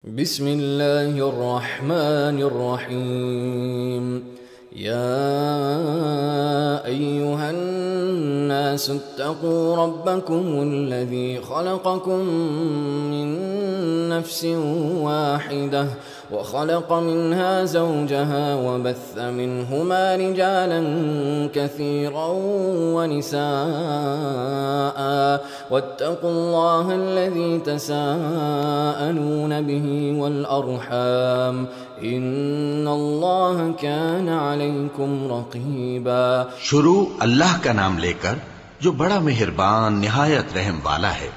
بسم الله الرحمن الرحيم يا أيها الناس اتقوا ربكم الذي خلقكم من نفس واحدة وخلق منها زوجها وبث منهما رجالا كثيرا ونساء واتقوا الله الذي تساءلون به والأرحام إن الله كان عليكم رقيبا۔ شروع اللہ کا نام لے کر جو بڑا مہربان نہایت رحم والا ہے۔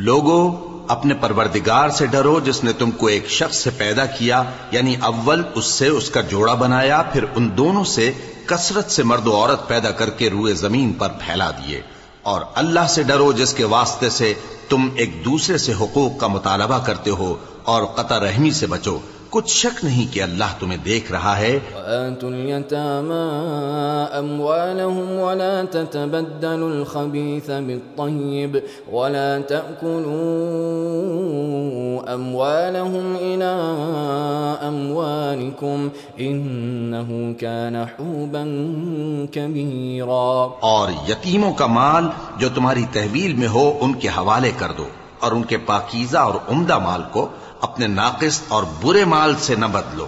لوگو اپنے پروردگار سے ڈرو جس نے تم کو ایک شخص سے پیدا کیا، یعنی اول اس سے اس کا جوڑا بنایا، پھر ان دونوں سے کثرت سے مرد و عورت پیدا کر کے روئے زمین پر پھیلا دیے۔ اور اللہ سے ڈرو جس کے واسطے سے تم ایک دوسرے سے حقوق کا مطالبہ کرتے ہو، اور قطع رحمی سے بچو، کچھ شک نہیں کہ اللہ تمہیں دیکھ رہا ہے۔ وآتوا اليتامى أموالهم ولا تتبدلوا الخبيث بالطيب ولا تأكلوا أموالهم إلى أموالكم إنه كان حوبا كبيرا۔ اور یتیموں کا مال جو تمہاری تحویل میں ہو ان کے حوالے کر دو، اور ان کے پاکیزہ اور عمدہ مال کو اپنے ناقص اور برے مال سے نہ بدلو،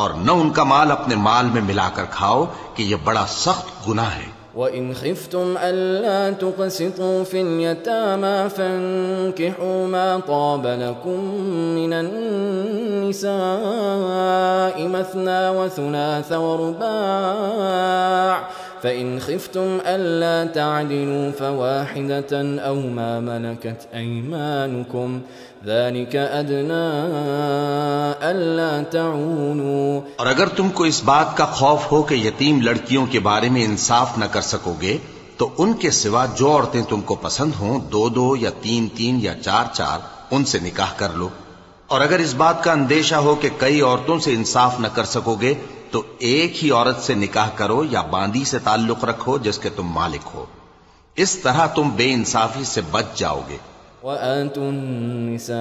اور نہ ان کا مال اپنے مال میں ملا کر کھاؤ کہ یہ بڑا سخت گناہ ہے۔ وَإِنْ خِفْتُمْ أَلَّا تُقْسِطُوا فِي الْيَتَامَى فَانكِحُوا مَا طَابَ لَكُم مِّنَ النِّسَاءِ مَثْنَىٰ وَثُلَاثَ وَرُبَاعَ فَإِنْ خِفْتُمْ أَلَّا تَعْدِلُوا فَوَاحِدَةً أَوْ مَا مَلَكَتْ أَيْمَانُكُمْ ذَلِكَ أَدْنَىٰ أَلَّا تَعُولُوا۔ اور اگر تم کو اس بات کا خوف ہو کہ یتیم لڑکیوں کے بارے میں انصاف نہ کر سکو گے تو ان کے سوا جو عورتیں تم کو پسند ہوں، دو دو یا تین تین یا چار چار، ان سے نکاح کر لو۔ اور اگر اس بات کا اندیشہ ہو کہ کئی عورتوں سے انصاف نہ کر سکو گے تو ایک ہی عورت سے نکاح کرو یا باندی سے تعلق رکھو جس کے تم مالک ہو، اس طرح تم بے انصافی سے بچ جاؤ گے۔ وآتوا النساء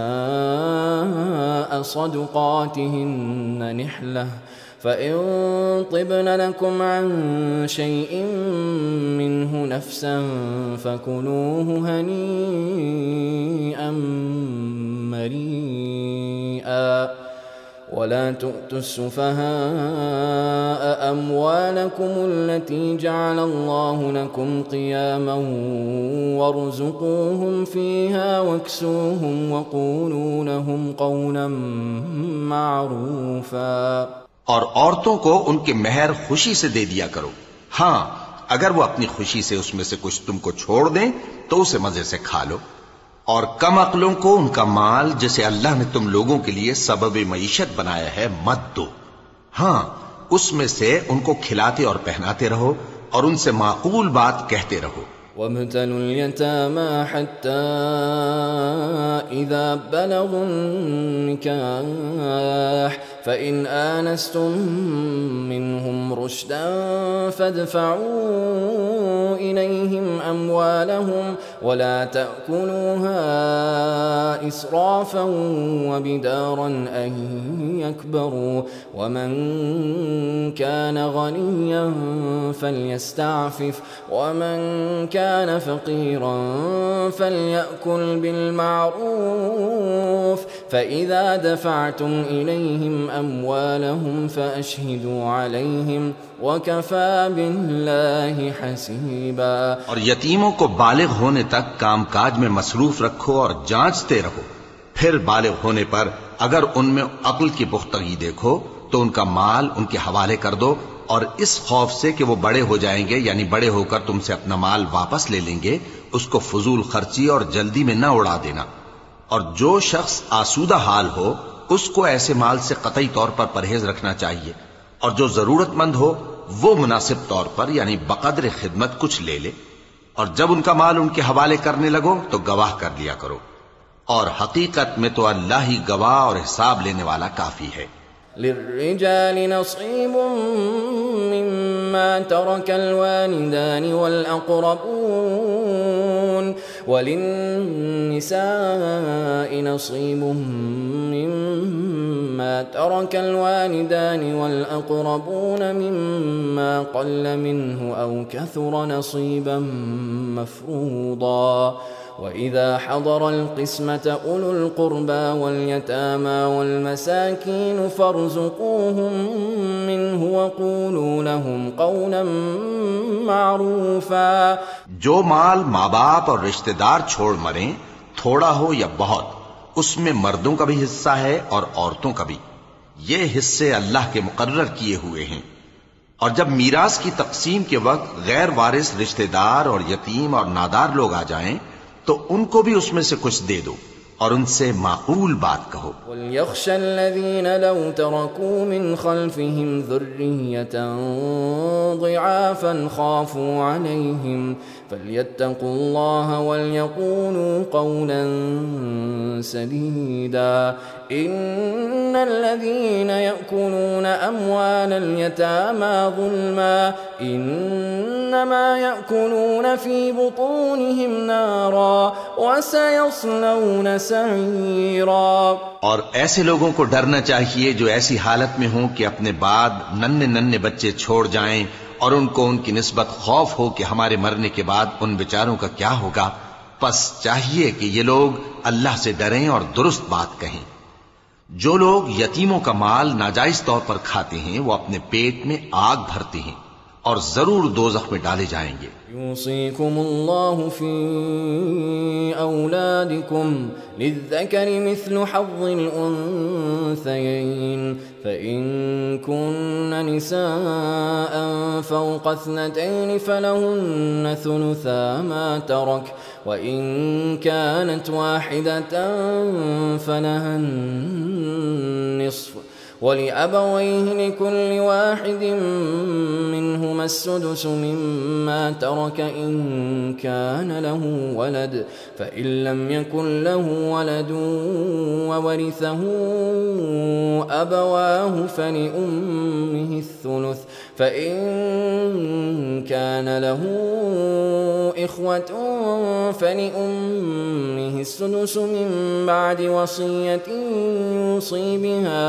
صدقاتهن نحلة فإن طبن لكم عن شيء منه نفسا فكلوه هنيئا مريئا ولا تؤتوا السفهاء أموالكم التي جعل الله لكم قياما وارزقوهم فيها واكسوهم وقولوا لهم قولا معروفا۔ اور عورتوں کو ان کے مہر خوشی سے دے دیا کرو، ہاں اگر وہ اپنی خوشی سے اس میں سے کچھ تم کو چھوڑ دیں تو اسے مزے سے کھا لو۔ اور کم عقلوں کو ان کا مال جسے اللہ نے تم لوگوں کے لیے سبب معیشت بنایا ہے مت دو، ہاں اس میں سے ان کو کھلاتے اور پہناتے رہو اور ان سے معقول بات کہتے رہو۔ وابتلوا اليتامى حتى إذا بلغوا النكاح فإن آنستم منهم رشدا فادفعوا إليهم أموالهم ولا تأكلوها إسرافا وبدارا أن يكبروا ومن كان غنيا فليستعفف ومن كان فقيرا فليأكل بالمعروف فإذا دفعتم إليهم أموالهم فأشهدوا عليهم وكفى بالله حسيبا۔ اور یتیموں کو بالغ ہونے تک کام کاج میں مصروف رکھو اور جانچتے رہو، پھر بالغ ہونے پر اگر ان میں عقل کی پختگی دیکھو تو ان کا مال ان کے حوالے کر دو، اور اس خوف سے کہ وہ بڑے ہو جائیں گے یعنی بڑے ہو کر تم سے اپنا مال واپس لے لیں گے، اس کو فضول خرچی اور جلدی میں نہ اڑا دینا۔ اور جو شخص آسودہ حال ہو اس کو ایسے مال سے قطعی طور پر پرہیز رکھنا چاہیے، اور جو ضرورت مند ہو وہ مناسب طور پر یعنی بقدر خدمت کچھ لے لے، اور جب ان کا مال ان کے حوالے کرنے لگو تو گواہ کر لیا کرو، اور حقیقت میں تو اللہ ہی گواہ اور حساب لینے والا کافی ہے۔ للرجال نصيب مما ترك الوالدان والأقربون وللنساء نصيب مما ترك الوالدان والأقربون مما قل منه أو كثر نصيبا مفروضا وإذا حضر القسمة أولو القربى واليتامى والمساكين فارزقوهم منه وقولوا لهم قولا معروفا. جو مال ماں باپ اور رشتہ دار چھوڑ مریں، تھوڑا ہو یا بہت، اس میں مردوں کا بھی حصہ ہے اور عورتوں کا بھی. یہ حصے اللہ کے مقرر کیے ہوئے ہیں. اور جب میراث کی تقسیم کے وقت غیر وارث رشتہ دار اور یتیم اور نادار لوگ آ جائیں تو ان کو بھی اس میں سے کچھ دے دو اور ان سے معقول بات کہو. وَلْيَخْشَ الَّذِينَ لَوْ تَرَكُوا مِنْ خَلْفِهِمْ ذُرِّيَّةً ضِعَافًا خَافُوا عَلَيْهِمْ فَلْيَتَّقُوا اللَّهَ وَلْيَقُولُوا قَوْلًا سَدِيدًا. إِنَّ الَّذِينَ يَأْكُلُونَ أَمْوَالَ الْيَتَامَى ظُلْمًا إِنَّمَا يَأْكُلُونَ فِي بُطُونِهِمْ نَارًا وَسَيَصْلَوْنَ سَعِيرًا. اور ایسے لوگوں کو ڈرنا چاہیے جو ایسی حالت میں ہوں کہ اپنے بعد ننھے بچے چھوڑ جائیں اور ان کو ان کی نسبت خوف ہو کہ ہمارے مرنے کے بعد ان بیچاروں کا کیا ہوگا. پس چاہیے کہ یہ لوگ اللہ سے ڈریں اور درست بات کہیں. جو لوگ یتیموں کا مال ناجائز طور پر کھاتے ہیں وہ اپنے پیٹ میں آگ بھرتے ہیں اور ضرور دوزخ میں ڈالے جائیں گے. يوصيكم الله في أولادكم للذكر مثل حظ الأنثيين فإن كن نساء فوق 2 فلهن ثلثا ما ترك وإن كانت واحدة فلها النصف ولأبويه لكل واحد منهما السدس مما ترك إن كان له ولد فإن لم يكن له ولد وورثه أبواه فلأمه الثلث فإن كان له إخوة فلأمه السدس من بعد وصية يوصي بها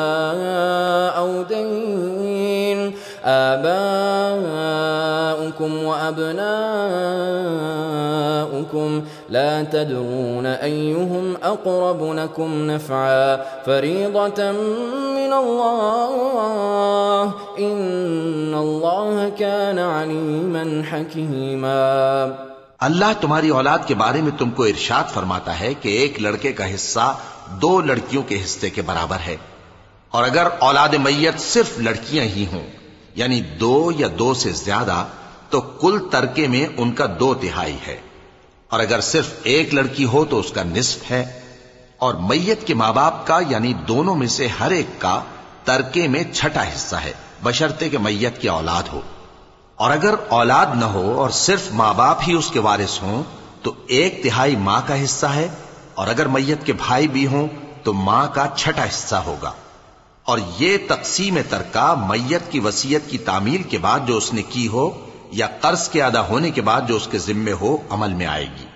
أو دين. آباؤكم وأبناؤكم لا تدرون أيهم أقرب لكم نفعا فريضة من الله إن الله كان عليما حكيما. اللہ تمہاری اولاد کے بارے میں تم کو ارشاد فرماتا ہے کہ ایک لڑکے کا حصہ 2 لڑکیوں کے حصے کے برابر ہے، اور اگر اولاد میت صرف لڑکیاں ہی ہوں یعنی 2 یا 2 سے زیادہ تو کل ترکے میں ان کا 2/3 ہے، اور اگر صرف ایک لڑکی ہو تو اس کا نصف ہے، اور میت کے ماں باپ کا یعنی دونوں میں سے ہر ایک کا ترکے میں 6واں حصہ ہے بشرطے کہ میت کی اولاد ہو. اور اگر اولاد نہ ہو اور صرف ماں باپ ہی اس کے وارث ہوں تو 1/3 ماں کا حصہ ہے، اور اگر میت کے بھائی بھی ہوں تو ماں کا 6واں حصہ ہوگا. اور یہ تقسیم ترکہ میت کی وصیت کی تعمیل کے بعد جو اس نے کی ہو یا قرض کے ادا ہونے کے بعد جو اس کے ذمے ہو عمل میں آئے گی.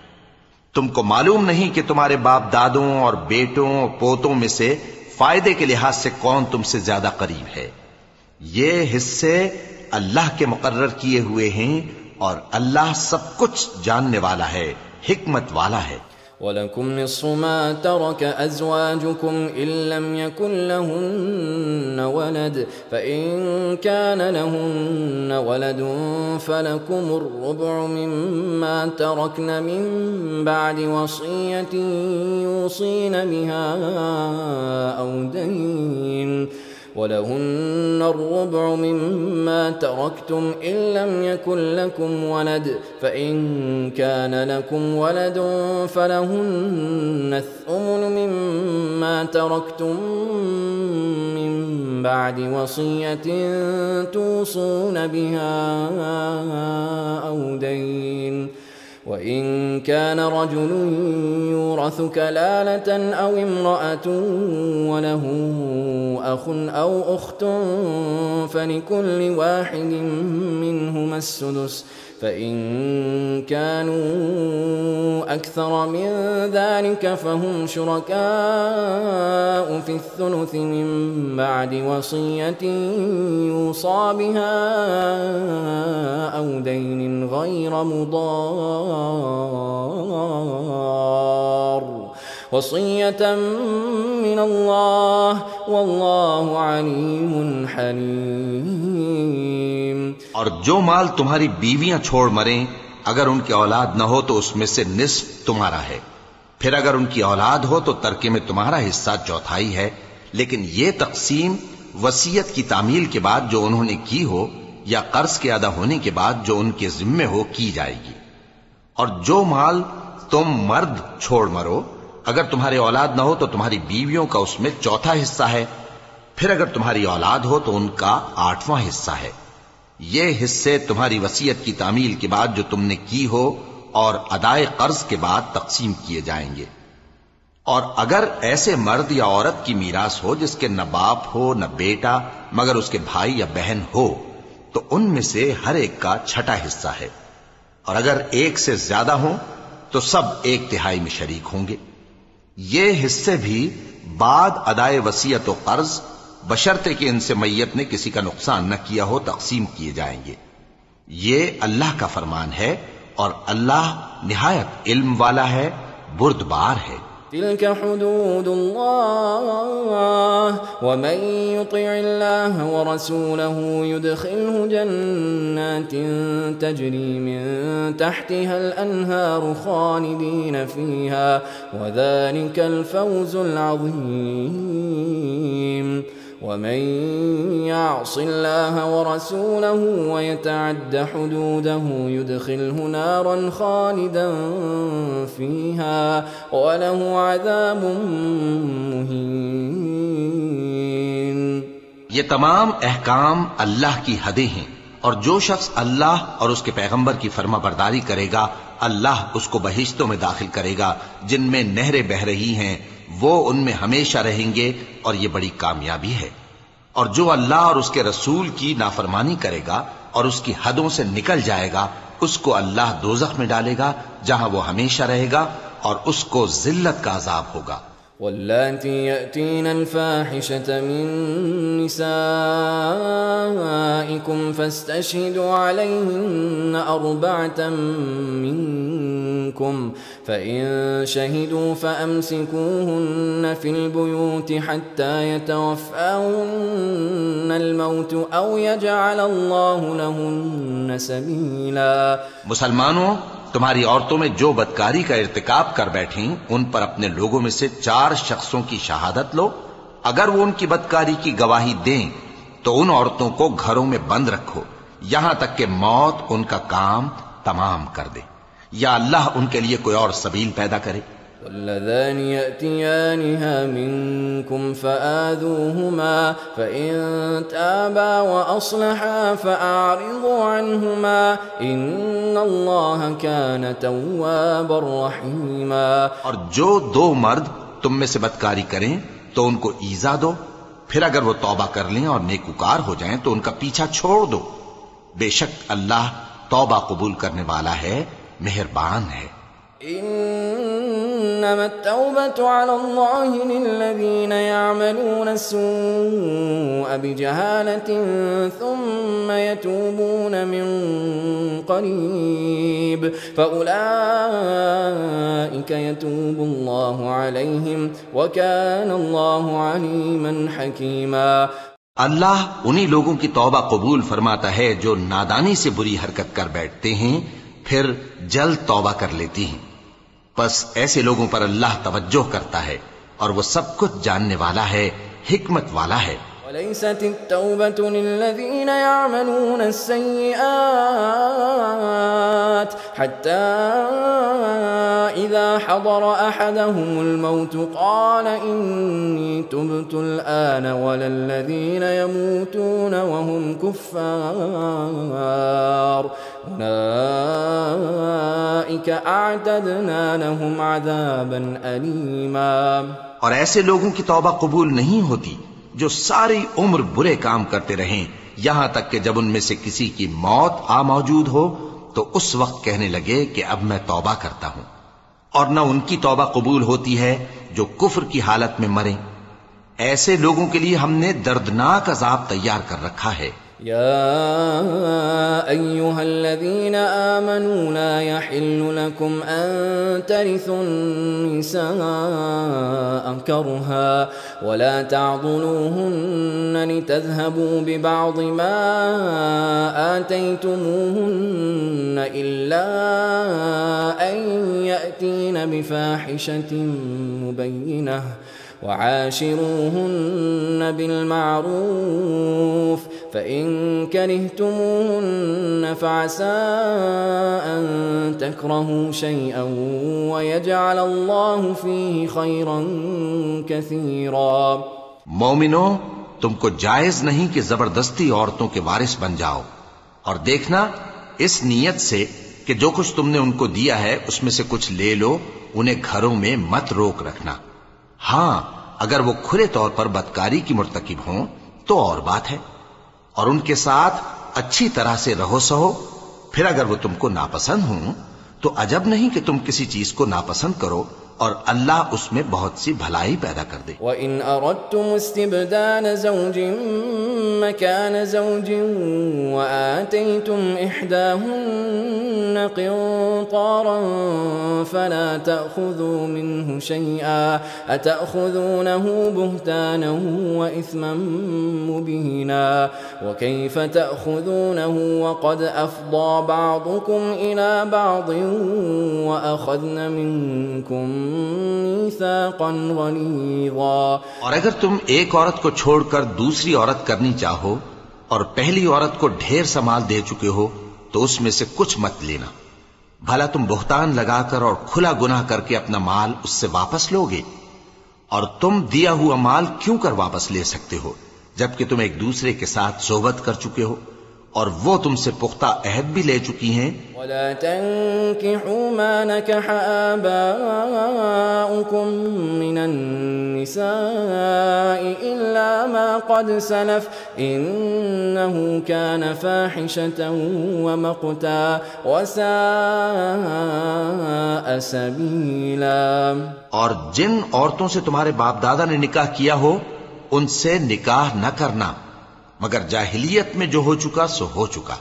تم کو معلوم نہیں کہ تمہارے باپ دادوں اور بیٹوں اور پوتوں میں سے فائدے کے لحاظ سے کون تم سے زیادہ قریب ہے. یہ حصے اللہ کے مقرر کیے ہوئے ہیں اور اللہ سب کچھ جاننے والا ہے، حکمت والا ہے. وَلَكُمْ نِصْفُ مَا تَرَكَ أَزْوَاجُكُمْ إِن لَّمْ يَكُن لَّهُنَّ وَلَدٌ فَإِن كَانَ لَهُنَّ وَلَدٌ فَلَكُمُ الرُّبُعُ مِمَّا تَرَكْنَ مِن بَعْدِ وَصِيَّةٍ يُوصِينَ بِهَا أَوْ دَيْنٍ ولهن الربع مما تركتم إن لم يكن لكم ولد فإن كان لكم ولد فلهن الثمن مما تركتم من بعد وصية توصون بها أو دين وإن كان رجل يورث كلالة أو امرأة وله أخ أو أخت فلكل واحد منهما السدس، فإن كانوا أكثر من ذلك فهم شركاء في الثلث من بعد وصية يوصى بها أو دين غير مضار، وصية من الله والله عليم حليم۔ اور جو مال تمہاری بیویاں چھوڑ مریں اگر ان کی اولاد نہ ہو تو اس میں سے نصف تمہارا ہے، پھر اگر ان کی اولاد ہو تو ترکے میں تمہارا حصہ چوتھائی ہے، لیکن یہ تقسیم وصیت کی تعمیل کے بعد جو انہوں نے کی ہو یا قرض کے ادا ہونے کے بعد جو ان کے ذمے ہو کی جائے گی۔ اور جو مال تم مرد چھوڑ مرو اگر تمہاری اولاد نہ ہو تو تمہاری بیویوں کا اس میں چوتھا حصہ ہے، پھر اگر تمہاری اولاد ہو تو ان کا 8واں حصہ ہے۔ یہ حصے تمہاری وصیت کی تعمیل کے بعد جو تم نے کی ہو اور ادائے قرض کے بعد تقسیم کیے جائیں گے۔ اور اگر ایسے مرد یا عورت کی میراث ہو جس کے نہ باپ ہو نہ بیٹا مگر اس کے بھائی یا بہن ہو تو ان میں سے ہر ایک کا چھٹا حصہ ہے، اور اگر ایک سے زیادہ ہوں تو سب 1/3 میں شریک ہوں گے۔ یہ حصے بھی بعد ادائے وصیت و قرض بشرطے کہ ان سے میت نے کسی کا نقصان نہ کیا ہو تقسیم کیے جائیں گے۔ یہ اللہ کا فرمان ہے اور اللہ نہایت علم والا ہے، بردبار ہے۔ تلك حدود الله ومن يطع الله ورسوله يدخله جنات تجري من تحتها الأنهار خالدين فيها وذلك الفوز العظيم، ومن يعص الله ورسوله ويتعد حدوده يدخله نارا خالدا فيها وله عذاب مهين۔ یہ تمام احکام اللہ کی حدیں ہیں، اور جو شخص اللہ اور اس کے پیغمبر کی فرما برداری کرے گا اللہ اس کو بہشتوں میں داخل کرے گا جن میں نہریں بہ رہی ہیں، وہ ان میں ہمیشہ رہیں گے، اور یہ بڑی کامیابی ہے۔ اور جو اللہ اور اس کے رسول کی نافرمانی کرے گا اور اس کی حدوں سے نکل جائے گا اس کو اللہ دوزخ میں ڈالے گا جہاں وہ ہمیشہ رہے گا، اور اس کو ذلت کا عذاب ہوگا۔ واللاتي يأتين الفاحشة من نسائكم فاستشهدوا عليهن 4 منكم، فإن شهدوا فأمسكوهن في البيوت حتى يتوفاهن الموت أو يجعل الله لهن سبيلا۔ مسلمانوں، تمہاری عورتوں میں جو بدکاری کا ارتکاب کر بیٹھیں ان پر اپنے لوگوں میں سے 4 شخصوں کی شہادت لو، اگر وہ ان کی بدکاری کی گواہی دیں تو ان عورتوں کو گھروں میں بند رکھو یہاں تک کہ موت ان کا کام تمام کر دے یا اللہ ان کے لیے کوئی اور سبیل پیدا کرے۔ واللذان يأتيانها منكم فآذوهما فإن تابا وأصلحا فأعرضوا عنهما إن الله كان توابا رحيما۔ اور جو 2 مرد تم میں سے بدکاری کریں تو ان کو ایذا دو، پھر اگر وہ توبہ کر لیں اور نیکوکار ہو جائیں تو ان کا پیچھا چھوڑ دو، بے شک اللہ توبہ قبول کرنے والا ہے، مہربان ہے۔ إنما التوبة على الله للذين يعملون السوء بجهالة ثم يتوبون من قريب فأولئك يتوب الله عليهم وكان الله عليما حكيما۔ اللہ انہی لوگوں کی توبہ قبول فرماتا ہے جو نادانی سے بری حرکت کر بیٹھتے ہیں پھر جلد توبہ کر لیتی ہیں، بس ایسے لوگوں پر اللہ توجہ کرتا ہے اور وہ سب کچھ جاننے والا ہے، حکمت والا ہے۔ وليست التوبة للذين يعملون السيئات حتى إذا حضر أحدهم الموت قال إني تبت الآن ولا الذين يموتون وهم كفار أولئك أعتدنا لهم عذابا أليما۔ اور ایسے لوگوں کی توبہ قبول نہیں ہوتی جو ساری عمر برے کام کرتے رہیں یہاں تک کہ جب ان میں سے کسی کی موت آ موجود ہو تو اس وقت کہنے لگے کہ اب میں توبہ کرتا ہوں، اور نہ ان کی توبہ قبول ہوتی ہے جو کفر کی حالت میں مریں۔ ایسے لوگوں کے لیے ہم نے دردناک عذاب تیار کر رکھا ہے۔ يا أيها الذين آمنوا لا يحل لكم أن ترثوا النساء كرها ولا تعضلوهن لتذهبوا ببعض ما آتيتموهن إلا أن يأتين بفاحشة مبينة وعاشروهن بالمعروف فإن كرهتموهن فعسى أن تكرهوا شيئا ويجعل الله فيه خيرا كثيرا۔ مومنو، تم کو جائز نہیں کہ زبردستی عورتوں کے وارث بن جاؤ، اور دیکھنا اس نیت سے کہ جو کچھ تم نے ان کو دیا ہے اس میں سے کچھ لے لو، انہیں گھروں میں مت روک رکھنا۔ ہاں، اگر وہ کھلے طور پر بدکاری کی مرتکب ہوں تو اور بات ہے، اور ان کے ساتھ اچھی طرح سے رہو سہو۔ پھر اگر وہ تم کو ناپسند ہوں تو عجب نہیں کہ تم کسی چیز کو ناپسند کرو، اور اللہ اس میں بہت سی بھلائی پیدا کر دے۔ وَإِنْ أَرَدْتُمُ اسْتِبْدَالَ زَوْجٍ مَّكَانَ زَوْجٍ وَآتَيْتُمْ إِحْدَاهُنَّ قِنطَارًا فَلَا تَأْخُذُوا مِنْهُ شَيْئًا أَتَأْخُذُونَهُ بُهْتَانًا وَإِثْمًا مُّبِينًا وَكَيْفَ تَأْخُذُونَهُ وَقَدْ أَفْضَىٰ بَعْضُكُمْ إِلَىٰ بَعْضٍ وَأَخَذْنَ مِنكُمْ ميثاقا غليظا۔ اور اگر تم ایک عورت کو چھوڑ کر دوسری عورت کرنی چاہو اور پہلی عورت کو ڈھیر سا مال دے چکے ہو تو اس میں سے کچھ مت لینا، بھلا تم بہتان لگا کر اور کھلا گناہ کر کے اپنا مال اس سے واپس لوگے؟ اور تم دیا ہوا مال کیوں کر واپس لے سکتے ہو جبکہ تم ایک دوسرے کے ساتھ صحبت کر چکے ہو اور وہ تم سے پختہ عہد بھی لے چکی ہیں؟ وَلَا تَنكِحُوا مَا نَكَحَ آبَاؤُكُم مِّنَ النِّسَاءِ إِلَّا مَا قَدْ سَلَفَ إِنَّهُ كَانَ فَاحِشَةً وَمَقْتًا وَسَاءَ سَبِيلًا۔ اور جن عورتوں سے تمہارے باپ دادا نے نکاح کیا ہو ان سے نکاح نہ کرنا، مگر جاہلیت میں جو ہو چکا سو ہو چکا۔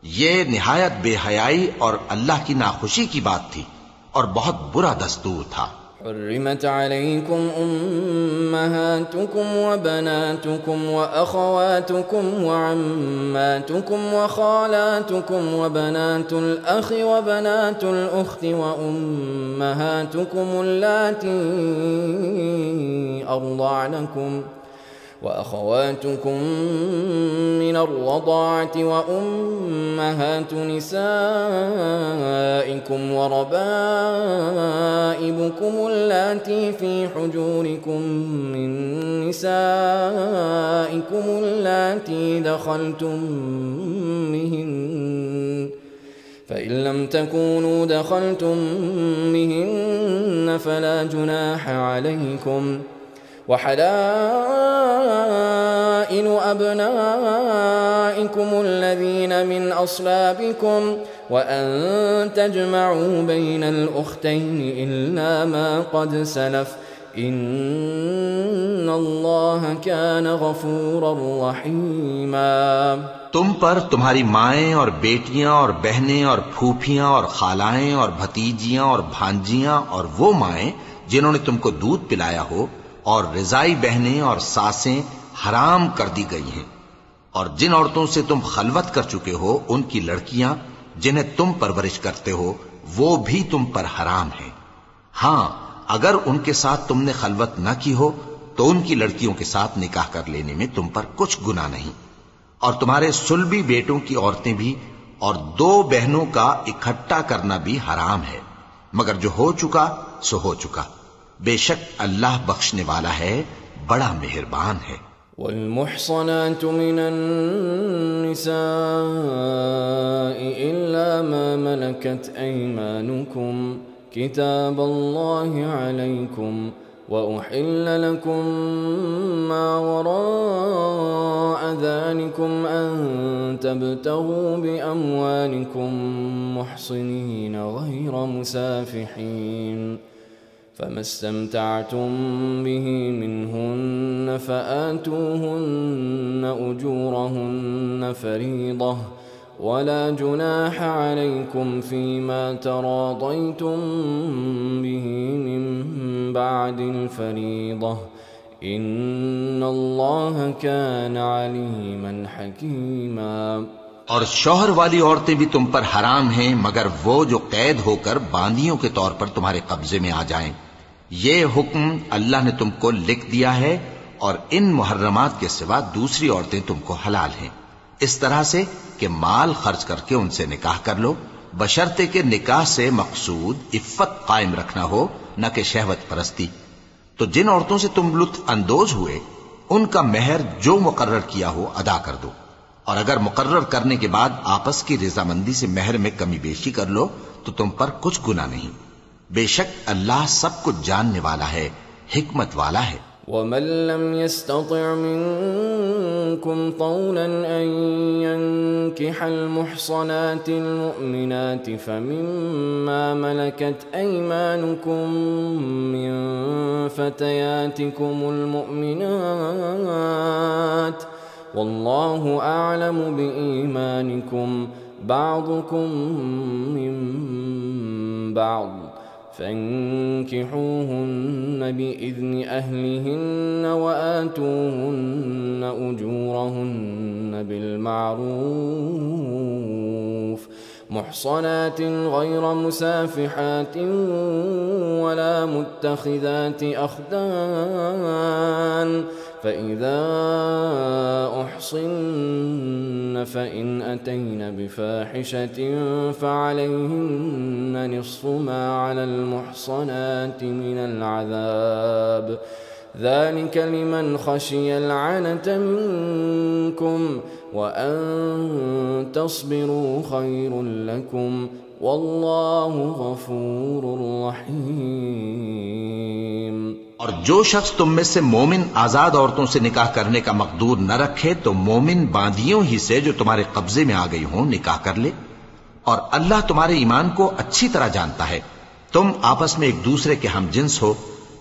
یہ نہایت بے حیائی اور اللہ کی ناخوشی کی بات تھی اور بہت برا دستور تھا۔ حرمت عليكم أمهاتكم وبناتكم وأخواتكم وعماتكم وخالاتكم وبنات الأخ وبنات الأخت وأمهاتكم اللاتي أرضعنكم وأخواتكم من الرضاعة وأمهات نسائكم وربائبكم اللاتي في حجوركم من نسائكم اللاتي دخلتم بهن فإن لم تكونوا دخلتم بهن فلا جناح عليكم وحلائل أبنائكم الذين من أصلابكم وأن تجمعوا بين الأختين إلا ما قد سلف إن الله كان غفورا رحيما۔ تم پر تمہاری مائیں اور بیٹیاں اور بہنیں اور پھوپھیاں اور خالائیں اور بھتیجیاں اور بھانجیاں اور وہ مائیں جنہوں نے تم کو دودھ پلایا ہو اور رضائی بہنیں اور ساسیں حرام کر دی گئی ہیں، اور جن عورتوں سے تم خلوت کر چکے ہو ان کی لڑکیاں جنہیں تم پرورش کرتے ہو وہ بھی تم پر حرام ہیں۔ ہاں، اگر ان کے ساتھ تم نے خلوت نہ کی ہو تو ان کی لڑکیوں کے ساتھ نکاح کر لینے میں تم پر کچھ گناہ نہیں، اور تمہارے صلبی بیٹوں کی عورتیں بھی اور دو بہنوں کا اکٹھا کرنا بھی حرام ہے، مگر جو ہو چکا سو ہو چکا، بے شک اللہ بخشنے والا ہے، بڑا مہربان ہے۔ والمحصنات من النساء إلا ما ملكت أيمانكم كتاب الله عليكم وأحل لكم ما وراء تبتغوا بأموالكم محصنين غير مسافحين، فما استمتعتم به منهن فآتوهن أجورهن فريضة، ولا جناح عليكم فيما تراضيتم به من بعد الفريضة، إن الله كان عليما حكيما۔ اور شوہر والی عورتیں بھی تم پر حرام ہیں مگر وہ جو قید ہو کر باندیوں کے طور پر تمہارے قبضے میں آ جائیں۔ یہ حکم اللہ نے تم کو لکھ دیا ہے، اور ان محرمات کے سوا دوسری عورتیں تم کو حلال ہیں، اس طرح سے کہ مال خرچ کر کے ان سے نکاح کر لو، بشرطے کہ نکاح سے مقصود عفت قائم رکھنا ہو، نہ کہ شہوت پرستی۔ تو جن عورتوں سے تم لطف اندوز ہوئے ان کا مہر جو مقرر کیا ہو ادا کر دو، اور اگر مقرر کرنے کے بعد آپس کی رضامندی سے مہر میں کمی بیشی کر لو تو تم پر کچھ گناہ نہیں، بے شک اللہ سب کچھ جاننے والا ہے، حکمت والا ہے۔ ومن لم يستطع منكم طولا أن ينكح المحصنات المؤمنات فمما ملكت أيمانكم من فتياتكم المؤمنات، والله أعلم بإيمانكم بعضكم من بعض، فانكحوهن بإذن أهلهن وآتوهن أجورهن بالمعروف محصنات غير مسافحات ولا متخذات أخدان، فإذا أحصن فإن أتين بفاحشة فعليهن نصف ما على المحصنات من العذاب، ذلك لمن خشي العنة منكم، وأن تصبروا خير لكم، والله غفور رحيم۔ اور جو شخص تم میں سے مومن آزاد عورتوں سے نکاح کرنے کا مقدور نہ رکھے تو مومن باندیوں ہی سے جو تمہارے قبضے میں آ گئی ہوں نکاح کر لے، اور اللہ تمہارے ایمان کو اچھی طرح جانتا ہے۔ تم آپس میں ایک دوسرے کے ہم جنس ہو،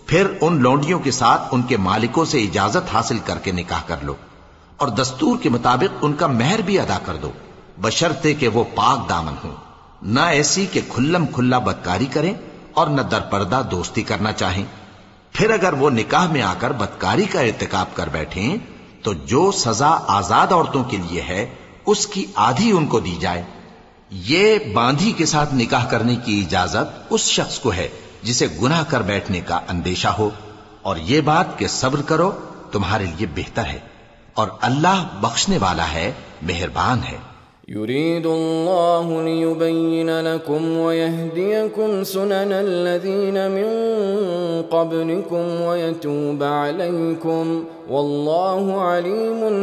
پھر ان لونڈیوں کے ساتھ ان کے مالکوں سے اجازت حاصل کر کے نکاح کر لو، اور دستور کے مطابق ان کا مہر بھی ادا کر دو، بشرطے کہ وہ پاک دامن ہوں، نہ ایسی کہ کھلم کھلا بدکاری کریں اور نہ درپردہ دوستی کرنا چاہیں۔ پھر اگر وہ نکاح میں آ کر بدکاری کا ارتکاب کر بیٹھیں تو جو سزا آزاد عورتوں کے لیے ہے اس کی آدھی ان کو دی جائے۔ یہ باندھی کے ساتھ نکاح کرنے کی اجازت اس شخص کو ہے جسے گناہ کر بیٹھنے کا اندیشہ ہو، اور یہ بات کہ صبر کرو تمہارے لیے بہتر ہے، اور اللہ بخشنے والا ہے، مہربان ہے۔ يريد الله ليبين لكم ويهديكم سنن الذين من قبلكم ويتوب عليكم، والله عليم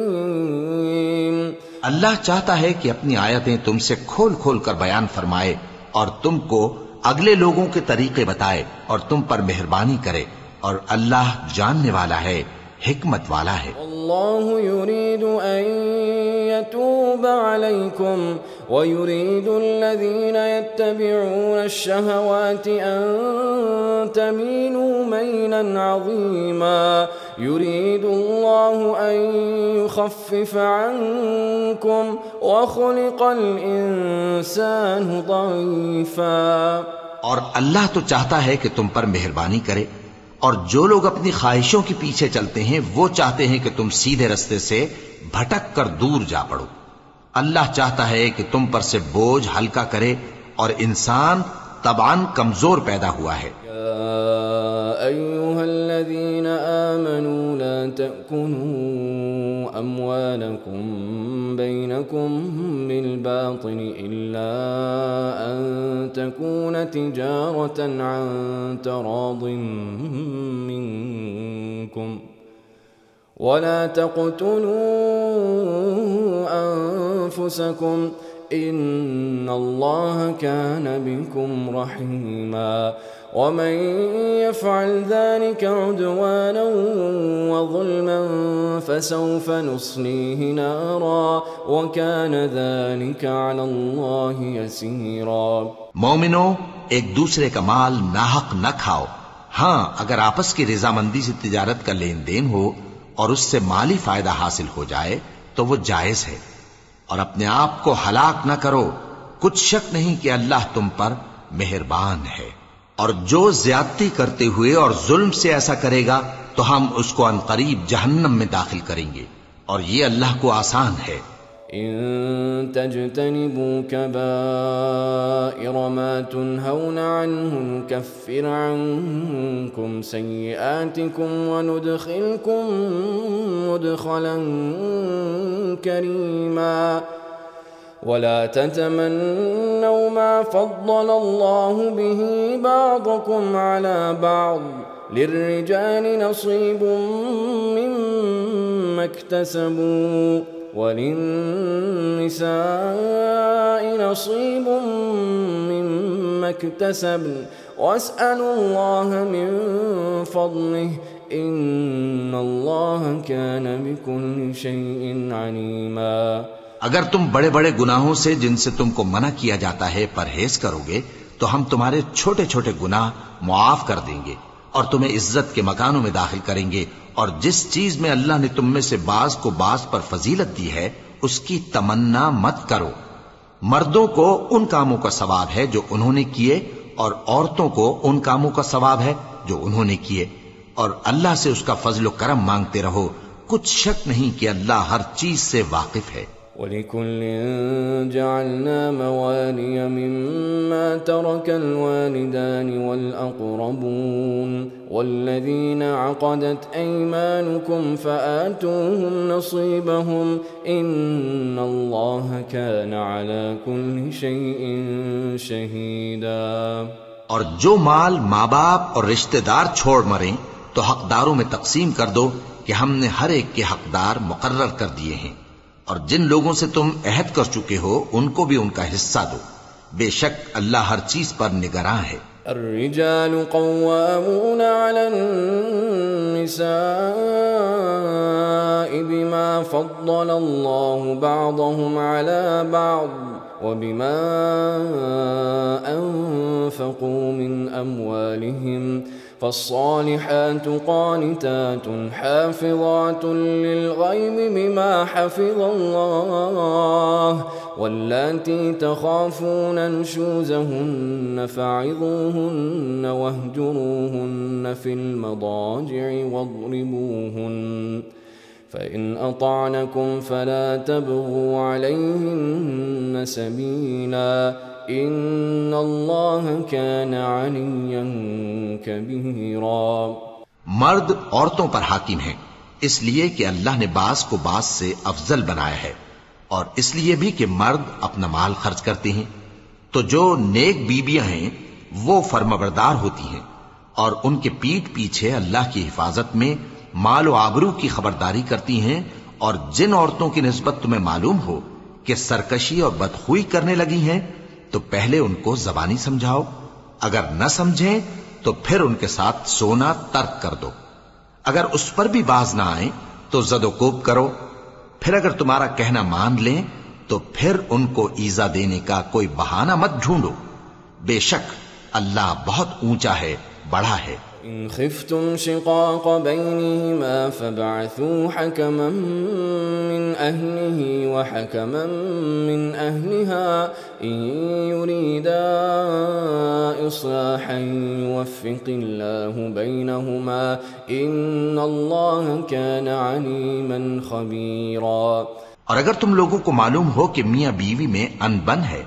حكيم۔ اللہ چاہتا ہے کہ اپنی آیتیں تم سے کھول کھول کر بیان فرمائے اور تم کو اگلے لوگوں کے طریقے بتائے اور تم پر مہربانی کرے، اور اللہ جاننے والا ہے، حکمت والا ہے۔ اللہ يريد ان يتوب عليكم ويريد الذين يتبعون الشهوات ان تميلوا ميلا عظيما، يريد الله ان يخفف عنكم وخلق الانسان ضعيفا۔ اور اللہ تو چاہتا ہے کہ تم پر مہربانی کرے، اور جو لوگ اپنی خواہشوں کے پیچھے چلتے ہیں وہ چاہتے ہیں کہ تم سیدھے رستے سے بھٹک کر دور جا پڑو۔ اللہ چاہتا ہے کہ تم پر سے بوجھ ہلکا کرے، اور انسان طبعاً کمزور پیدا ہوا ہے۔ يا أيها الذين آمنوا لا تأكلوا أموالكم بينكم بالباطل إلا أن تكون تجارة عن تراض منكم، ولا تقتلوا أنفسكم إن الله كان بكم رحيما، ومن يفعل ذلك عدوانا وظلما فسوف نصليه نارا وكان ذلك على الله يسيرا۔ مومنو، ایک دوسرے کا مال ناحق نہ کھاؤ۔ ہاں، اگر آپس کی رضامندی سے تجارت کا لین دین ہو اور اس سے مالی فائدہ حاصل ہو جائے تو وہ جائز ہے، اور اپنے آپ کو ہلاک نہ کرو، کچھ شک نہیں کہ اللہ تم پر مہربان ہے۔ اور جو زیادتی کرتے ہوئے اور ظلم سے ایسا کرے گا تو ہم اس کو عنقریب جہنم میں داخل کریں گے، اور یہ اللہ کو آسان ہے۔ إن تجتنبوا كبائر ما تنهون عنه نكفر عنكم سيئاتكم وندخلكم مدخلا كريما ولا تتمنوا ما فضل الله به بعضكم على بعض للرجال نصيب مما اكتسبوا وللنساء نصيب مما اكتسبن واسألوا الله من فضله إن الله كان بكل شيء عليما۔ اگر تم بڑے بڑے گناہوں سے جن سے تم کو منع کیا جاتا ہے پرہیز کرو گے تو ہم تمہارے چھوٹے چھوٹے گناہ معاف کر دیں گے اور تمہیں عزت کے مکانوں میں داخل کریں گے، اور جس چیز میں اللہ نے تم میں سے بعض کو بعض پر فضیلت دی ہے اس کی تمنا مت کرو۔ مردوں کو ان کاموں کا ثواب ہے جو انہوں نے کیے، اور عورتوں کو ان کاموں کا ثواب ہے جو انہوں نے کیے، اور اللہ سے اس کا فضل و کرم مانگتے رہو، کچھ شک نہیں کہ اللہ ہر چیز سے واقف ہے۔ وَلِكُلٍّ جَعَلْنَا مَوَالِيَ مِمَّا تَرَكَ الْوَالِدَانِ وَالْأَقْرَبُونَ وَالَّذِينَ عَقَدَتْ أَيْمَانُكُمْ فَآتُوهُمْ نَصِيبَهُمْ إِنَّ اللَّهَ كَانَ عَلَى كُلِّ شَيْءٍ شَهِيدًا۔ اور جو مال ماں باپ اور رشتہ دار چھوڑ مریں تو حقداروں میں تقسیم کر دو کہ ہم نے ہر ایک کے حقدار مقرر کر دیے ہیں، اور جن لوگوں سے تم عہد کر چکے ہو ان کو بھی ان کا حصہ دو، بے شک اللہ ہر چیز پر نگراں ہے۔ الرجال قوامون على النساء بما فضل الله بعضهم على بعض وبما أنفقوا من أموالهم فالصالحات قانتات حافظات للغيب بما حفظ الله واللاتي تخافون نشوزهن فعظوهن واهجروهن في المضاجع واضربوهن فإن أطعنكم فلا تبغوا عليهن سبيلا ان اللہ کان علیا کبیرا۔ مرد عورتوں پر حاکم ہیں اس لیے کہ اللہ نے بعض کو بعض سے افضل بنایا ہے، اور اس لیے بھی کہ مرد اپنا مال خرچ کرتے ہیں، تو جو نیک بیویاں ہیں وہ فرمانبردار ہوتی ہیں، اور ان کے پیٹھ پیچھے اللہ کی حفاظت میں مال و آبرو کی خبرداری کرتی ہیں، اور جن عورتوں کی نسبت تمہیں معلوم ہو کہ سرکشی اور بدخوئی کرنے لگی ہیں تو پہلے ان کو زبانی سمجھاؤ، اگر نہ سمجھیں تو پھر ان کے ساتھ سونا ترک کر دو، اگر اس پر بھی باز نہ آئیں تو زد و کوب کرو، پھر اگر تمہارا کہنا مان لیں تو پھر ان کو ایذا دینے کا کوئی بہانہ مت ڈھونڈو، بے شک اللہ بہت اونچا ہے، بڑا ہے۔ ان خفتم شقاق بینہما فابعثوا حکما من اہلہ وحکما من اہلہا ان یریدا اصلاحا یوفق اللہ بینہما ان اللہ کان علیما خبیرا۔ اور اگر تم لوگوں کو معلوم ہو کہ میاں بیوی میں انبن ہے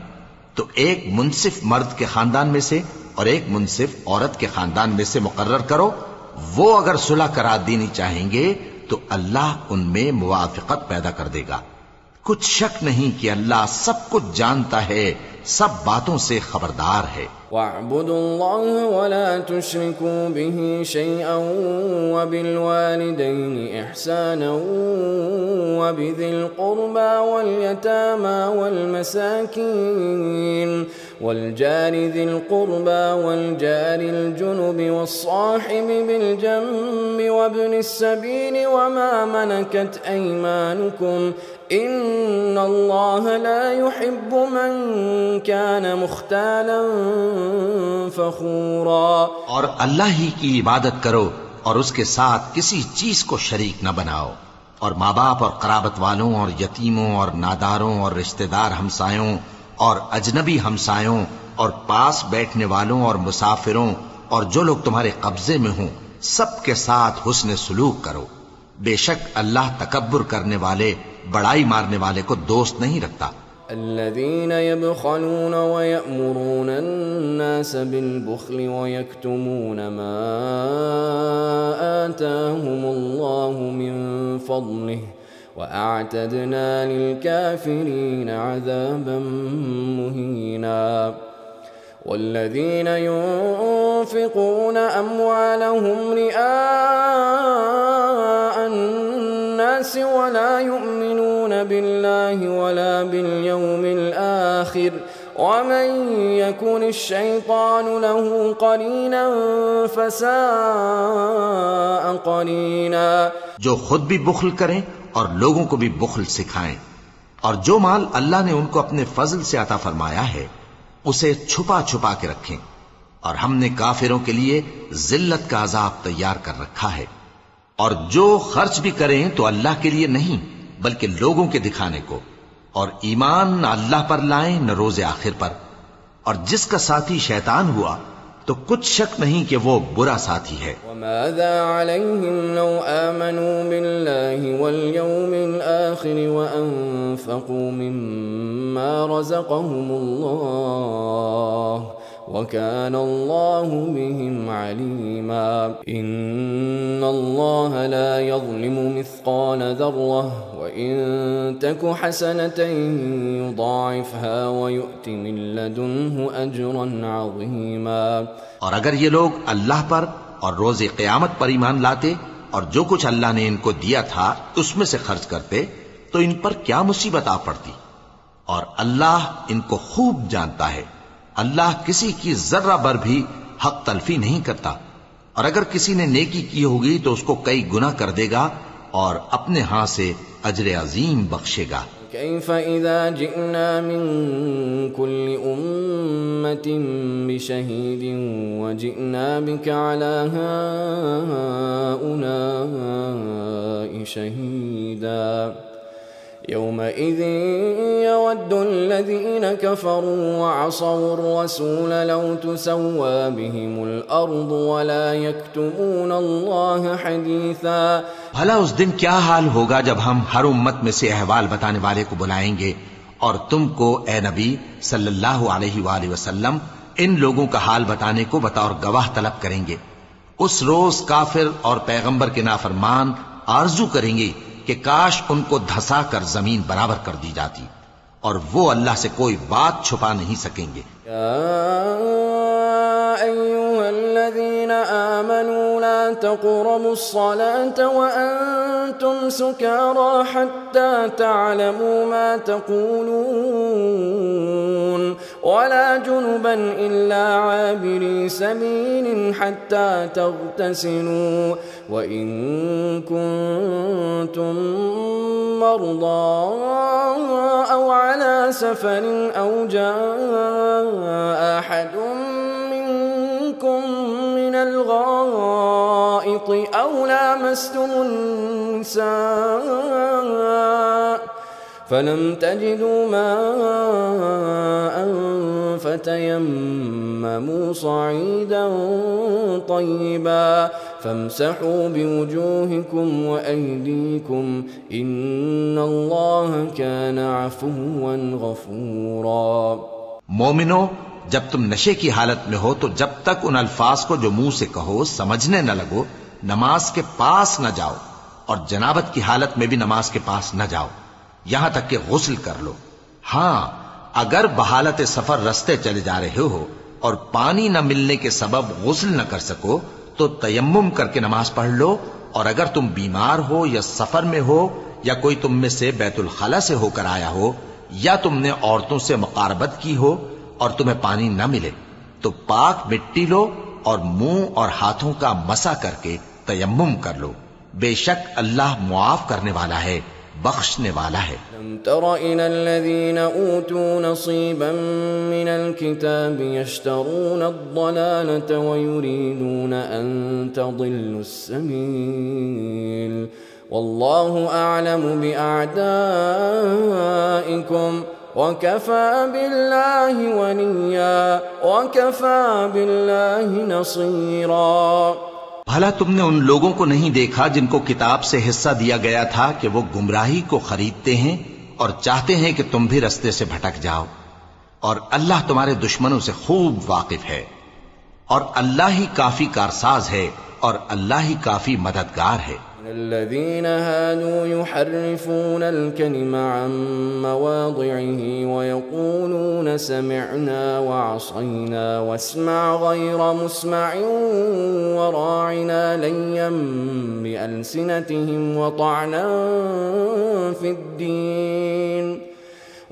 تو ایک منصف مرد کے خاندان میں سے اور ایک منصف عورت کے خاندان میں سے مقرر کرو، وہ اگر صلح کرا دینی چاہیں گے تو اللہ ان میں موافقت پیدا کر دے گا، کچھ شک نہیں کہ اللہ سب کچھ جانتا ہے، سب باتوں سے خبردار ہے۔ وَاعْبُدُوا اللَّهَ وَلَا تُشْرِكُوا بِهِ شَيْئًا وَبِالْوَالِدَيْنِ إِحْسَانًا وَبِذِي الْقُرْبَى وَالْيَتَامَى وَالْمَسَاكِينِ والجار ذي القربى والجار الجنب والصاحب بالجنب وابن السبيل وما ملكت أيمانكم إن الله لا يحب من كان مختالا فخورا. اور اللہ ہی کی عبادت کرو اور اس کے ساتھ کسی چیز کو شریک نہ بناؤ، اور ماں باپ اور قرابت والوں اور یتیموں اور ناداروں اور رشتہ دار ہمسایوں اور اجنبی ہمسایوں اور پاس بیٹھنے والوں اور مسافروں اور جو لوگ تمہارے قبضے میں ہوں سب کے ساتھ حسن سلوک کرو. بے شک اللہ تکبر کرنے والے، بڑائی مارنے والے کو دوست نہیں رکھتا. الذين يبخلون ويأمرون الناس بالبخل ويكتمون ما آتاهم الله من فضله وأعتدنا للكافرين عذابا مهينا. والذين ينفقون أموالهم رئاء الناس ولا يؤمنون بالله ولا باليوم الآخر ومن يكن الشيطان له قرينا فساء قرينا. جو خود بھی بخل کریں اور لوگوں کو بھی بخل سکھائیں، اور جو مال اللہ نے ان کو اپنے فضل سے عطا فرمایا ہے اسے چھپا چھپا کے رکھیں، اور ہم نے کافروں کے لیے ذلت کا عذاب تیار کر رکھا ہے. اور جو خرچ بھی کریں تو اللہ کے لیے نہیں بلکہ لوگوں کے دکھانے کو، اور ایمان نہ اللہ پر لائیں نہ روز آخر پر. اور جس کا ساتھی شیطان ہوا تو کچھ شک نہیں کہ وہ برا ساتھی ہے. وماذا عليهم لو آمنوا بالله واليوم الآخر وأنفقوا مما رزقهم الله وكان الله بهم عليما. إن الله لا يظلم مثقال ذرة وإن تك حسنة يضاعفها ويؤت من لدنه أجرا عظيما. اور اگر یہ لوگ اللہ پر اور روز قیامت پر ایمان لاتے اور جو کچھ اللہ نے ان کو دیا تھا اس میں سے خرچ کرتے تو ان پر کیا مصیبت آ پڑتی. اور اللہ ان کو خوب جانتا ہے. اللہ کسی کی ذرہ بر بھی حق تلفی نہیں کرتا، اور اگر کسی نے نیکی کی ہوگی تو اس کو کئی گنا کر دے گا اور اپنے ہاں سے اجر عظیم بخشے گا. كيف إذا جئنا من كل أمة بشهيد وجئنا بك على هؤلاء شهيدا. يومئذ يود الذين كفروا وعصوا الرسول لو تسوى بهم الأرض ولا يكتمون الله حديثا. بھلا اس دن کیا حال ہوگا جب ہم ہر امت میں سے احوال بتانے والے کو بلائیں گے اور تم کو اے نبی صلی اللہ علیہ وآلہ وسلم ان لوگوں کا حال بتانے کو بطور گواہ طلب کریں گے. اس روز کافر اور پیغمبر کے نافرمان آرزو کریں گے کہ کاش ان کو دھسا کر زمین برابر کر دی جاتی، اور وہ اللہ سے کوئی بات چھپا نہیں سکیں گے. أيها الذين آمنوا لا تقربوا الصلاة وأنتم سكارى حتى تعلموا ما تقولون ولا جنبا إلا عابري سبيل حتى تغتسلوا وإن كنتم مرضى أو على سفر أو جاء أحد من الغائط أو لامستم النساء فلم تجدوا ماء فتيمموا صعيدا طيبا فامسحوا بوجوهكم وأيديكم إن الله كان عفوا غفورا. مومنو، جب تم نشے کی حالت میں ہو تو جب تک ان الفاظ کو جو منہ سے کہو سمجھنے نہ لگو نماز کے پاس نہ جاؤ، اور جنابت کی حالت میں بھی نماز کے پاس نہ جاؤ یہاں تک کہ غسل کر لو. ہاں، اگر بحالت سفر رستے چلے جا رہے ہو اور پانی نہ ملنے کے سبب غسل نہ کر سکو تو تیمم کر کے نماز پڑھ لو. اور اگر تم بیمار ہو یا سفر میں ہو یا کوئی تم میں سے بیت الخلا سے ہو کر آیا ہو یا تم نے عورتوں سے مقاربت کی ہو اور تمہیں پانی نہ ملے تو پاک مٹی لو اور منہ اور ہاتھوں کا مسح کر کے تیمم کر لو، بے شک اللہ معاف کرنے والا ہے، بخشنے والا ہے۔ لم تر إلى الذين أوتوا نصيبا من الكتاب يشترون الضلالة ويريدون أن تضلوا السبيل والله أعلم بأعدائكم وكفى بالله وليا وكفى بالله نصيرا۔ بھلا تم نے ان لوگوں کو نہیں دیکھا جن کو کتاب سے حصہ دیا گیا تھا کہ وہ گمراہی کو خریدتے ہیں اور چاہتے ہیں کہ تم بھی رستے سے بھٹک جاؤ، اور اللہ تمہارے دشمنوں سے خوب واقف ہے، اور اللہ ہی کافی کارساز ہے، اور اللہ ہی کافی مددگار ہے۔ الذين هادوا يحرفون الكلم عن مواضعه ويقولون سمعنا وعصينا واسمع غير مسمع وراعنا ليا بألسنتهم وطعنا في الدين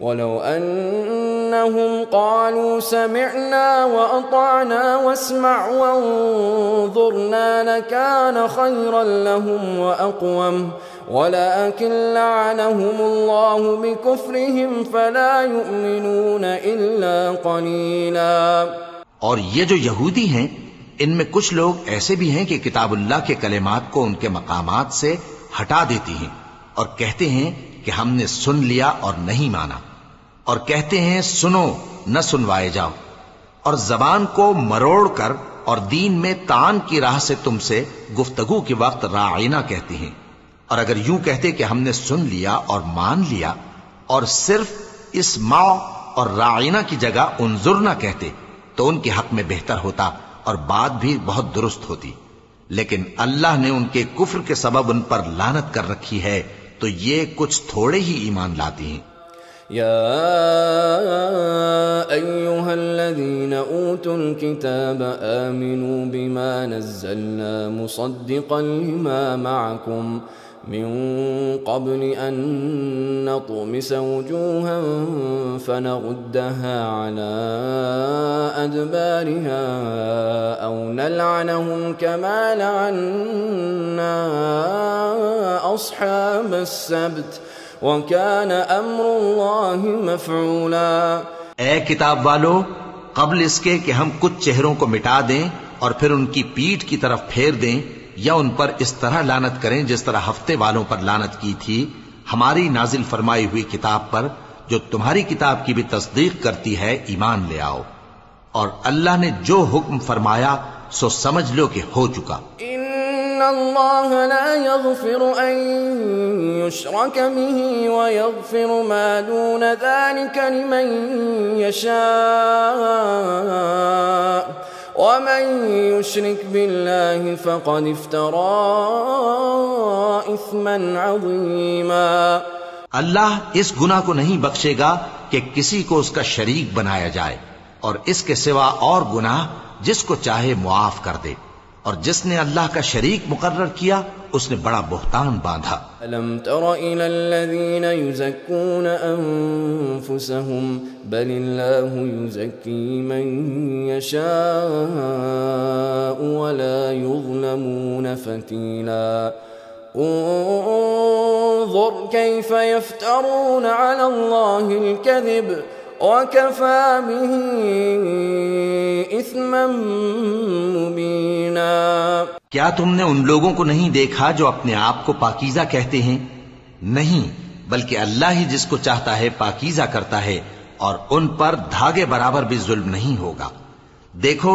ولو أنهم قالوا سمعنا وأطعنا واسمع وانظرنا لكان خيرا لهم وأقوم ولكن لعنهم الله بكفرهم فلا يؤمنون إلا قليلا۔ اور یہ جو یہودی ہیں ان میں کچھ لوگ ایسے بھی ہیں کہ کتاب اللہ کے کلمات کو ان کے مقامات سے ہٹا دیتی ہیں اور کہتے ہیں کہ ہم نے سن لیا اور نہیں مانا، اور کہتے ہیں سنو نہ سنوائے جاؤ، اور زبان کو مروڑ کر اور دین میں تان کی راہ سے تم سے گفتگو کے وقت راعینا کہتے ہیں، اور اگر یوں کہتے کہ ہم نے سن لیا اور مان لیا اور صرف اسمع اور راعینا کی جگہ انظر نہ کہتے تو ان کے حق میں بہتر ہوتا اور بات بھی بہت درست ہوتی، لیکن اللہ نے ان کے کفر کے سبب ان پر لعنت کر رکھی ہے تو یہ کچھ تھوڑے ہی ایمان لاتے ہیں۔ يا أيها الذين أوتوا الكتاب آمنوا بما نزلنا مصدقا لما معكم من قبل أن نطمس وجوها فنردها على أدبارها أو نلعنهم كما لعنا أصحاب السبت وَكَانَ أَمْرُ اللَّهِ مَفْعُولًا۔ اے کتاب والو، قبل اس کے کہ ہم کچھ چہروں کو مٹا دیں اور پھر ان کی پیٹھ کی طرف پھیر دیں یا ان پر اس طرح لعنت کریں جس طرح ہفتے والوں پر لعنت کی تھی، ہماری نازل فرمائی ہوئی کتاب پر جو تمہاری کتاب کی بھی تصدیق کرتی ہے ایمان لے آؤ، اور اللہ نے جو حکم فرمایا سو سمجھ لو کہ ہو چکا۔ إن الله لا يغفر أن يشرك به ويغفر ما دون ذلك لمن يشاء ومن يشرك بالله فقد افترى إثما عظيما۔ اللہ اس گناہ کو نہیں بخشے گا کہ کسی کو اس کا شریک بنایا جائے، اور اس کے سوا اور گناہ جس کو چاہے معاف کر دے، اور جس نے اللہ کا شریک مقرر کیا اس نے بڑا بہتان باندھا۔ أَلَمْ تَرَ إِلَى الَّذِينَ يُزَكُّونَ أَنفُسَهُمْ بَلِ اللَّهُ يُزَكِّي مَن يَشَاءُ وَلَا يُظْلَمُونَ فَتِيلًا۔ انظر كيف يفترون على الله الكذب وكفى به إثما مبينا۔ کیا تم نے ان لوگوں کو نہیں دیکھا جو اپنے آپ کو پاکیزہ کہتے ہیں؟ نہیں، بلکہ اللہ ہی جس کو چاہتا ہے پاکیزہ کرتا ہے، اور ان پر دھاگے برابر بھی ظلم نہیں ہوگا۔ دیکھو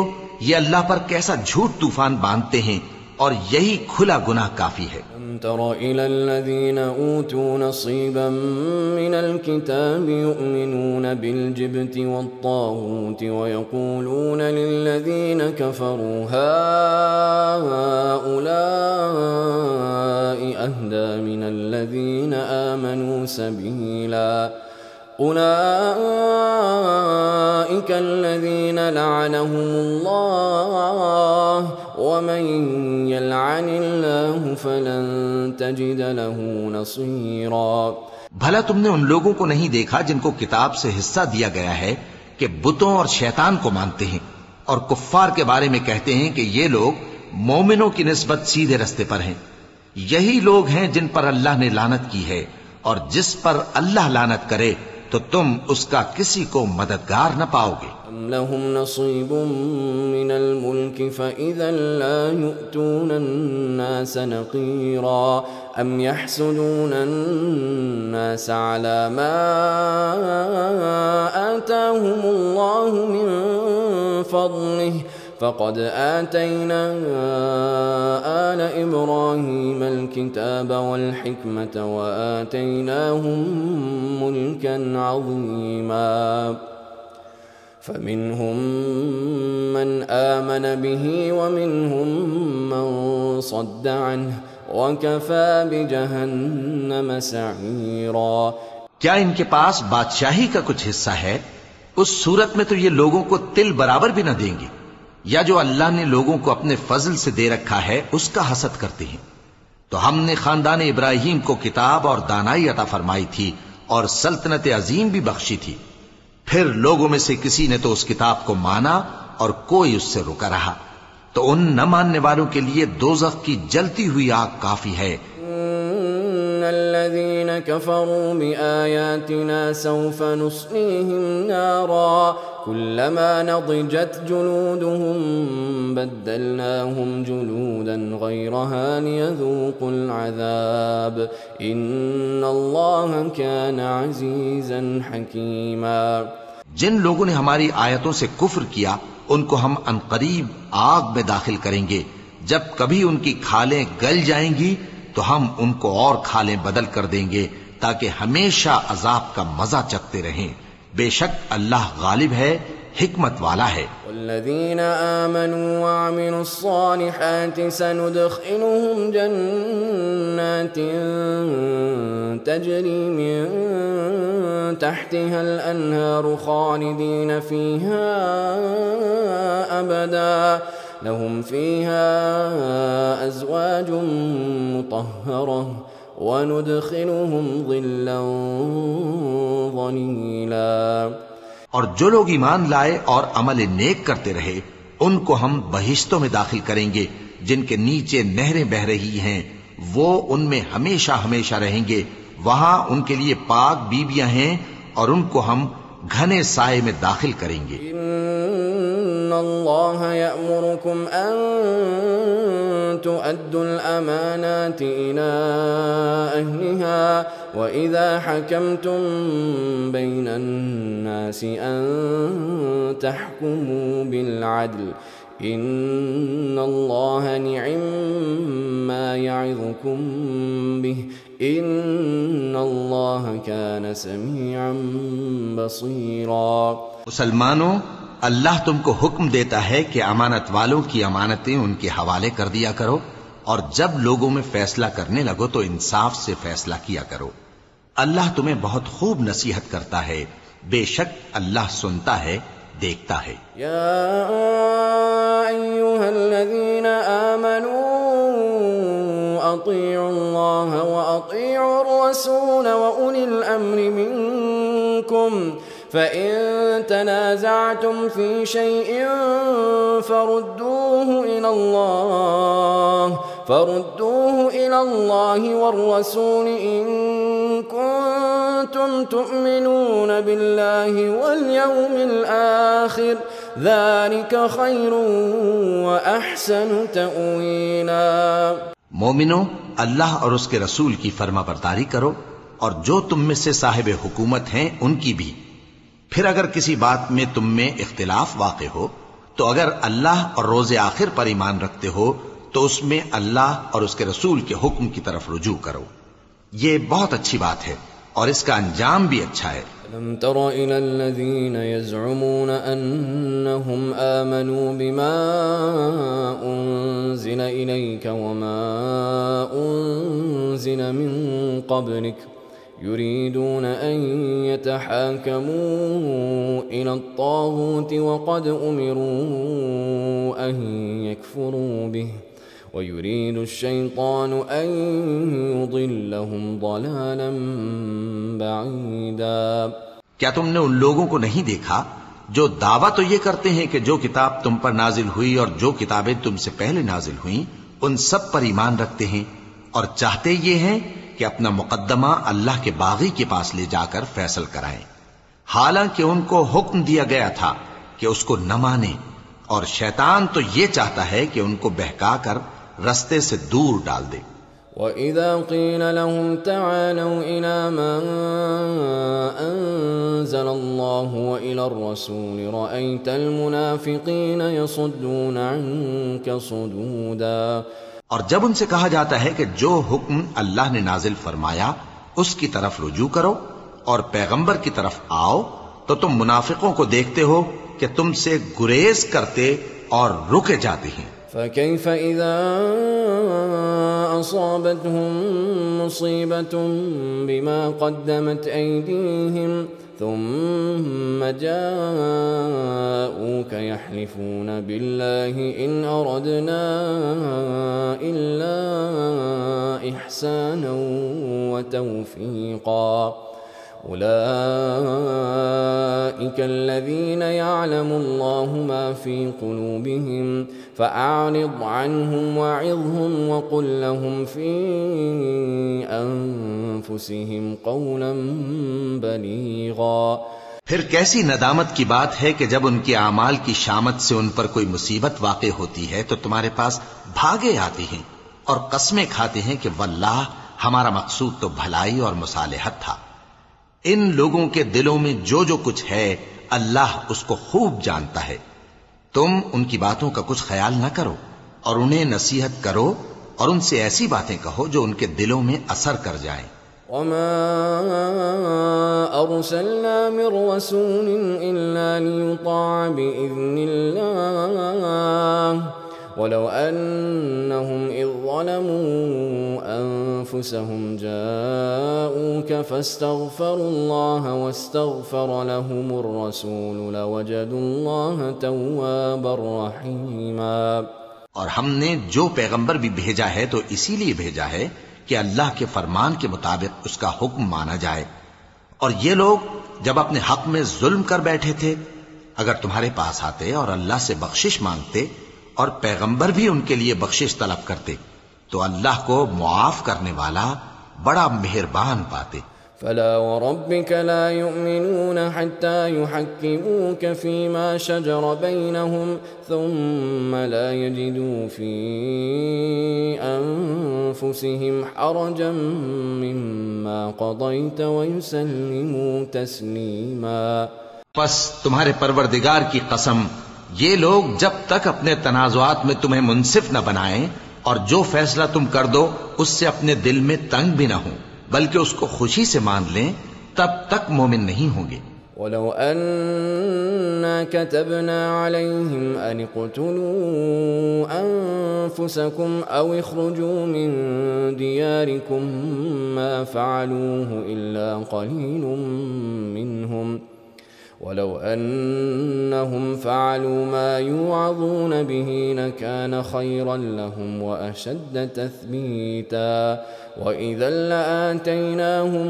یہ اللہ پر کیسا جھوٹ طوفان باندھتے ہیں، اور یہی کھلا گناہ کافی ہے۔ أَلَمْ تَرَ إِلَى الَّذِينَ أُوتُوا نَصِيبًا مِنَ الْكِتَابِ يُؤْمِنُونَ بِالْجِبْتِ وَالطَّاغُوتِ وَيَقُولُونَ لِلَّذِينَ كَفَرُوا هَؤُلَاءِ أَهْدَى مِنَ الَّذِينَ آمَنُوا سَبِيلًا۔ أولئك الذين لعنهم الله ومن يلعن الله فلن تجد له نصيرا۔ بھلا تم نے ان لوگوں کو نہیں دیکھا جن کو کتاب سے حصہ دیا گیا ہے کہ بتوں اور شیطان کو مانتے ہیں، اور کفار کے بارے میں کہتے ہیں کہ یہ لوگ مومنوں کی نسبت سیدھے رستے پر ہیں۔ یہی لوگ ہیں جن پر اللہ نے لعنت کی ہے، اور جس پر اللہ لعنت کرے تو تم اس کا کسی کو مددگار نہ پاؤ گے۔ أَمْ لَهُمْ نَصِيبٌ مِّنَ الْمُلْكِ فَإِذًا لَّا يُؤْتُونَ النَّاسَ نَقِيرًا أَمْ يَحْسُدُونَ النَّاسَ عَلَىٰ مَا آتَاهُمُ اللَّهُ مِن فَضْلِهِ فَقَدْ آتَيْنَا آلَ إِبْرَاهِيمَ الْكِتَابَ وَالْحِكْمَةَ وَآتَيْنَاهُم مُّلْكًا عَظِيمًا فَمِنْهُم مَّنْ آمَنَ بِهِ وَمِنْهُم مَّن صَدَّ عَنْهُ وَكَفَىٰ بِجَهَنَّمَ سَعِيرًا۔ کیا ان کے پاس بادشاہی کا کچھ حصہ ہے؟ اس صورت میں تو یہ لوگوں کو تل برابر بھی نہ دیں گے، یا جو اللہ نے لوگوں کو اپنے فضل سے دے رکھا ہے اس کا حسد کرتے ہیں۔ تو ہم نے خاندان ابراہیم کو کتاب اور دانائی عطا فرمائی تھی اور سلطنت عظیم بھی بخشی تھی، پھر لوگوں میں سے کسی نے تو اس کتاب کو مانا اور کوئی اس سے رکا رہا، تو ان نہ ماننے والوں کے لیے دوزخ کی جلتی ہوئی آگ کافی ہے۔ الذين كفروا بآياتنا سوف نصليهم نارا كلما نضجت جلودهم بدلناهم جلودا غيرها ليذوقوا العذاب إن الله كان عزيزا حكيما۔ جن لوگوں نے ہماری آیتوں سے کفر کیا ان کو ہم عنقریب آگ میں داخل کریں گے، جب کبھی ان کی کھالیں گل جائیں گی تو ہم ان کو اور کھالیں بدل کر دیں گے تاکہ ہمیشہ عذاب کا مزہ چکھتے رہیں۔ بے شک اللہ غالب ہے، حکمت والا ہے۔ والذین آمنوا وعملوا الصالحات سندخلهم جنات تجری من تحتها الانہار خالدین فیہا ابدا لهم فيها أزواج مطهرة وندخلهم ظلا ظليلا۔ اور جو لوگ ایمان لائے اور عمل نیک کرتے رہے ان کو ہم بہشتوں میں داخل کریں گے جن کے نیچے نہریں بہ رہی ہیں، وہ ان میں ہمیشہ ہمیشہ رہیں گے، وہاں ان کے لیے پاک بیویاں ہیں اور ان کو ہم گھنے سائے میں داخل کریں گے۔ ان اللہ یأمرکم ان تؤدوا الامانات الى اہلها وَإِذَا حَكَمْتُمْ بَيْنَ النَّاسِ أَن تَحْكُمُوا بِالْعَدْلِ إِنَّ اللَّهَ نِعِمَّا يَعِظُكُمْ بِهِ إِنَّ اللَّهَ كَانَ سَمِيعًا بَصِيرًا۔ مسلمانوں، اللہ تم کو حکم دیتا ہے کہ امانت والوں کی امانتیں ان کے حوالے کر دیا کرو، اور جب لوگوں میں فیصلہ کرنے لگو تو انصاف سے فیصلہ کیا کرو۔ اللہ تمہیں بہت خوب نصیحت کرتا ہے، بے شک اللہ سنتا ہے، دیکھتا ہے۔ یا ایھا الذین آمنوا اطیعوا اللہ واطیعوا الرسول واولی الامر منکم فَإِن تَنَازَعْتُمْ فِي شَيْءٍ فَرُدُّوهُ إِلَى اللَّهِ وَالرَّسُولِ إِن كُنتُمْ تُؤْمِنُونَ بِاللَّهِ وَالْيَوْمِ الْآخِرِ ذَلِكَ خَيْرٌ وَأَحْسَنُ تَأْوِيلًا۔ مومنو، اللہ اور اس کے رسول کی فرما برداری کرو، اور جو تم میں سے صاحب حکومت ہیں ان کی بھی۔ پھر اگر کسی بات میں تم میں اختلاف واقع ہو تو اگر اللہ اور روز آخر پر ایمان رکھتے ہو تو اس میں اللہ اور اس کے رسول کے حکم کی طرف رجوع کرو، یہ بہت اچھی بات ہے اور اس کا انجام بھی اچھا ہے۔ أَلَمْ تَرَ إِلَى الَّذِينَ يَزْعُمُونَ أَنَّهُمْ آمَنُوا بِمَا أُنزِلَ إِلَيْكَ وَمَا أُنزِلَ مِن قَبْلِكَ يريدون أن يتحاكموا إلى الطاغوت وقد أمروا أن يكفروا به ويريد الشيطان أن يضلهم ضلالا بعيدا۔ کیا تم نے ان لوگوں کو نہیں دیکھا جو دعویٰ تو یہ کرتے ہیں کہ جو کتاب تم پر نازل ہوئی اور جو کتابیں تم سے پہلے نازل ہوئیں ان سب پر ایمان رکھتے ہیں، اور چاہتے یہ ہیں کہ اپنا مقدمہ اللہ کے باغی کے پاس لے جا کر فیصل کرائیں، حالانکہ ان کو حکم دیا گیا تھا کہ اس کو نہ مانیں، اور شیطان تو یہ چاہتا ہے کہ ان کو بہکا کر رستے سے دور ڈال دے۔ وَإِذَا قِيلَ لَهُمْ تَعَالَوْا إِلَى مَا أَنزَلَ اللَّهُ وَإِلَى الرَّسُولِ رَأَيْتَ الْمُنَافِقِينَ يَصُدُّونَ عَنكَ صُدُودًا۔ اور جب ان سے کہا جاتا ہے کہ جو حکم اللہ نے نازل فرمایا اس کی طرف رجوع کرو اور پیغمبر کی طرف آؤ، تو تم منافقوں کو دیکھتے ہو کہ تم سے گریز کرتے اور رکے جاتے ہیں۔ فَكَيْفَ إِذَا أَصَابَتْهُم مُّصِيبَةٌ بِمَا قَدَّمَتْ أَيْدِيهِمْ ثُمَّ جَاءُوكَ يَحْلِفُونَ بِاللَّهِ إِنْ أَرَدْنَا إِلَّا إِحْسَانًا وَتَوْفِيقًا أولئك الذين يعلم الله ما في قلوبهم فأعرض عنهم وعظهم وقل لهم في أنفسهم قولا بليغا۔ پھر کیسی ندامت کی بات ہے کہ جب ان کے اعمال کی شامت سے ان پر کوئی مصیبت واقع ہوتی ہے تو تمہارے پاس بھاگے آتے ہیں اور قسمیں کھاتے ہیں کہ واللہ ہمارا مقصود تو بھلائی اور مصالحت تھا۔ ان لوگوں کے دلوں میں جو جو کچھ ہے اللہ اس کو خوب جانتا ہے۔ تم ان کی باتوں کا کچھ خیال نہ کرو اور انہیں نصیحت کرو اور ان سے ایسی باتیں کہو جو ان کے دلوں میں اثر کر جائیں۔ وما أرسلنا من رسول إلا ليطاع بإذن الله ولو أنهم إذ ظلموا أنفسهم جاءوك فاستغفروا الله واستغفر لهم الرسول لوجدوا الله توابا رحيما۔ اور ہم نے جو پیغمبر بھی بھیجا ہے تو اسی لیے بھیجا ہے کہ اللہ کے فرمان کے مطابق اس کا حکم مانا جائے، اور یہ لوگ جب اپنے حق میں ظلم کر بیٹھے تھے اگر تمہارے پاس آتے اور اللہ سے بخشش مانگتے اور پیغمبر بھی ان کے لیے بخشش طلب کرتے تو اللہ کو معاف کرنے والا بڑا مہربان پاتے۔ فلا وربك لا يؤمنون حتى يحكموك فيما شجر بينهم ثم لا يجدوا في أنفسهم حرجا مما قضيت ويسلموا تسليما۔ پس تمہارے پروردگار کی قسم، یہ لوگ جب تک اپنے تنازعات میں تمہیں منصف نہ بنائیں اور جو فیصلہ تم کر دو اس سے اپنے دل میں تنگ بھی نہ ہوں بلکہ اس کو خوشی سے مان لیں، تب تک مومن نہیں ہوں گے۔ وَلَوْ أَنَّا كَتَبْنَا عَلَيْهِمْ أَنِ اقْتُلُوا أَنفُسَكُمْ أَوْ اخْرُجُوا مِنْ دِيَارِكُمْ مَا فَعَلُوهُ إِلَّا قَلِيلٌ مِّنْهُمْ وَلَوْ أَنَّهُمْ فَعَلُوا مَا يُوعظُونَ بِهِ لَكَانَ خَيْرًا لَهُمْ وَأَشَدَّ تَثْبِيتًا وَإِذًا لَآتَيْنَاهُمْ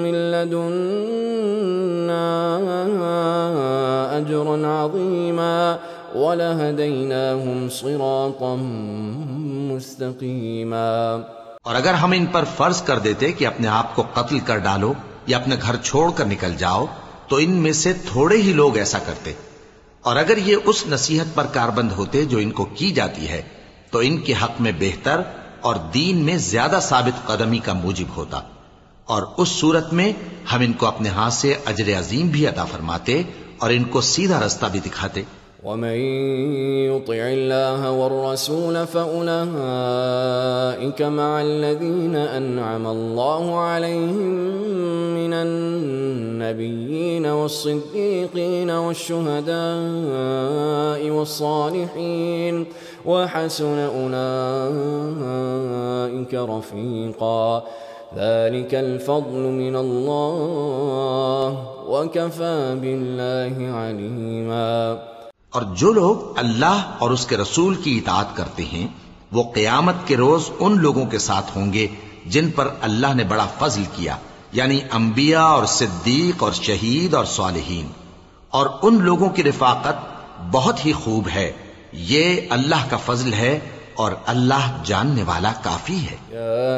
مِنْ لَدُنَّا أَجْرًا عَظِيمًا وَلَهَدَيْنَاهُمْ صِرَاطًا مُسْتَقِيمًا۔ اور اگر ہم ان پر فرض کر دیتے کہ اپنے آپ کو قتل کر ڈالو یا اپنے گھر چھوڑ کر نکل جاؤ تو ان میں سے تھوڑے ہی لوگ ایسا کرتے، اور اگر یہ اس نصیحت پر کاربند ہوتے جو ان کو کی جاتی ہے تو ان کے حق میں بہتر اور دین میں زیادہ ثابت قدمی کا موجب ہوتا، اور اس صورت میں ہم ان کو اپنے ہاتھ سے اجر عظیم بھی عطا فرماتے اور ان کو سیدھا رستہ بھی دکھاتے۔ وَمَن يُطِعِ اللَّهَ وَالرَّسُولَ فَأُولَئِكَ مَعَ الَّذِينَ أَنْعَمَ اللَّهُ عَلَيْهِم مِّنَ النَّبِيِّينَ وَالصِّدِّيقِينَ وَالشُّهَدَاءِ وَالصَّالِحِينَ وَحَسُنَ أُولَئِكَ رَفِيقًا۔ ذَلِكَ الْفَضْلُ مِنَ اللَّهِ وَكَفَى بِاللَّهِ عَلِيمًا۔ اور جو لوگ اللہ اور اس کے رسول کی اطاعت کرتے ہیں وہ قیامت کے روز ان لوگوں کے ساتھ ہوں گے جن پر اللہ نے بڑا فضل کیا، یعنی انبیاء اور صدیق اور شہید اور صالحین، اور ان لوگوں کی رفاقت بہت ہی خوب ہے، یہ اللہ کا فضل ہے اور اللہ جاننے والا کافی ہے۔ یا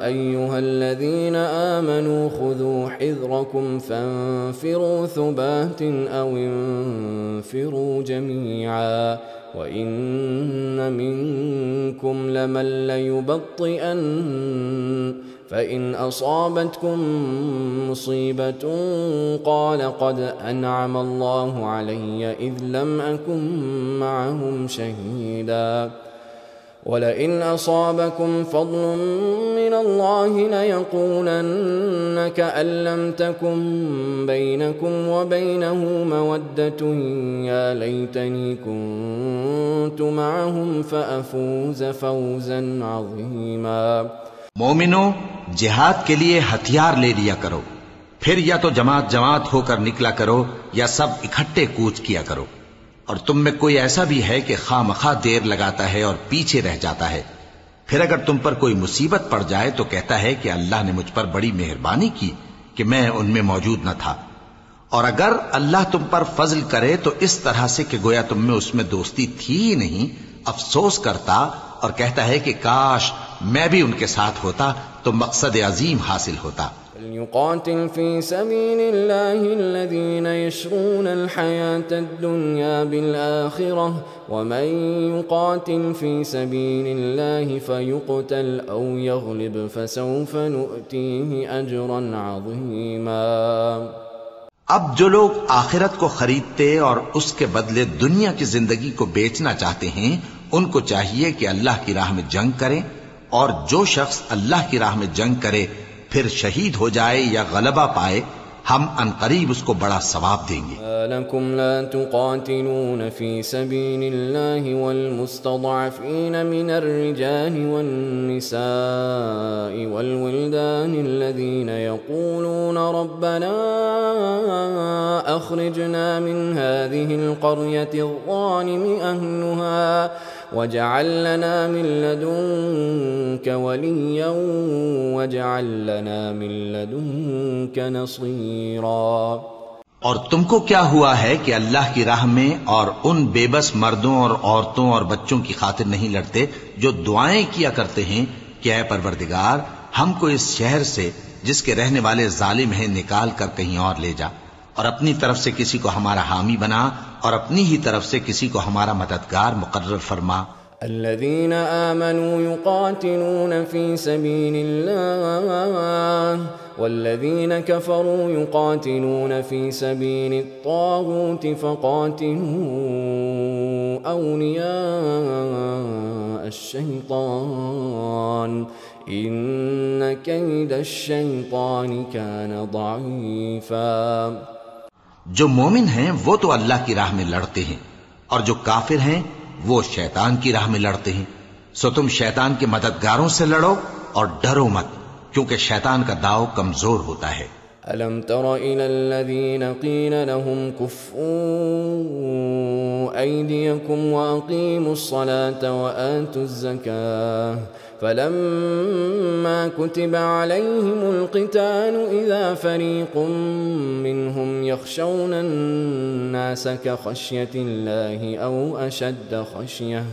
ایھا الذین آمنوا خذوا حذرکم فانفروا ثبات او انفروا جميعا وَإِنَّ مِنكُمْ لَمَن لَّيُبَطِّئَنَّ فَإِنْ أَصَابَتْكُم مُّصِيبَةٌ قَالَ قَدْ أَنْعَمَ اللَّهُ عَلَيَّ إِذْ لَمْ أَكُن مَّعَهُمْ شَهِيدًا وَلَئِنْ أَصَابَكُمْ فَضْلٌ مِّنَ اللَّهِ لَيَقُولَنَّ كَأَن لَّمْ تَكُن بَيْنَكُمْ وَبَيْنَهُ مَوَدَّةٌ يَا لَيْتَنِي كُنتُ مَعَهُمْ فَأَفُوزَ فَوْزًا عَظِيمًا۔ مومنو، جہاد کے لیے ہتھیار لے لیا کرو، پھر یا تو جماعت جماعت ہو کر نکلا کرو یا سب اکٹھے کوچ کیا کرو، اور تم میں کوئی ایسا بھی ہے کہ خواہ مخواہ دیر لگاتا ہے اور پیچھے رہ جاتا ہے، پھر اگر تم پر کوئی مصیبت پڑ جائے تو کہتا ہے کہ اللہ نے مجھ پر بڑی مہربانی کی کہ میں ان میں موجود نہ تھا، اور اگر اللہ تم پر فضل کرے تو اس طرح سے کہ گویا تم میں اس میں دوستی تھی ہی نہیں، افسوس کرتا اور کہتا ہے کہ کاش میں بھی ان کے ساتھ ہوتا تو مقصد عظیم حاصل ہوتا۔ فَلْيُقَاتِلْ فِي سَبِيلِ اللَّهِ الَّذِينَ يَشْرُونَ الْحَيَاةَ الدُّنْيَا بِالْآخِرَةِ وَمَن يُقَاتِلْ فِي سَبِيلِ اللَّهِ فَيُقْتَلْ أَوْ يَغْلِبْ فَسَوْفَ نُؤْتِيهِ أَجْرًا عَظِيمًا۔ اب جو لوگ آخرت کو خریدتے اور اس کے بدلے دنیا کی زندگی کو بیچنا چاہتے ہیں، ان کو چاہیے کہ اللہ کی راہ میں جنگ کریں، اور جو شخص اللہ کی راہ میں جنگ کرے پھر شہید ہو جائے یا غلبہ پائے، ہم عنقریب اس کو بڑا ثواب دیں گے۔ لَكُمْ لَا تُقَاتِلُونَ فِي سَبِيلِ اللَّهِ وَالْمُسْتَضْعَفِينَ مِنَ الرِّجَالِ وَالنِّسَاءِ وَالْوِلْدَانِ الَّذِينَ يَقُولُونَ رَبَّنَا أَخْرِجْنَا مِنْ هَٰذِهِ الْقَرْيَةِ الظَّالِمِ أَهْلُهَا وَاجْعَل لَّنَا مِن لَّدُنكَ وَلِيًّا وَاجْعَل لَّنَا مِن لَّدُنكَ نَصِيرًا۔ اور تم کو کیا ہوا ہے کہ اللہ کی راہ میں اور ان بے بس مردوں اور عورتوں اور بچوں کی خاطر نہیں لڑتے جو دعائیں کیا کرتے ہیں کہ اے پروردگار ہم کو اس شہر سے جس کے رہنے والے ظالم ہیں نکال کر کہیں اور لے جا، اور اپنی طرف سے کسی کو ہمارا حامی بنا اور اپنی ہی طرف سے کسی کو ہمارا مددگار مقرر فرما۔ الذين آمنوا يقاتلون في سبيل الله والذين كفروا يقاتلون في سبيل الطاغوت فقاتلوا أولياء الشيطان إن كيد الشيطان كان ضعيفا۔ جو مومن ہیں وہ تو اللہ کی راہ میں لڑتے ہیں، اور جو کافر ہیں وہ شیطان کی راہ میں لڑتے ہیں، سو تم شیطان کے مددگاروں سے لڑو اور ڈرو مت، کیونکہ شیطان کا داؤ کمزور ہوتا ہے۔ أَلَمْ تَرَ إِلَى الَّذِينَ قِيلَ لَهُمْ كُفُّوا أَيْدِيَكُمْ وَأَقِيمُوا الصَّلَاةَ وَآتُوا الزَّكَاةَ فَلَمَّا كُتِبَ عَلَيْهِمُ الْقِتَالُ إِذَا فَرِيقٌ مِّنْهُمْ يَخْشَوْنَ النَّاسَ كَخَشْيَةِ اللَّهِ أَوْ أَشَدَّ خَشْيَةً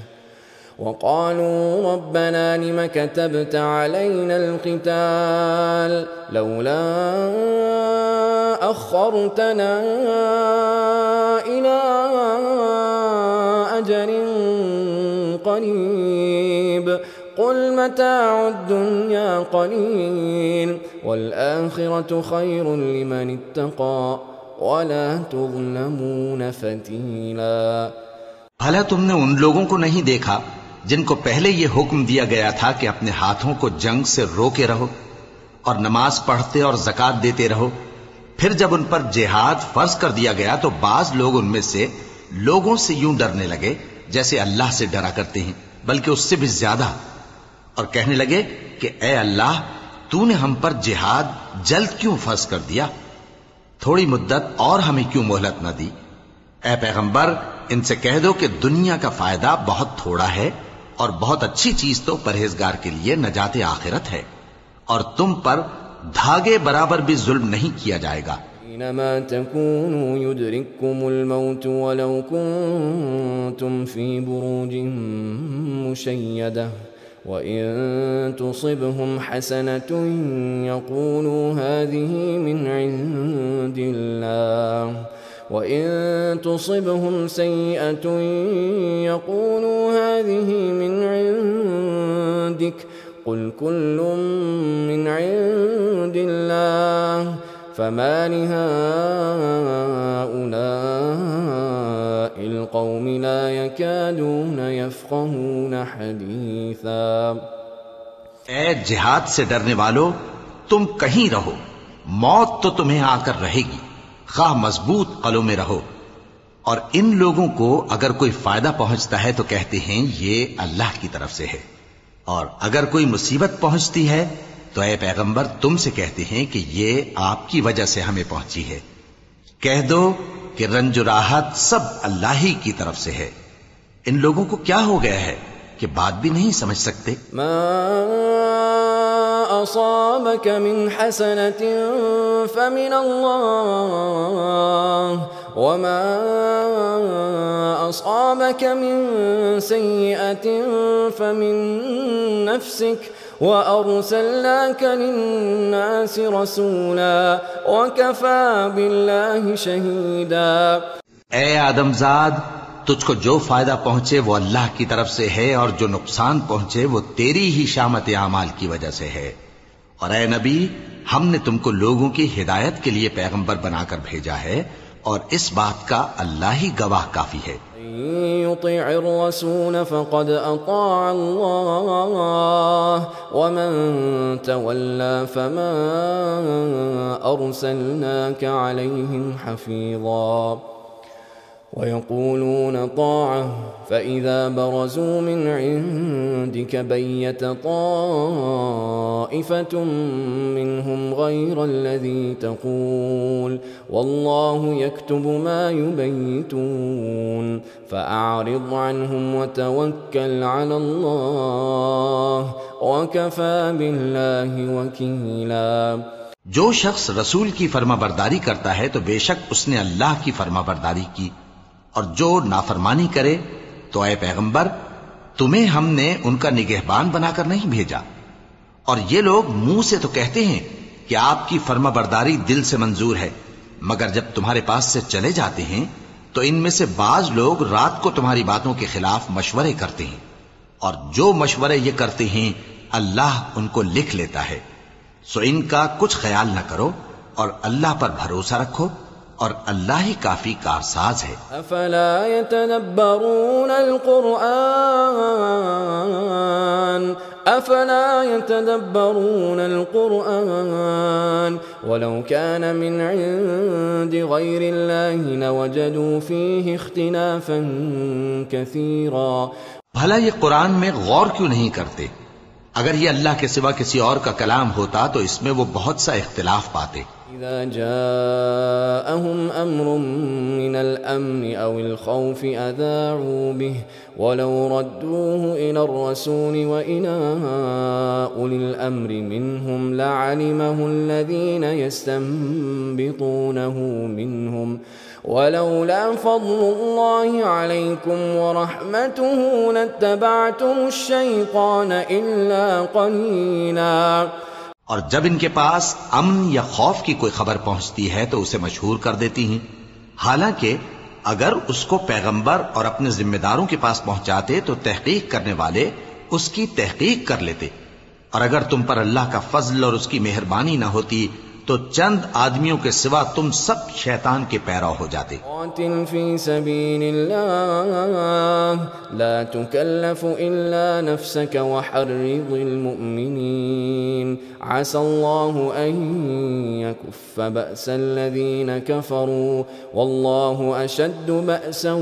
وَقَالُوا رَبَّنَا لِمَ كَتَبْتَ عَلَيْنَا الْقِتَالَ لَوْلَا أَخَّرْتَنَا إِلَىٰ أَجَلٍ قَرِيبٍ قُلْ مَتَاعُ الدُّنْيَا قَلِيلٌ وَالْآخِرَةُ خَيْرٌ لِمَنِ اتَّقَىٰ وَلَا تُظْلَمُونَ فَتِيلًا۔ بھلا تم نے ان لوگوں کو نہیں دیکھا جن کو پہلے یہ حکم دیا گیا تھا کہ اپنے ہاتھوں کو جنگ سے روکے رہو اور نماز پڑھتے اور زکوٰۃ دیتے رہو، پھر جب ان پر جہاد فرض کر دیا گیا تو بعض لوگ ان میں سے لوگوں سے یوں ڈرنے لگے جیسے اللہ سے ڈرا کرتے ہیں، بلکہ اس سے بھی زیادہ، اور کہنے لگے کہ اے اللہ تو نے ہم پر جہاد جلد کیوں فرض کر دیا، تھوڑی مدت اور ہمیں کیوں مہلت نہ دی؟ اے پیغمبر ان سے کہہ دو کہ دنیا کا فائدہ بہت تھوڑا ہے، اور بہت اچھی چیز تو پرہیزگار کے لیے نجات آخرت ہے، اور تم پر دھاگے برابر بھی ظلم نہیں کیا جائے گا۔ أينما تكونوا يدرككم الموت ولو كنتم في بروج مشيدة وإن تصبهم حسنة يقولوا هذه من عند الله وإن تصبهم سيئة يقولوا هذه من عندك قل كل من عند الله فما لهؤلاء القوم لا يكادون يفقهون حديثا۔ اے جہاد سے ڈرنے والو، تم کہیں رہو، موت تو تمہیں آ کر رہے گی، خواہ مضبوط قلعوں میں رہو۔ اور ان لوگوں کو اگر کوئی فائدہ پہنچتا ہے تو کہتے ہیں یہ اللہ کی طرف سے ہے، اور اگر کوئی مصیبت پہنچتی ہے تو اے پیغمبر تم سے کہتے ہیں کہ یہ آپ کی وجہ سے ہمیں پہنچی ہے۔ کہہ دو کہ رنج و راحت سب اللہ ہی کی طرف سے ہے۔ ان لوگوں کو کیا ہو گیا ہے کہ بات بھی نہیں سمجھ سکتے؟ ما أصابك من حسنة فمن الله وما أصابك من سيئة فمن نفسك وأرسلناك للناس رسولا وكفى بالله شهيدا۔ اے آدم زاد، تجھ کو جو فائدہ پہنچے وہ اللہ کی طرف سے ہے، اور جو نقصان پہنچے وہ تیری ہی شامت اعمال کی وجہ سے ہے۔ اور اے نبی، ہم نے تم کو لوگوں کی ہدایت کے لیے پیغمبر بنا کر بھیجا ہے، اور اس بات کا اللہ ہی گواہ کافی ہے۔ يطيع الرسول فقد أطاع الله ومن تولى فما أرسلناك عليهم حفيظا ويقولون طاعة فإذا برزوا من عندك بيت طائفة منهم غير الذي تقول والله يكتب ما يبيتون فأعرض عنهم وتوكل على الله وكفى بالله وكيلا۔ جو شخص رسول کی فرما برداری کرتا ہے تو بے شک اس نے اللہ کی فرما برداری کی، اور جو نافرمانی کرے تو اے پیغمبر تمہیں ہم نے ان کا نگہبان بنا کر نہیں بھیجا۔ اور یہ لوگ منہ سے تو کہتے ہیں کہ آپ کی فرما برداری دل سے منظور ہے، مگر جب تمہارے پاس سے چلے جاتے ہیں تو ان میں سے بعض لوگ رات کو تمہاری باتوں کے خلاف مشورے کرتے ہیں، اور جو مشورے یہ کرتے ہیں اللہ ان کو لکھ لیتا ہے۔ سو ان کا کچھ خیال نہ کرو اور اللہ پر بھروسہ رکھو، اور اللہ ہی کافی کارساز ہے۔ افلا يتدبرون القرآن ولو كان من عند غير الله لوجدوا فيه اختلافا كثيرا۔ بھلا یہ قرآن میں غور کیوں نہیں کرتے؟ اگر یہ اللہ کے سوا کسی اور کا کلام ہوتا تو اس میں وہ بہت سا اختلاف پاتے۔ إذا جاءهم أمر من الأمن أو الخوف أذاعوا به ولو ردوه إلى الرسول وإلى أولي الأمر منهم لعلمه الذين يستنبطونه منهم ولولا فضل الله عليكم ورحمته لاتبعتم الشيطان إلا قليلا۔ اور جب ان کے پاس امن یا خوف کی کوئی خبر پہنچتی ہے تو اسے مشہور کر دیتی ہیں، حالانکہ اگر اس کو پیغمبر اور اپنے ذمہ داروں کے پاس پہنچاتے تو تحقیق کرنے والے اس کی تحقیق کر لیتے، اور اگر تم پر اللہ کا فضل اور اس کی مہربانی نہ ہوتی تو چند آدمیوں کے سوا تم سب شیطان کے پیرو ہو جاتے۔ قاتل فی سبیل اللہ لا تکلف الا نفسك وحرض المؤمنین عسى اللہ ان يكف بأس الذین کفروا واللہ اشد بأسا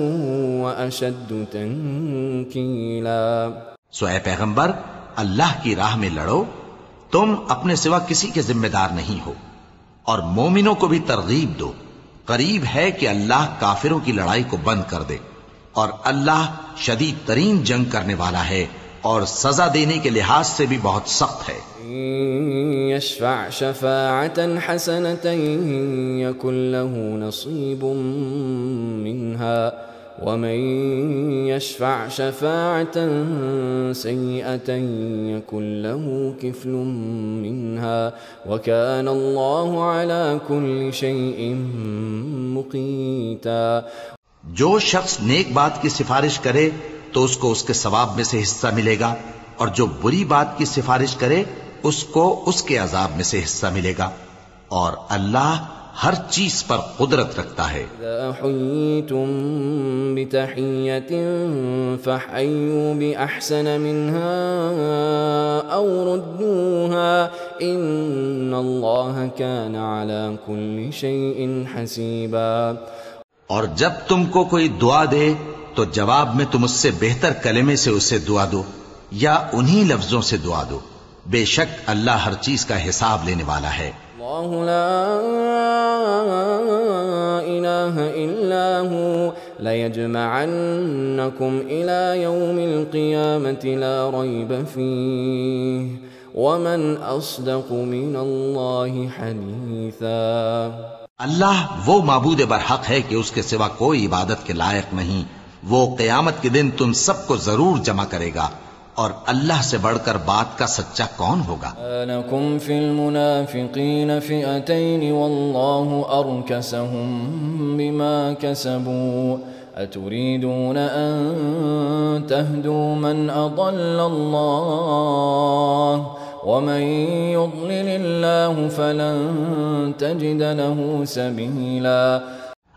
واشد تنکیلا۔ سو اے پیغمبر اللہ کی راہ میں لڑو، تم اپنے سوا کسی کے ذمہ دار نہیں ہو، اور مومنوں کو بھی ترغیب دو، قریب ہے کہ اللہ کافروں کی لڑائی کو بند کر دے، اور اللہ شدید ترین جنگ کرنے والا ہے اور سزا دینے کے لحاظ سے بھی بہت سخت ہے۔ يشفع شفاعة حسنة يكن له نصيب منها ومن يشفع شفاعة سيئة يكن له كفل منها وكان الله على كل شيء مقيتا. جو شخص نیک بات کی سفارش کرے تو اس کو اس کے ثواب میں سے حصہ ملے گا، اور جو بری بات کی سفارش کرے اس کو اس کے عذاب میں سے حصہ ملے گا، اور اللہ ہر چیز پر قدرت رکھتا ہے. إذا حييتم بتحية فحيوا بأحسن منها أو ردوها إن الله كان على كل شيء حسيبا. اور جب تم کو کوئی دعا دے تو جواب میں تم اس سے بہتر کلمے سے اسے دعا دو یا انہی لفظوں سے دعا دو، بے شک اللہ ہر چیز کا حساب لینے والا ہے. اللہ لا الہ الا هو لیجمعنکم الى یوم القیامة لا ریب فیہ ومن اصدق من اللہ حدیثا. اللہ وہ معبود برحق ہے کہ اس کے سوا کوئی عبادت کے لائق نہیں. وہ قیامت کے دن تم سب کو ضرور جمع کرے گا، اور اللہ سے بڑھ کر بات کا سچا کون ہوگا؟ لَكُمْ فِي الْمُنَافِقِينَ فِئَتَيْنِ وَاللَّهُ أَرْكَسَهُمْ بِمَا كَسَبُوا أَتُرِيدُونَ أَن تَهْدُوا مَنْ أَضَلَّ اللَّهُ وَمَن يُضْلِلِ اللَّهُ فَلَن تَجِدَ لَهُ سَبِيلًا.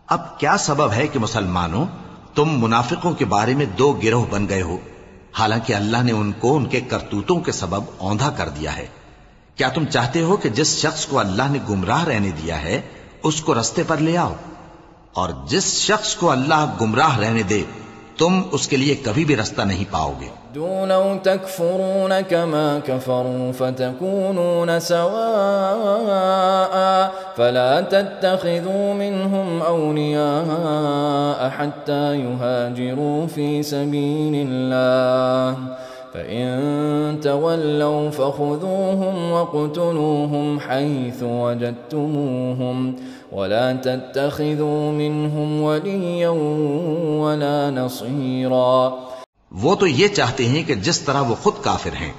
اب کیا سبب ہے کہ مسلمانوں تم منافقوں کے بارے میں دو گروہ بن گئے ہو، حالانکہ اللہ نے ان کو ان کے کرتوتوں کے سبب اوندھا کر دیا ہے؟ کیا تم چاہتے ہو کہ جس شخص کو اللہ نے گمراہ رہنے دیا ہے اس کو رستے پر لے آؤ، اور جس شخص کو اللہ گمراہ رہنے دے تم اس کے لیے کبھی بھی رستہ نہیں پاؤ گے. لو تكفرون كما كفروا فتكونون سواء فلا تتخذوا منهم أولياء حتى يهاجروا في سبيل الله فإن تولوا فخذوهم وقتلوهم حيث وجدتموهم ولا تتخذوا منهم وليا ولا نصيرا. وہ تو یہ چاہتے ہیں کہ جس طرح وہ خود کافر ہیں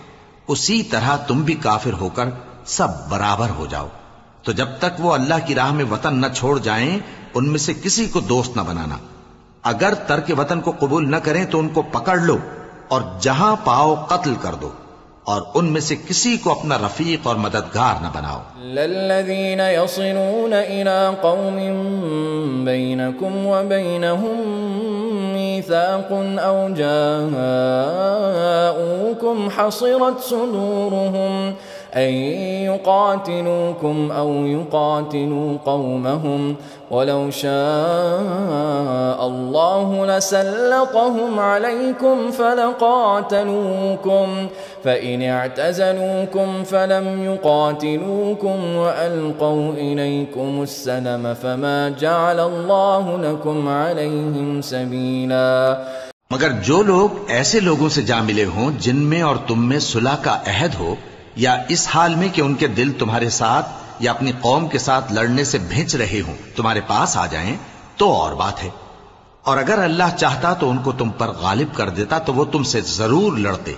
اسی طرح تم بھی کافر ہو کر سب برابر ہو جاؤ. تو جب تک وہ اللہ کی راہ میں وطن نہ چھوڑ جائیں ان میں سے کسی کو دوست نہ بنانا. اگر ترک وطن کو قبول نہ کریں تو ان کو پکڑ لو اور جہاں پاؤ قتل کر دو، اور ان میں سے کسی کو اپنا رفیق اور مددگار نہ بناؤ. للذین یصلون الى قوم بینکم وبینہم میثاق او جاءوکم حصرت صدورهم أن يقاتلوكم أو يقاتلوا قومهم ولو شاء الله لسلطهم عليكم فلقاتلوكم فإن اعتزلوكم فلم يقاتلوكم وألقوا إليكم السلم فما جعل الله لكم عليهم سبيلا. مگر جو لوگ ایسے لوگوں سے جا ملے ہوں جن میں اور تم میں صلح کا عہد ہو، یا اس حال میں کہ ان کے دل تمہارے ساتھ یا اپنی قوم کے ساتھ لڑنے سے بھیج رہے ہوں، تمہارے پاس آ جائیں تو اور بات ہے. اور اگر اللہ چاہتا تو ان کو تم پر غالب کر دیتا تو وہ تم سے ضرور لڑتے.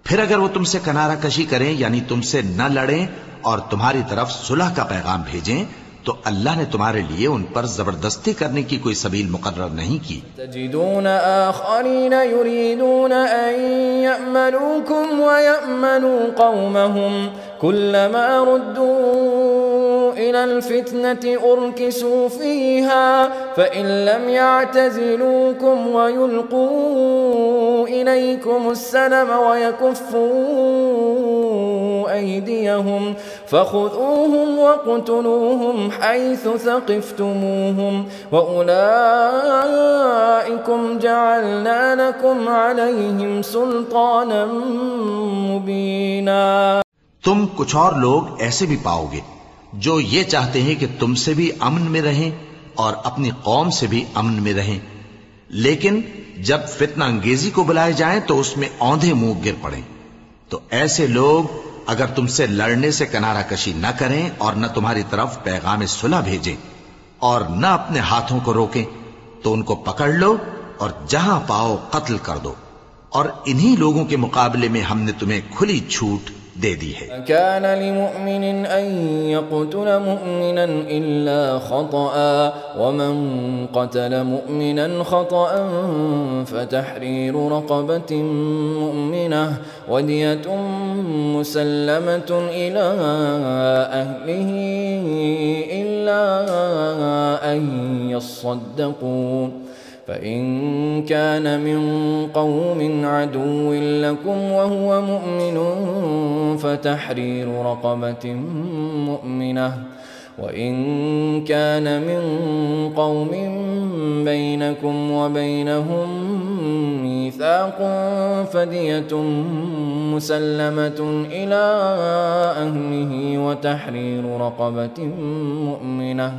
پھر اگر وہ تم سے کنارہ کشی کریں یعنی تم سے نہ لڑیں اور تمہاری طرف صلح کا پیغام بھیجیں تو اللہ نے تمہارے لیے ان پر زبردستی کرنے کی کوئی سبیل مقرر نہیں کی. تجدون آخرین یریدون ان یأمنوکم ویأمنوا قومهم كلما ردوا إلى الفتنة أركسوا فيها فإن لم يعتزلوكم ويلقوا إليكم السلم ويكفوا أيديهم فخذوهم وقتلوهم حيث ثقفتموهم وأولئكم جعلنا لكم عليهم سلطانا مبينا. تم کچھ اور لوگ ایسے بھی پاؤ گے جو یہ چاہتے ہیں کہ تم سے بھی امن میں رہیں اور اپنی قوم سے بھی امن میں رہیں، لیکن جب فتنہ انگیزی کو بلائے جائیں تو اس میں اوندھے منہ گر پڑیں. تو ایسے لوگ اگر تم سے لڑنے سے کنارہ کشی نہ کریں اور نہ تمہاری طرف پیغام صلح بھیجیں اور نہ اپنے ہاتھوں کو روکیں تو ان کو پکڑ لو اور جہاں پاؤ قتل کر دو، اور انہی لوگوں کے مقابلے میں ہم نے تمہیں کھلی چھوٹ دے دی ہے۔ كان لمؤمن أن يقتل مؤمنا إلا خطأ ومن قتل مؤمنا خطأ فتحرير رقبة مؤمنة ودية مسلمة إلى أهله إلا أن يصدقوا، فإن كان من قوم عدو لكم وهو مؤمن فتحرير رقبة مؤمنة، وإن كان من قوم بينكم وبينهم ميثاق فدية مسلمة إلى أهله وتحرير رقبة مؤمنة،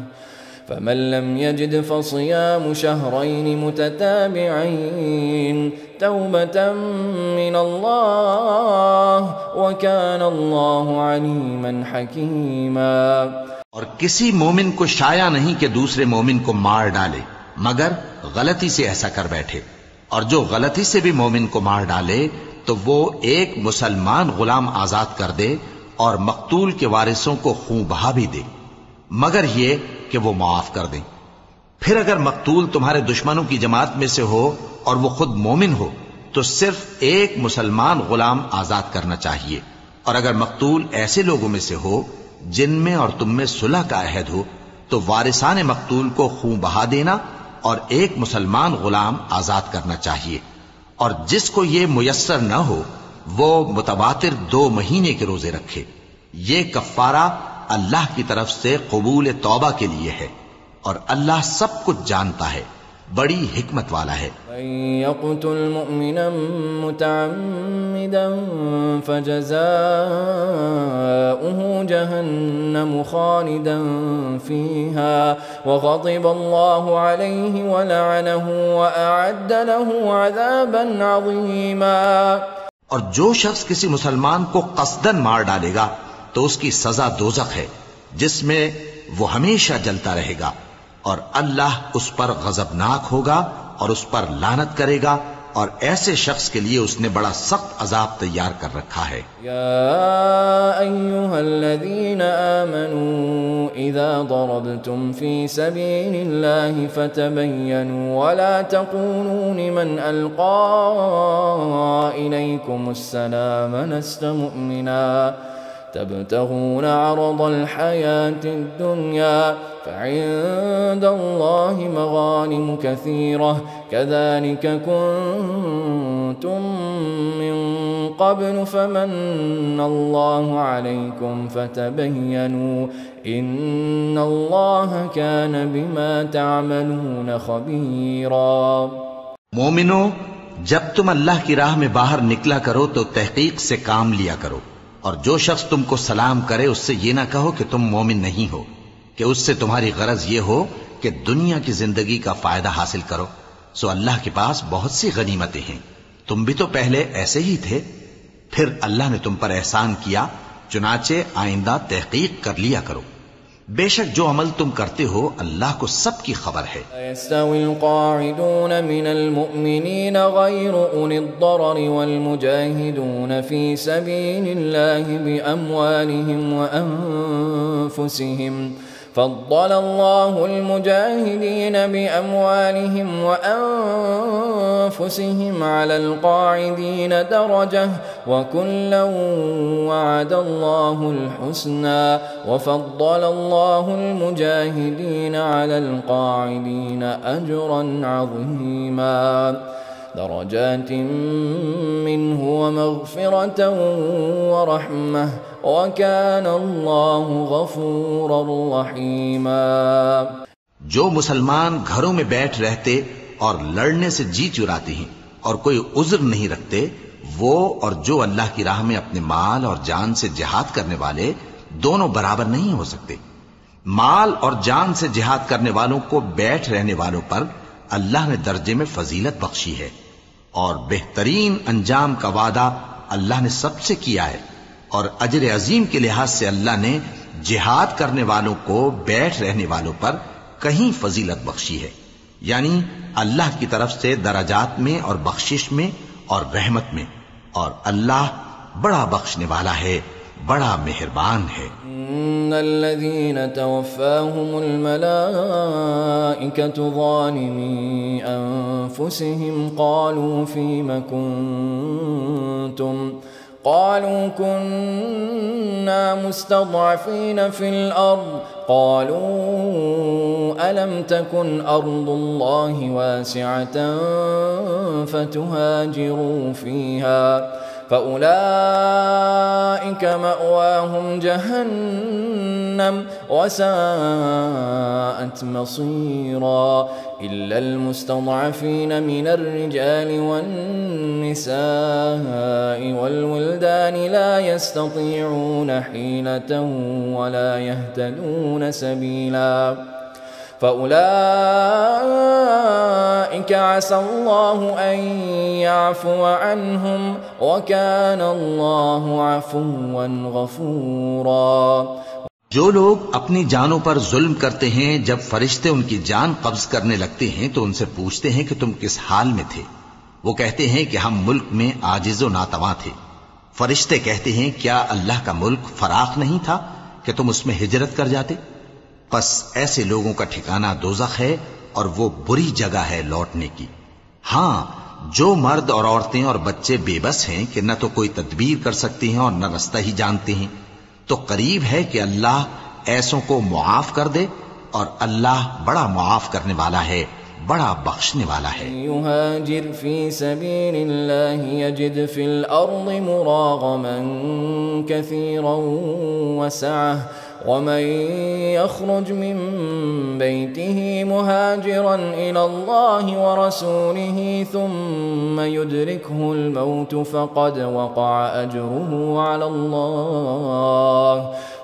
فمن لم يجد فصيام شهرين متتابعين توبة من الله وكان الله عليما حكيما۔ اور کسی مومن کو شایع نہیں کہ دوسرے مومن کو مار ڈالے مگر غلطی سے ایسا کر بیٹھے، اور جو غلطی سے بھی مومن کو مار ڈالے تو وہ ایک مسلمان غلام آزاد کر دے اور مقتول کے وارثوں کو خون بہا بھی دے، مگر یہ کہ وہ معاف کر دیں۔ پھر اگر مقتول تمہارے دشمنوں کی جماعت میں سے ہو اور وہ خود مومن ہو تو صرف ایک مسلمان غلام آزاد کرنا چاہیے، اور اگر مقتول ایسے لوگوں میں سے ہو جن میں اور تم میں صلح کا عہد ہو تو وارثان مقتول کو خون بہا دینا اور ایک مسلمان غلام آزاد کرنا چاہیے، اور جس کو یہ میسر نہ ہو وہ متواتر 2 مہینے کے روزے رکھے۔ یہ کفارہ اللہ کی طرف سے قبول توبہ کے لیے ہے، اور اللہ سب کچھ جانتا ہے، بڑی حکمت والا ہے۔ من يقتل مؤمنا متعمدا فجزاؤه جهنم خالدا فيها وغضب الله عليه ولعنه وأعد له عذابا عظيما۔ اور جو شخص کسی مسلمان کو قصدن مار ڈالے گا تو اس کی سزا دوزخ ہے جس میں وہ ہمیشہ جلتا رہے گا، اور اللہ اس پر غضبناک ہوگا اور اس پر لعنت کرے گا، اور ایسے شخص کے لیے اس نے بڑا سخت عذاب تیار کر رکھا ہے۔ یا ایھا الذین آمنوا اذا ضربتم فی سبیل اللہ فتبینوا ولا تقولوا لمن القى الیکم السلام لست مؤمنا تبتغون عرض الحياة الدنيا فعند الله مغانم كثيرة كذلك كنتم من قبل فمن الله عليكم فتبينوا إن الله كان بما تعملون خبيرا۔ مومنو، جب تم اللہ کی راہ میں باہر نکلا کرو تو تحقیق سے کام لیا کرو، اور جو شخص تم کو سلام کرے اس سے یہ نہ کہو کہ تم مومن نہیں ہو، کہ اس سے تمہاری غرض یہ ہو کہ دنیا کی زندگی کا فائدہ حاصل کرو۔ سو اللہ کے پاس بہت سی غنیمتیں ہیں، تم بھی تو پہلے ایسے ہی تھے، پھر اللہ نے تم پر احسان کیا، چنانچہ آئندہ تحقیق کر لیا کرو۔ بے شک جو عمل تم کرتے ہو اللہ کو سب کی خبر ہے۔ يستوي القاعدون من المؤمنين غير أولي الضرر والمجاهدون في سبيل الله بأموالهم وأنفسهم، فضل الله المجاهدين بأموالهم وأنفسهم على القاعدين درجة وكلا وعد الله الحسنى وفضل الله المجاهدين على القاعدين أجرا عظيما، درجات منه ومغفرة ورحمة وَكَانَ اللَّهُ غَفُورًا رَحِيمًا۔ جو مسلمان گھروں میں بیٹھ رہتے اور لڑنے سے جی چراتے ہیں اور کوئی عذر نہیں رکھتے، وہ اور جو اللہ کی راہ میں اپنے مال اور جان سے جہاد کرنے والے دونوں برابر نہیں ہو سکتے۔ مال اور جان سے جہاد کرنے والوں کو بیٹھ رہنے والوں پر اللہ نے درجے میں فضیلت بخشی ہے، اور بہترین انجام کا وعدہ اللہ نے سب سے کیا ہے، اور اجر عظیم کے لحاظ سے اللہ نے جہاد کرنے والوں کو بیٹھ رہنے والوں پر کہیں فضیلت بخشی ہے، یعنی اللہ کی طرف سے درجات میں اور بخشش میں اور رحمت میں، اور اللہ بڑا بخشنے والا ہے، بڑا مہربان ہے۔ ان الذين توفاهم الملائكة ظالمي انفسهم قالوا فيم كنتم قالوا كنا مستضعفين في الأرض قالوا ألم تكن أرض الله واسعة فتهاجروا فيها فأولئك مأواهم جهنم وساءت مصيرا إلا المستضعفين من الرجال والنساء والولدان لا يستطيعون حيلة ولا يهتدون سبيلا فأولئك عسى الله أن يعفو عنهم وكان الله عفوا غفورا۔ جو لوگ اپنی جانوں پر ظلم کرتے ہیں، جب فرشتے ان کی جان قبض کرنے لگتے ہیں تو ان سے پوچھتے ہیں کہ تم کس حال میں تھے؟ وہ کہتے ہیں کہ ہم ملک میں عاجز و ناتواں تھے۔ فرشتے کہتے ہیں کیا اللہ کا ملک فراخ نہیں تھا کہ تم اس میں ہجرت کر جاتے؟ پس ایسے لوگوں کا ٹھکانہ دوزخ ہے اور وہ بری جگہ ہے لوٹنے کی۔ ہاں، جو مرد اور عورتیں اور بچے بے بس ہیں کہ نہ تو کوئی تدبیر کر سکتے ہیں اور نہ رستہ ہی جانتے ہیں، تو قریب ہے کہ اللہ ایسوں کو معاف کر دے، اور اللہ بڑا معاف کرنے والا ہے، بڑا بخشنے والا ہے۔ يهاجر في سبيل الله يجد في الأرض مراغما كثيرا وسعة ومن يخرج من بيته مهاجرا إلى الله ورسوله ثم يدركه الموت فقد وقع أجره على الله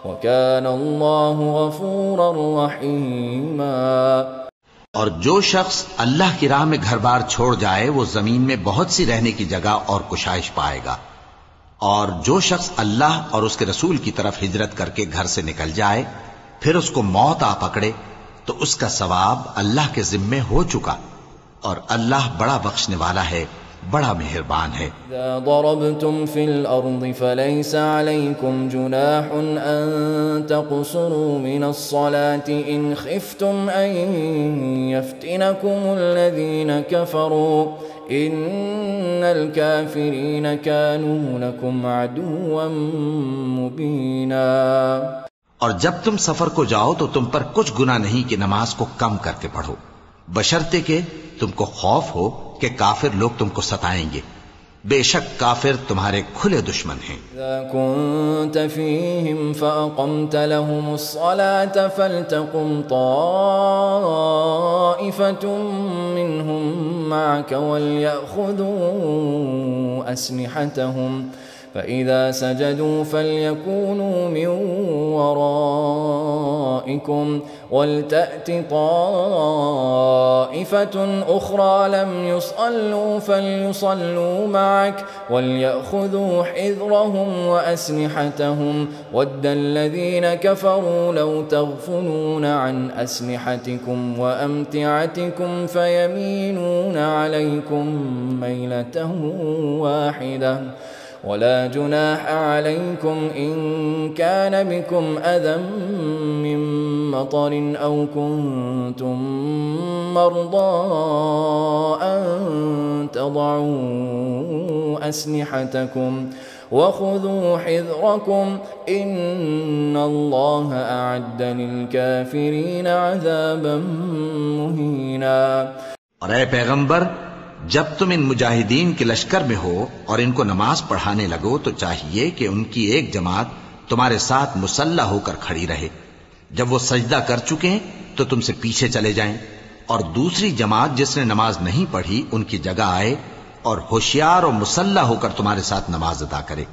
وكان الله غفورا رحيما۔ اور جو شخص اللہ کی راہ میں گھر بار چھوڑ جائے وہ زمین میں بہت سی رہنے کی جگہ اور کشائش پائے گا، اور جو شخص اللہ اور اس کے رسول کی طرف ہجرت کر کے گھر سے نکل جائے پھر اس کو موت آ پکڑے تو اس کا ثواب اللہ کے ذمے ہو چکا، اور اللہ بڑا بخشنے والا ہے، بڑا مہربان ہے۔ إذا ضربتم في الأرض فليس عليكم جناح أن تقصروا من الصلاة إن خفتم أن يفتنكم الذين كفروا إن الكافرين كانوا لكم عدوا مبينا۔ اور جب تم سفر کو جاؤ تو تم پر کچھ گناہ نہیں کہ نماز کو کم کر کے پڑھو، بشرطے کہ تم کو خوف ہو کہ کافر لوگ تم کو ستائیں گے، بے شک کافر تمہارے کھلے دشمن ہیں۔ إذا كنت فيهم فأقمت لهم الصلاة فلتقم طائفة منهم معك وليأخذوا أسلحتهم فإذا سجدوا فليكونوا من ورائكم ولتأت طائفة أخرى لم يصلوا فليصلوا معك وليأخذوا حذرهم وأسلحتهم ود الذين كفروا لو تغفلون عن أسلحتكم وأمتعتكم فيميلون عليكم ميلة واحدة ولا جناح عليكم إن كان بكم أذى من مطر أو كنتم مرضى أن تضعوا أسلحتكم وخذوا حذركم إن الله أعد للكافرين عذابا مهينا۔ اور اے پیغمبر، جب تم ان مجاہدین کے لشکر میں ہو اور ان کو نماز پڑھانے لگو تو چاہیے کہ ان کی ایک جماعت تمہارے ساتھ مسلح ہو کر کھڑی رہے، جب وہ سجدہ کر چکے تو تم سے پیچھے چلے جائیں، اور دوسری جماعت جس نے نماز نہیں پڑھی ان کی جگہ آئے اور ہوشیار اور مسلح ہو کر تمہارے ساتھ نماز ادا کرے۔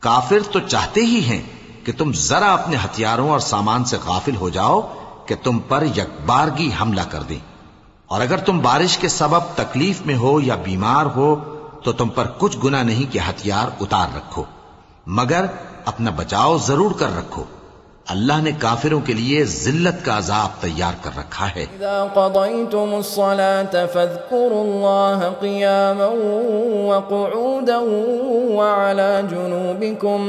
کافر تو چاہتے ہی ہیں کہ تم ذرا اپنے ہتھیاروں اور سامان سے غافل ہو جاؤ کہ تم پر یکبارگی حملہ کر دیں، اور اگر تم بارش کے سبب تکلیف میں ہو یا بیمار ہو تو تم پر کچھ گناہ نہیں کہ ہتھیار اتار رکھو، مگر اپنا بچاؤ ضرور کر رکھو، اللہ نے کافروں کے لیے ذلت کا عذاب تیار کر رکھا ہے۔ اذا قضيتم الصلاة فاذكروا الله قياما وقعودا وعلى جنوبكم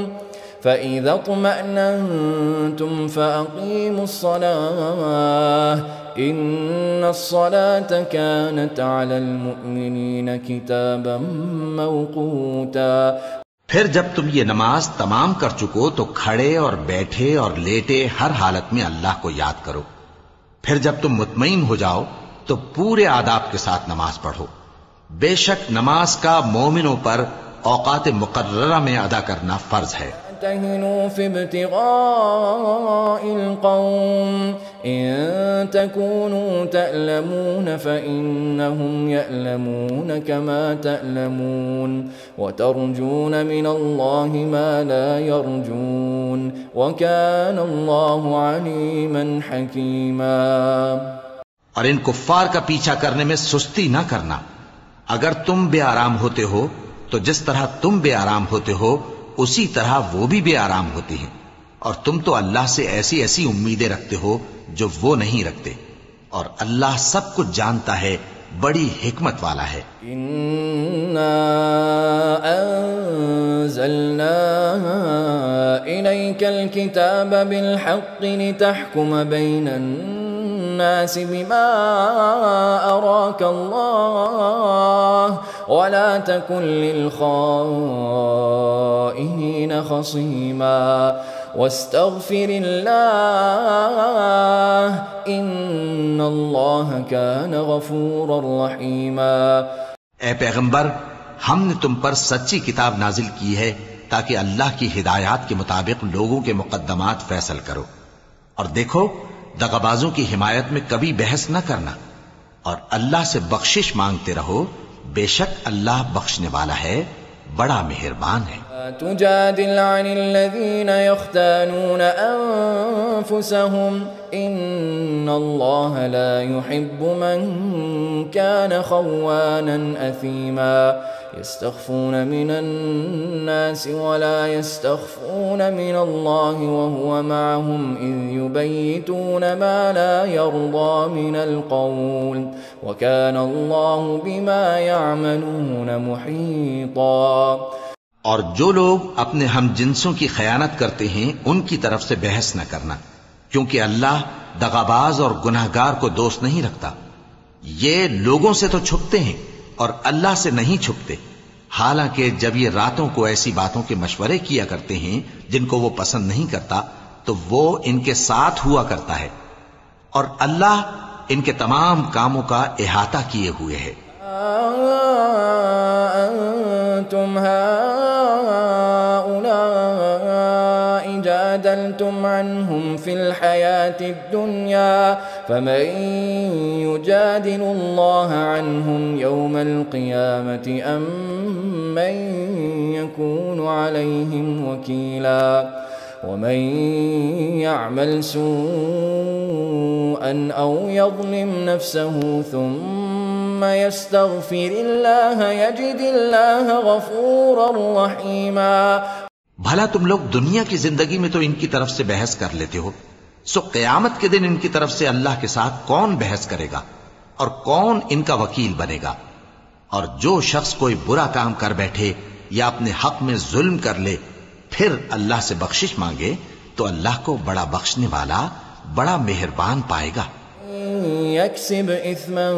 فإذا اطمأننتم فأقيموا الصلاة إن الصلاة كانت على المؤمنين كتابا موقوتا۔ پھر جب تم یہ نماز تمام کر چکو تو کھڑے اور بیٹھے اور لیٹے ہر حالت میں اللہ کو یاد کرو، پھر جب تم مطمئن ہو جاؤ تو پورے آداب کے ساتھ نماز پڑھو، بے شک نماز کا مومنوں پر اوقات مقررہ میں ادا کرنا فرض ہے۔ تهنوا في ابتغاء القوم إن تكونوا تألمون فإنهم يألمون كما تألمون وترجون من الله ما لا يرجون وكان الله عليما حكيما۔ اور ان کفار کا پیچھا کرنے میں سستی نہ کرنا، اگر تم بے آرام ہوتے ہو تو جس طرح تم بے آرام ہوتے ہو اسی طرح وہ بھی بے آرام ہوتے ہیں، اور تم تو اللہ سے ایسی ایسی امیدیں رکھتے ہو جو وہ نہیں رکھتے، اور اللہ سب کچھ جانتا ہے، بڑی حکمت والا ہے۔ انا انزلنا الیک الکتاب بالحق لتحکم بین الناس بما اراک اللہ ولا تكن للخائنین خصیما واستغفر اللہ ان اللہ کان غفورا رحیما۔ اے پیغمبر، ہم نے تم پر سچی کتاب نازل کی ہے تاکہ اللہ کی ہدایات کے مطابق لوگوں کے مقدمات فیصل کرو، اور دیکھو دغابازوں کی حمایت میں کبھی بحث نہ کرنا، اور اللہ سے بخشش مانگتے رہو، بے شک اللہ بخشنے والا ہے، بڑا مہربان ہے۔ تجادل عن الذين يختانون أنفسهم إن الله لا يحب من كان خوانا أثيما يستخفون من الناس ولا يستخفون من الله وهو معهم إذ يبيتون ما لا يرضى من القول وكان الله بما يعملون محيطا۔ اور جو لوگ اپنے ہم جنسوں کی خیانت کرتے ہیں ان کی طرف سے بحث نہ کرنا، کیونکہ اللہ دغاباز اور گناہگار کو دوست نہیں رکھتا۔ یہ لوگوں سے تو چھپتے ہیں اور اللہ سے نہیں چھپتے، حالانکہ جب یہ راتوں کو ایسی باتوں کے مشورے کیا کرتے ہیں جن کو وہ پسند نہیں کرتا تو وہ ان کے ساتھ ہوا کرتا ہے، اور اللہ ان کے تمام کاموں کا احاطہ کیے ہوئے ہے۔ أنتم هؤلاء جادلتم عنهم في الحياة الدنيا فمن يجادل الله عنهم يوم القيامة أم من يكون عليهم وكيلا ومن يعمل سوءا أو يظلم نفسه ثم يستغفر الله يجد الله غفورا رحيما۔ بھلا تم لوگ دنیا کی زندگی میں تو ان کی طرف سے بحث کر لیتے ہو، سو قیامت کے دن ان کی طرف سے اللہ کے ساتھ کون بحث کرے گا اور کون ان کا وکیل بنے گا؟ اور جو شخص کوئی برا کام کر بیٹھے یا اپنے حق میں ظلم کر لے پھر اللہ سے بخشش مانگے تو اللہ کو بڑا بخشنے والا، بڑا مہربان پائے گا۔ يكسب إثما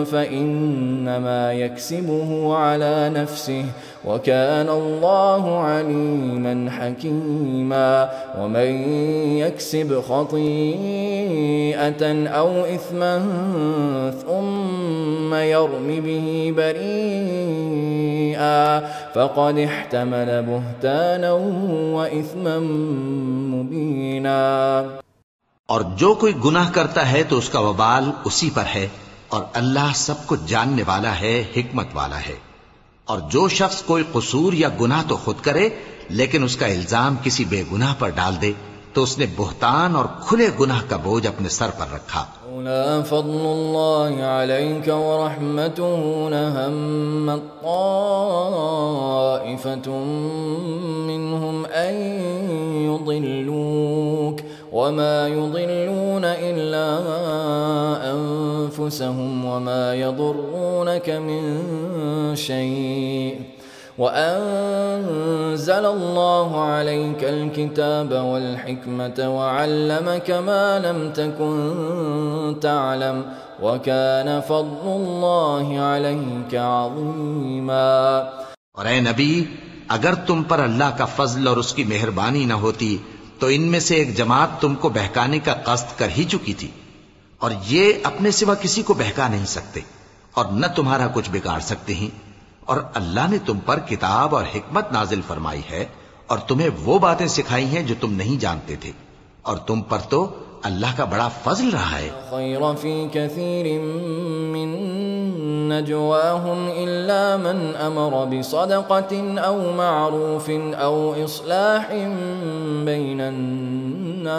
فإنما يكسبه على نفسه وكان الله عليما حكيما ومن يكسب خطيئة أو إثما ثم يرم به بريئا فقد احتمل بهتانا وإثما مبينا۔ اور جو کوئی گناہ کرتا ہے تو اس کا وبال اسی پر ہے، اور اللہ سب کچھ جاننے والا ہے، حکمت والا ہے۔ اور جو شخص کوئی قصور یا گناہ تو خود کرے لیکن اس کا الزام کسی بے گناہ پر ڈال دے تو تو اس نے بہتان اور کھلے گناہ کا بوجھ اپنے سر پر رکھا۔ لولا فضل الله عليك ورحمته لهم طائفة منهم أن يضلوك وما يضلون إلا أنفسهم وما يضرونك من شيء وأنزل الله عليك الكتاب والحكمة وعلمك ما لم تكن تعلم وكان فضل الله عليك عظيما۔ اور اے نبی، اگر تم پر اللہ کا فضل اور اس کی مہربانی نہ ہوتی تو ان میں سے ایک جماعت تم کو بہکانے کا قصد کر ہی چکی تھی، اور یہ اپنے سوا کسی کو بہکا نہیں سکتے اور نہ تمہارا کچھ بگاڑ سکتے ہیں۔ اور اللہ نے تم پر کتاب اور حکمت نازل فرمائی ہے اور تمہیں وہ باتیں سکھائی ہیں جو تم نہیں جانتے تھے، اور تم پر تو اللہ کا بڑا فضل رہا ہے۔ خیر فی کثیر من نجواہم الا من امر بصدقة او معروف او اصلاح بین الناس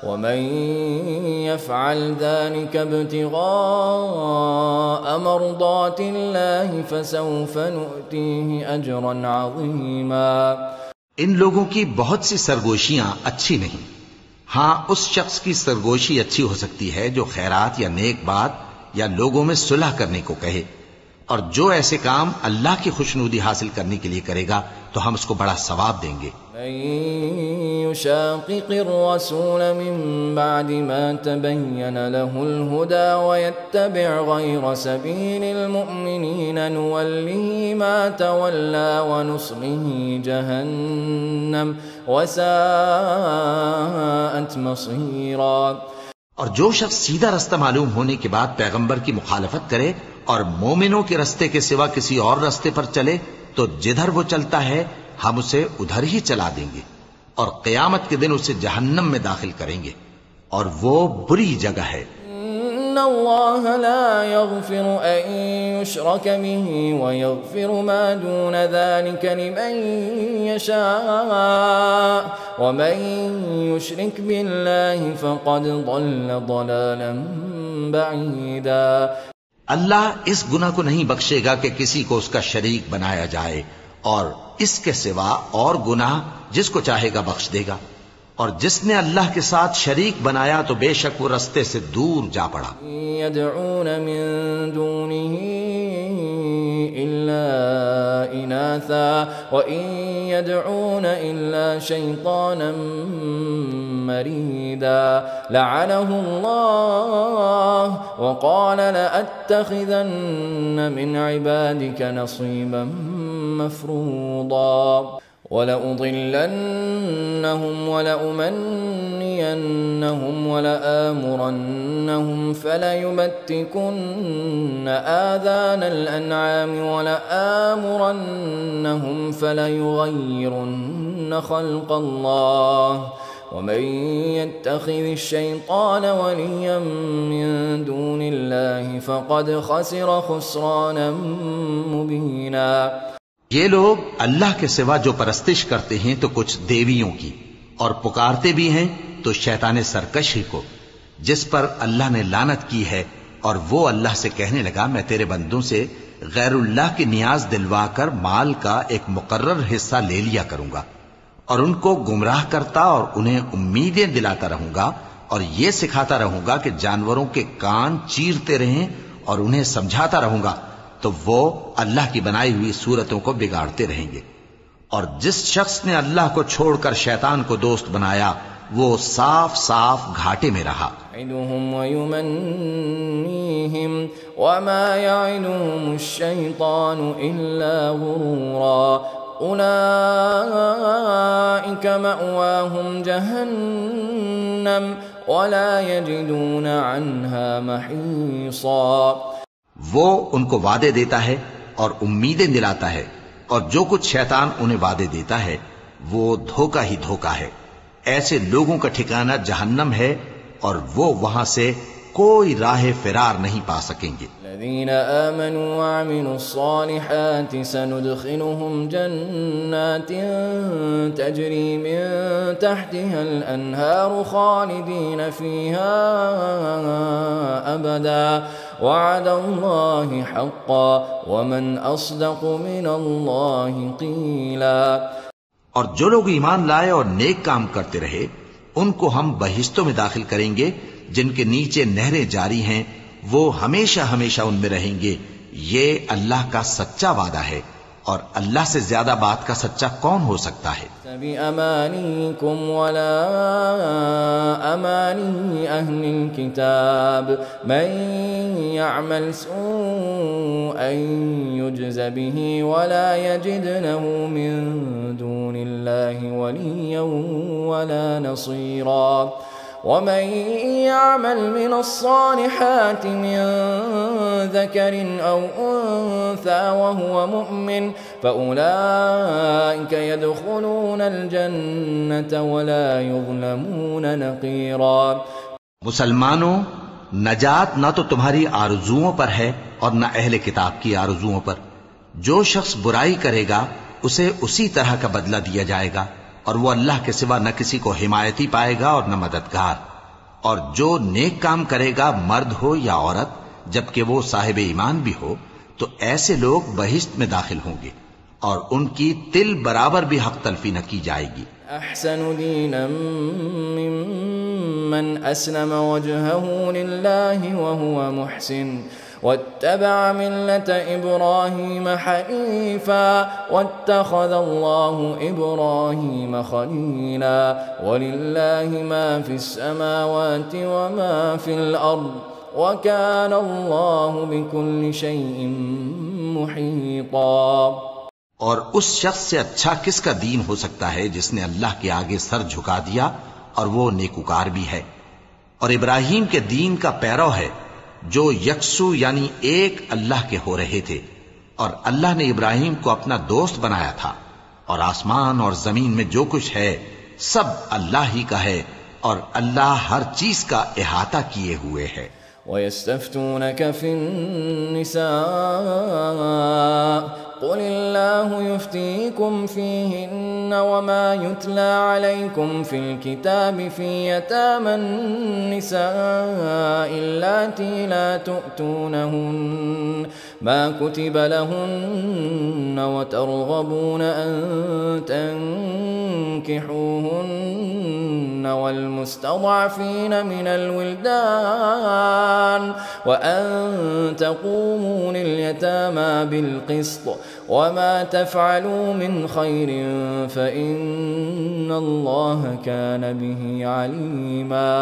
ومن يفعل ذلك ابتغاء مرضات الله فسوف نؤتيه اجرا عظيما۔ ان لوگوں کی بہت سی سرگوشیاں اچھی نہیں، ہاں اس شخص کی سرگوشی اچھی ہو سکتی ہے جو خیرات یا نیک بات یا لوگوں میں صلح کرنے کو کہے، اور جو ایسے کام اللہ کی خوشنودی حاصل کرنے کے لیے کرے گا تو ہم اس کو بڑا ثواب دیں گے۔ من يشاقق الرسول من بعد ما تبين له الهدى ويتبع غير سبيل المؤمنين نوله ما تولى ونصله جهنم وساءت مصيرا۔ اور جو شخص سیدھا رستہ معلوم ہونے کے بعد پیغمبر کی مخالفت کرے اور مومنوں کے رستے کے سوا کسی اور رستے پر چلے تو جدھر وہ چلتا ہے ہم اسے ادھر ہی چلا دیں گے، اور قیامت کے دن اسے جہنم میں داخل کریں گے، اور وہ بری جگہ ہے۔ ان اللہ لا يغفر ان يشرك به ويغفر ما دون ذلك لمن يشاء ومن يشرك بالله فقد ضل ضلالا بعيدا۔ اللہ اس گناہ کو نہیں بخشے گا کہ کسی کو اس کا شریک بنایا جائے، اور اس کے سوا اور گناہ جس کو چاہے گا بخش دے گا، اور جس نے اللہ کے ساتھ شریک بنایا تو بے شک وہ رستے سے دور جا پڑا۔ يدعون من دونه إلا إناثا وإن يدعون إلا شيطانا مريدا لعنه الله وقال لأتخذن من عبادك نصيبا مفروضا ولأضلنهم ولأمنينهم ولآمرنهم فليبتكن آذان الأنعام ولآمرنهم فليغيرن خلق الله ومن يتخذ الشيطان وليا من دون الله فقد خسر خسرانا مبينا۔ یہ لوگ اللہ کے سوا جو پرستش کرتے ہیں تو کچھ دیویوں کی، اور پکارتے بھی ہیں تو شیطان سرکشی کو، جس پر اللہ نے لعنت کی ہے، اور وہ اللہ سے کہنے لگا میں تیرے بندوں سے غیر اللہ کی نیاز دلوا کر مال کا ایک مقرر حصہ لے لیا کروں گا، اور ان کو گمراہ کرتا اور انہیں امیدیں دلاتا رہوں گا، اور یہ سکھاتا رہوں گا کہ جانوروں کے کان چیرتے رہیں، اور انہیں سمجھاتا رہوں گا، تو وہ اللہ کی بنائی ہوئی صورتوں کو بگاڑتے رہیں گے۔ اور جس شخص نے اللہ کو چھوڑ کر شیطان کو دوست بنایا وہ صاف صاف گھاٹے میں رہا۔ يعدهم ويمنيهم وما يعدهم الشيطان إلا غرورا أولئك مأواهم جهنم ولا يجدون عنها محيصا۔ وہ ان کو وعدے دیتا ہے اور امیدیں دلاتا ہے، اور جو کچھ شیطان انہیں وعدے دیتا ہے وہ دھوکہ ہی دھوکہ ہے۔ ایسے لوگوں کا ٹھکانہ جہنم ہے، اور وہ وہاں سے کوئی راہ فرار نہیں پا سکیں گے۔ الذين آمنوا وعملوا الصالحات سندخلهم جنات تجري من تحتها الأنهار خالدين فيها أبدا وعد الله حقا ومن أصدق من الله قيلا۔ اور جو لوگ ایمان لائے اور نیک کام کرتے رہے ان کو ہم بہشتوں میں داخل کریں گے جن کے نیچے نہریں جاری ہیں، وہ ہمیشہ ہمیشہ ان میں رہیں گے۔ یہ اللہ کا سچا وعدہ ہے اور اللہ سے زیادہ بات کا سچا کون ہو سکتا ہے؟ بِأَمَانِيكُمْ وَلَا أَمَانِي أَهْلِ الْكِتَابِ مَنْ يَعْمَلْ سُوءًا يُجْزَ بِهِ وَلَا يَجِدْ لَهُ مِنْ دُونِ اللَّهِ وَلِيًّا وَلَا نَصِيرًا ومن يعمل من الصالحات من ذكر أو أنثى وهو مؤمن فأولئك يدخلون الجنة ولا يظلمون نقيرا۔ مسلمانوں، نجات نہ تو تمہاری آرزوؤں پر ہے اور نہ اہل کتاب کی آرزوؤں پر۔ جو شخص برائی کرے گا اسے اسی طرح کا بدلہ دیا جائے گا، اور وہ اللہ کے سوا نہ کسی کو حمایتی پائے گا اور نہ مددگار۔ اور جو نیک کام کرے گا مرد ہو یا عورت جبکہ وہ صاحب ایمان بھی ہو تو ایسے لوگ بہشت میں داخل ہوں گے اور ان کی تل برابر بھی حق تلفی نہ کی جائے گی۔ احسن دینا ممن اسلم وجهه لله وهو محسن واتبع ملة إبراهيم حنيفا واتخذ الله إبراهيم خليلا ولله ما في السماوات وما في الأرض وكان الله بكل شيء محيطا۔ اور اس شخص سے اچھا کس کا دین ہو سکتا ہے جس نے اللہ کے آگے سر جھکا دیا اور وہ نیکوکار بھی ہے، اور ابراہیم کے دین کا پیرو ہے جو یکسو یعنی ایک اللہ کے ہو رہے تھے، اور اللہ نے ابراہیم کو اپنا دوست بنایا تھا، اور آسمان اور زمین میں جو کچھ ہے سب اللہ ہی کا ہے، اور اللہ ہر چیز کا احاطہ کیے ہوئے ہے۔ وَيَسْتَفْتُونَكَ فِي النِّسَاءِ قُلِ اللَّهُ يُفْتِيكُمْ فِيهِنَّ وَمَا يُتْلَى عَلَيْكُمْ فِي الْكِتَابِ فِي يَتَامَى النِّسَاءِ اللَّاتِي لَا تُؤْتُونَهُنَّ مَا كُتِبَ لَهُنَّ وَتَرْغَبُونَ أَن تَنكِحُوهُنَّ وَالْمُسْتَضْعَفِينَ مِنَ الْوِلْدَانِ وَأَن تَقُومُوا لِلْيَتَامَى بِالْقِسْطِ وَمَا تَفْعَلُوا مِنْ خَيْرٍ فَإِنَّ اللَّهَ كَانَ بِهِ عَلِيمًا۔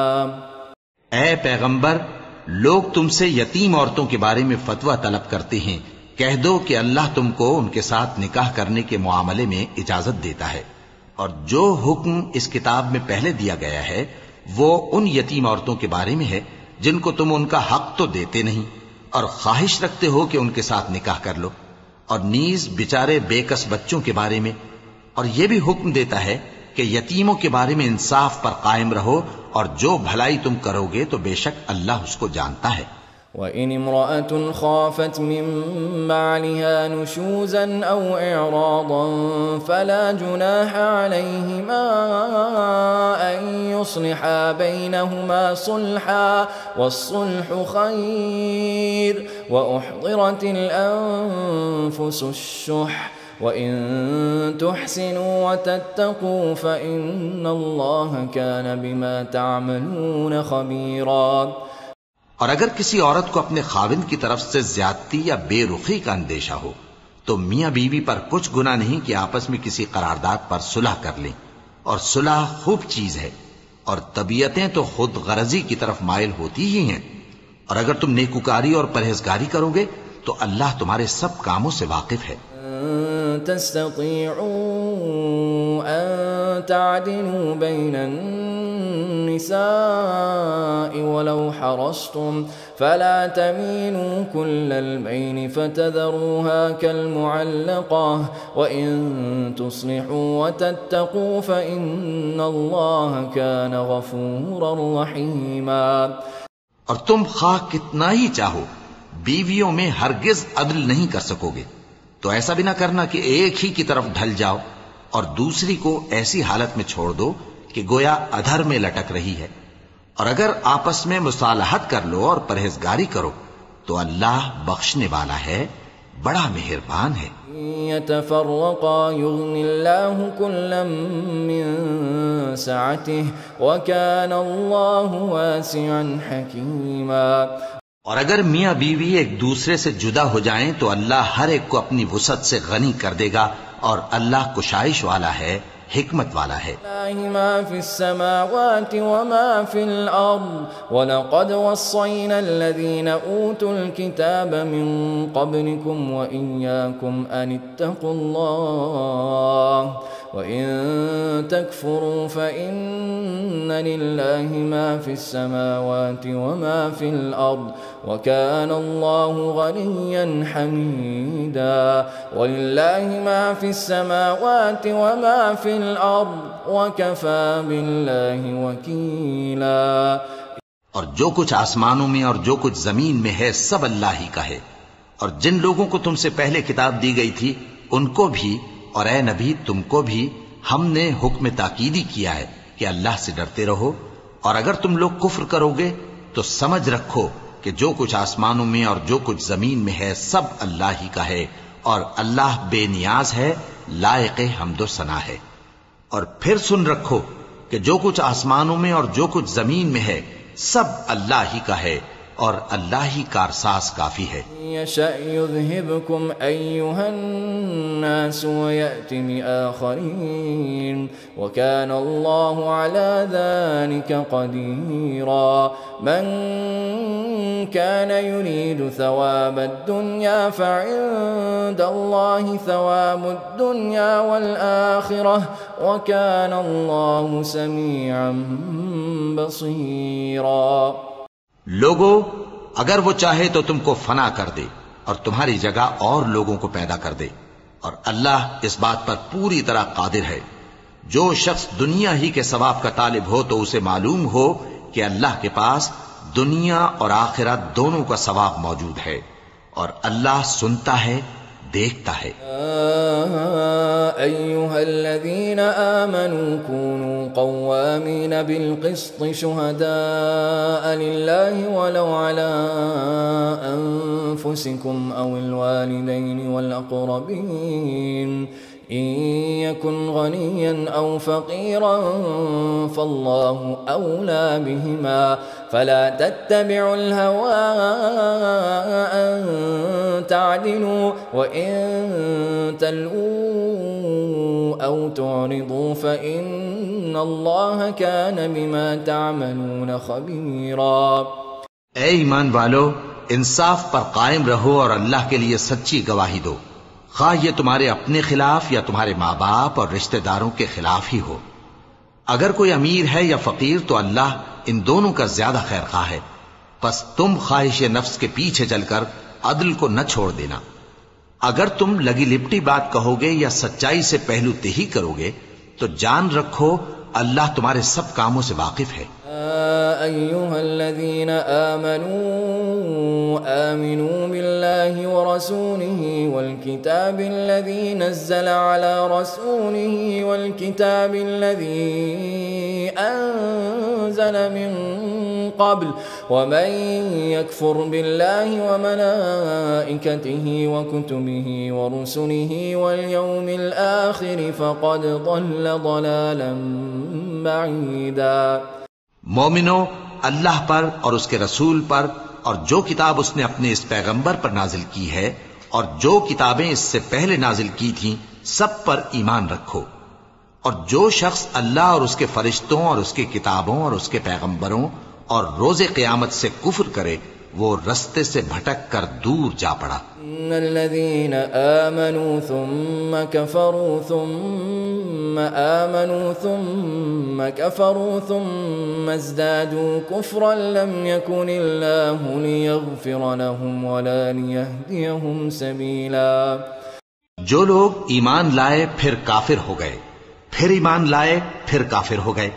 اے پیغمبر، لوگ تم سے یتیم عورتوں کے بارے میں فتویٰ طلب کرتے ہیں، کہہ دو کہ اللہ تم کو ان کے ساتھ نکاح کرنے کے معاملے میں اجازت دیتا ہے، اور جو حکم اس کتاب میں پہلے دیا گیا ہے وہ ان یتیم عورتوں کے بارے میں ہے جن کو تم ان کا حق تو دیتے نہیں اور خواہش رکھتے ہو کہ ان کے ساتھ نکاح کر لو، اور نیز بیچارے بے کس بچوں کے بارے میں، اور یہ بھی حکم دیتا ہے کہ یتیموں کے بارے میں انصاف پر قائم رہو، اور جو بھلائی تم کرو گے تو بے شک اللہ اس کو جانتا ہے۔ وَإِنِ امْرَأَةٌ خَافَتْ مِن بَعْلِهَا نُشُوزًا أَوْ إِعْرَاضًا فَلَا جُنَاحَ عَلَيْهِمَا أَن يُصْلِحَا بَيْنَهُمَا صُلْحًا وَالصُّلْحُ خَيْرٌ وَأُحْضِرَتِ الْأَنفُسُ الشُّحَّ وَإِن تُحْسِنُوا وَتَتَّقُوا فَإِنَّ اللَّهَ كَانَ بِمَا تَعْمَلُونَ خَبِيرًا۔ اور اگر کسی عورت کو اپنے خاوند کی طرف سے زیادتی یا بے رخی کا اندیشہ ہو تو میاں بیوی پر کچھ گناہ نہیں کہ آپس میں کسی قرارداد پر صلح کر لیں، اور صلح خوب چیز ہے، اور طبیعتیں تو خود غرضی کی طرف مائل ہوتی ہی ہیں، اور اگر تم نیکوکاری اور پرہیزگاری کرو گے تو اللہ تمہارے سب کاموں سے واقف ہے۔ تستطيعوا أن تعدلوا بين النساء ولو حرصتم فلا تميلوا كل الميل فتذروها كالمعلقة وإن تصلحوا وتتقوا فإن الله كان غفورا رحيما۔ اور تم خواہ کتنا ہی چاہو بیویوں میں ہرگز عدل نہیں کر سکو گے، تو ایسا بھی نہ کرنا کہ ایک ہی کی طرف ڈھل جاؤ اور دوسری کو ایسی حالت میں چھوڑ دو کہ گویا ادھر میں لٹک رہی ہے۔ اور اگر آپس میں مصالحت کر لو اور پرہیزگاری کرو تو اللہ بخشنے والا ہے، بڑا مہربان ہے۔ يتفرقا يغن الله كلا من سعته وكان الله واسعا حكيما۔ اور اگر میاں بیوی ایک دوسرے سے جدا ہو جائیں تو اللہ ہر ایک کو اپنی وسعت سے غنی کر دے گا، اور اللہ کشائش والا ہے، حکمت والا ہے۔ ما في السماوات وما في الأرض ولقد وصينا الذين أوتوا الكتاب من قبلكم وإياكم أن اتقوا الله وإن تكفروا فإن لله ما في السماوات وما في الأرض وكان الله غنيا حميدا ولله ما في السماوات وما في الأرض وكفى بالله وكيلا۔ اور جو کچھ آسمانوں میں اور جو کچھ زمین میں ہے سب اللہ ہی کا ہے، اور جن لوگوں کو تم سے پہلے کتاب دی گئی تھی ان کو بھی اور اے نبی تم کو بھی ہم نے حکم تاکیدی کیا ہے کہ اللہ سے ڈرتے رہو، اور اگر تم لوگ کفر کرو گے تو سمجھ رکھو کہ جو کچھ آسمانوں میں اور جو کچھ زمین میں ہے سب اللہ ہی کا ہے، اور اللہ بے نیاز ہے، لائق حمد و ثنا ہے۔ اور پھر سن رکھو کہ جو کچھ آسمانوں میں اور جو کچھ زمین میں ہے سب اللہ ہی کا ہے، اور اللہ ہی کارساز کافی ہے۔ يشأ يذهبكم أيها الناس ويأت بآخرين وكان الله على ذلك قديرا۔ من كان يريد ثواب الدنيا فعند الله ثواب الدنيا والآخرة وكان الله سميعا بصيرا۔ لوگو اگر وہ چاہے تو تم کو فنا کر دے اور تمہاری جگہ اور لوگوں کو پیدا کر دے، اور اللہ اس بات پر پوری طرح قادر ہے۔ جو شخص دنیا ہی کے ثواب کا طالب ہو تو اسے معلوم ہو کہ اللہ کے پاس دنیا اور آخرت دونوں کا ثواب موجود ہے، اور اللہ سنتا ہے، دیکھتا ہے۔ أيها الذين آمنوا كونوا قوامين بالقسط شهداء لله ولو على أنفسكم أو الوالدين والأقربين إن يكن غنيا أو فقيرا فالله أولى بهما فلا تتبعوا الهوى أن تعدلوا وإن تلووا أو تعرضوا فإن الله كان بما تعملون خبيرا۔ اے ایمان والو، انصاف پر قائم رہو اور اللہ کے لیے سچی گواہی دو، خواہ یہ تمہارے اپنے خلاف یا تمہارے ماں باپ اور رشتہ داروں کے خلاف ہی ہو۔ اگر کوئی امیر ہے یا فقیر تو اللہ ان دونوں کا زیادہ خیر خواہ ہے، پس تم خواہش نفس کے پیچھے چل کر عدل کو نہ چھوڑ دینا۔ اگر تم لگی لپٹی بات کہو گے یا سچائی سے پہلو تہی کرو گے تو جان رکھو اللہ تمہارے سب کاموں سے واقف ہے۔ أيها الذين آمنوا بالله ورسوله والكتاب الذي نزل على رسوله والكتاب الذي أنزل من قبل ومن يكفر بالله وملائكته وكتبه ورسله واليوم الآخر فقد ضل ضلالا بعيدا۔ مومنو، اللہ پر اور اس کے رسول پر اور جو کتاب اس نے اپنے اس پیغمبر پر نازل کی ہے اور جو کتابیں اس سے پہلے نازل کی تھیں سب پر ایمان رکھو، اور جو شخص اللہ اور اس کے فرشتوں اور اس کی کتابوں اور اس کے پیغمبروں اور روز قیامت سے کفر کرے وہ رستے سے بھٹک کر دور جا پڑا۔ ان الذين آمنوا ثم كفروا ثم آمنوا ثم كفروا ثم ازدادوا كفرا لم يكن الله ليغفر لهم ولا ليهديهم سبيلا۔ جو لوگ ایمان لائے پھر کافر ہو گئے، پھر ایمان لائے پھر کافر ہو گئے،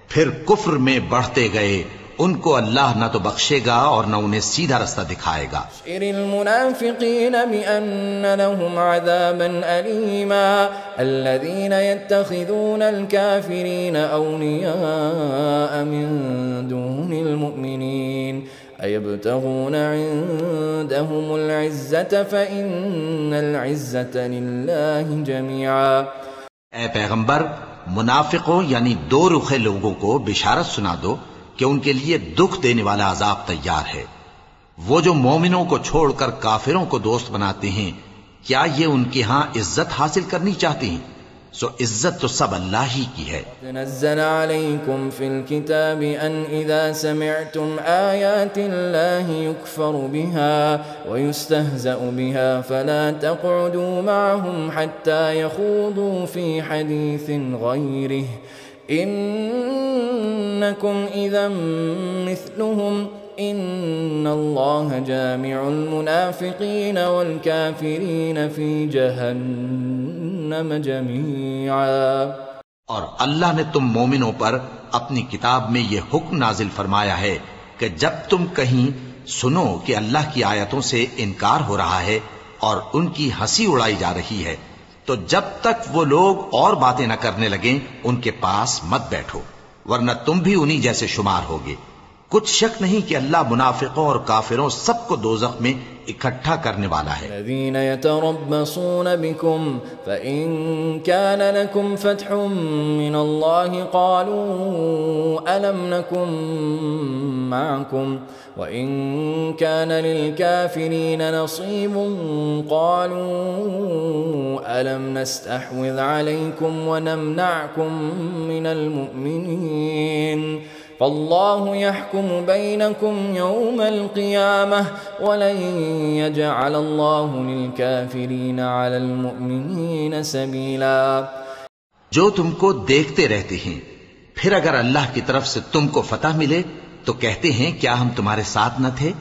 پھر کفر میں بڑھتے گئے ان کو اللہ نہ تو بخشے گا اور نہ انہیں سیدھا رستہ دکھائے گا۔ بشر المنافقين بأن لهم عذابا أليما الذين يتخذون الكافرين أولياء من دون المؤمنين أيبتغون عندهم العزة فإن العزة لله جميعا۔ اے پیغمبر، منافقوں یعنی دو رخے لوگوں کو بشارت سنا دو کہ ان کے لیے دکھ دینے والا عذاب تیار ہے۔ وہ جو مومنوں کو چھوڑ کر کافروں کو دوست بناتے ہیں، کیا یہ ان کے ہاں عزت حاصل کرنی چاہتے ہیں؟ سو عزت تو سب اللہ ہی کی ہے۔ نزل عليكم في الكتاب أن إذا سمعتم آيات الله يكفر بها ويستهزأ بها فلا تقعدوا معهم حتى يخوضوا في حديث غيره إنكم إذا مثلهم إن الله جامع المنافقين والكافرين في جهنم جميعا۔ اور اللہ نے تم مومنوں پر اپنی کتاب میں یہ حکم نازل فرمایا ہے کہ جب تم کہیں سنو کہ اللہ کی آیتوں سے انکار ہو رہا ہے اور ان کی ہنسی اڑائی جا رہی ہے، تو جب تک وہ لوگ اور باتیں نہ کرنے لگیں ان کے پاس مت بیٹھو، ورنہ تم بھی انہی جیسے شمار ہوگے۔ کچھ شک نہیں کہ اللہ منافقوں اور کافروں سب کو دوزخ میں اکٹھا کرنے والا ہے۔ الذين يتربصون بكم فإن كان لكم فتح من الله قالوا ألم نكن معكم وإن كان للكافرين نصيب قالوا ألم نستحوذ عليكم ونمنعكم من المؤمنين فالله يحكم بينكم يوم القيامة ولن يجعل الله للكافرين على المؤمنين سبيلا۔ جو تم کو دیکھتے رہتے ہیں، پھر اگر اللہ کی طرف سے تم کو فتح ملے تو کہتے ہیں کیا ہم تمہارے ساتھ نہ تھے،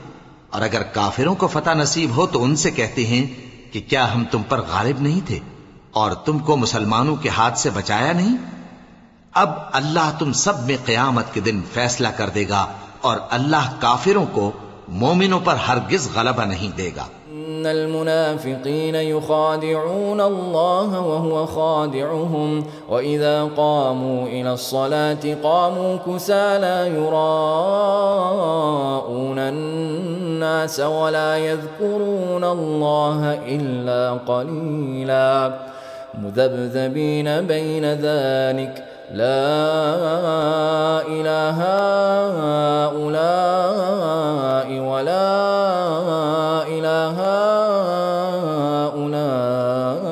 اور اگر کافروں کو فتح نصیب ہو تو ان سے کہتے ہیں کہ کیا ہم تم پر غالب نہیں تھے اور تم کو مسلمانوں کے ہاتھ سے بچایا نہیں۔ اب اللہ تم سب میں قیامت کے دن فیصلہ کر دے گا اور اللہ کافروں کو مومنوں پر ہرگز غلبہ نہیں دے گا۔ ان المنافقين يخادعون الله وهو خادعهم واذا قاموا الى الصلاة قاموا كسالى يراءون الناس ولا يذكرون الله الا قليلا مذبذبين بين ذلك لا إله هؤلاء ولا إله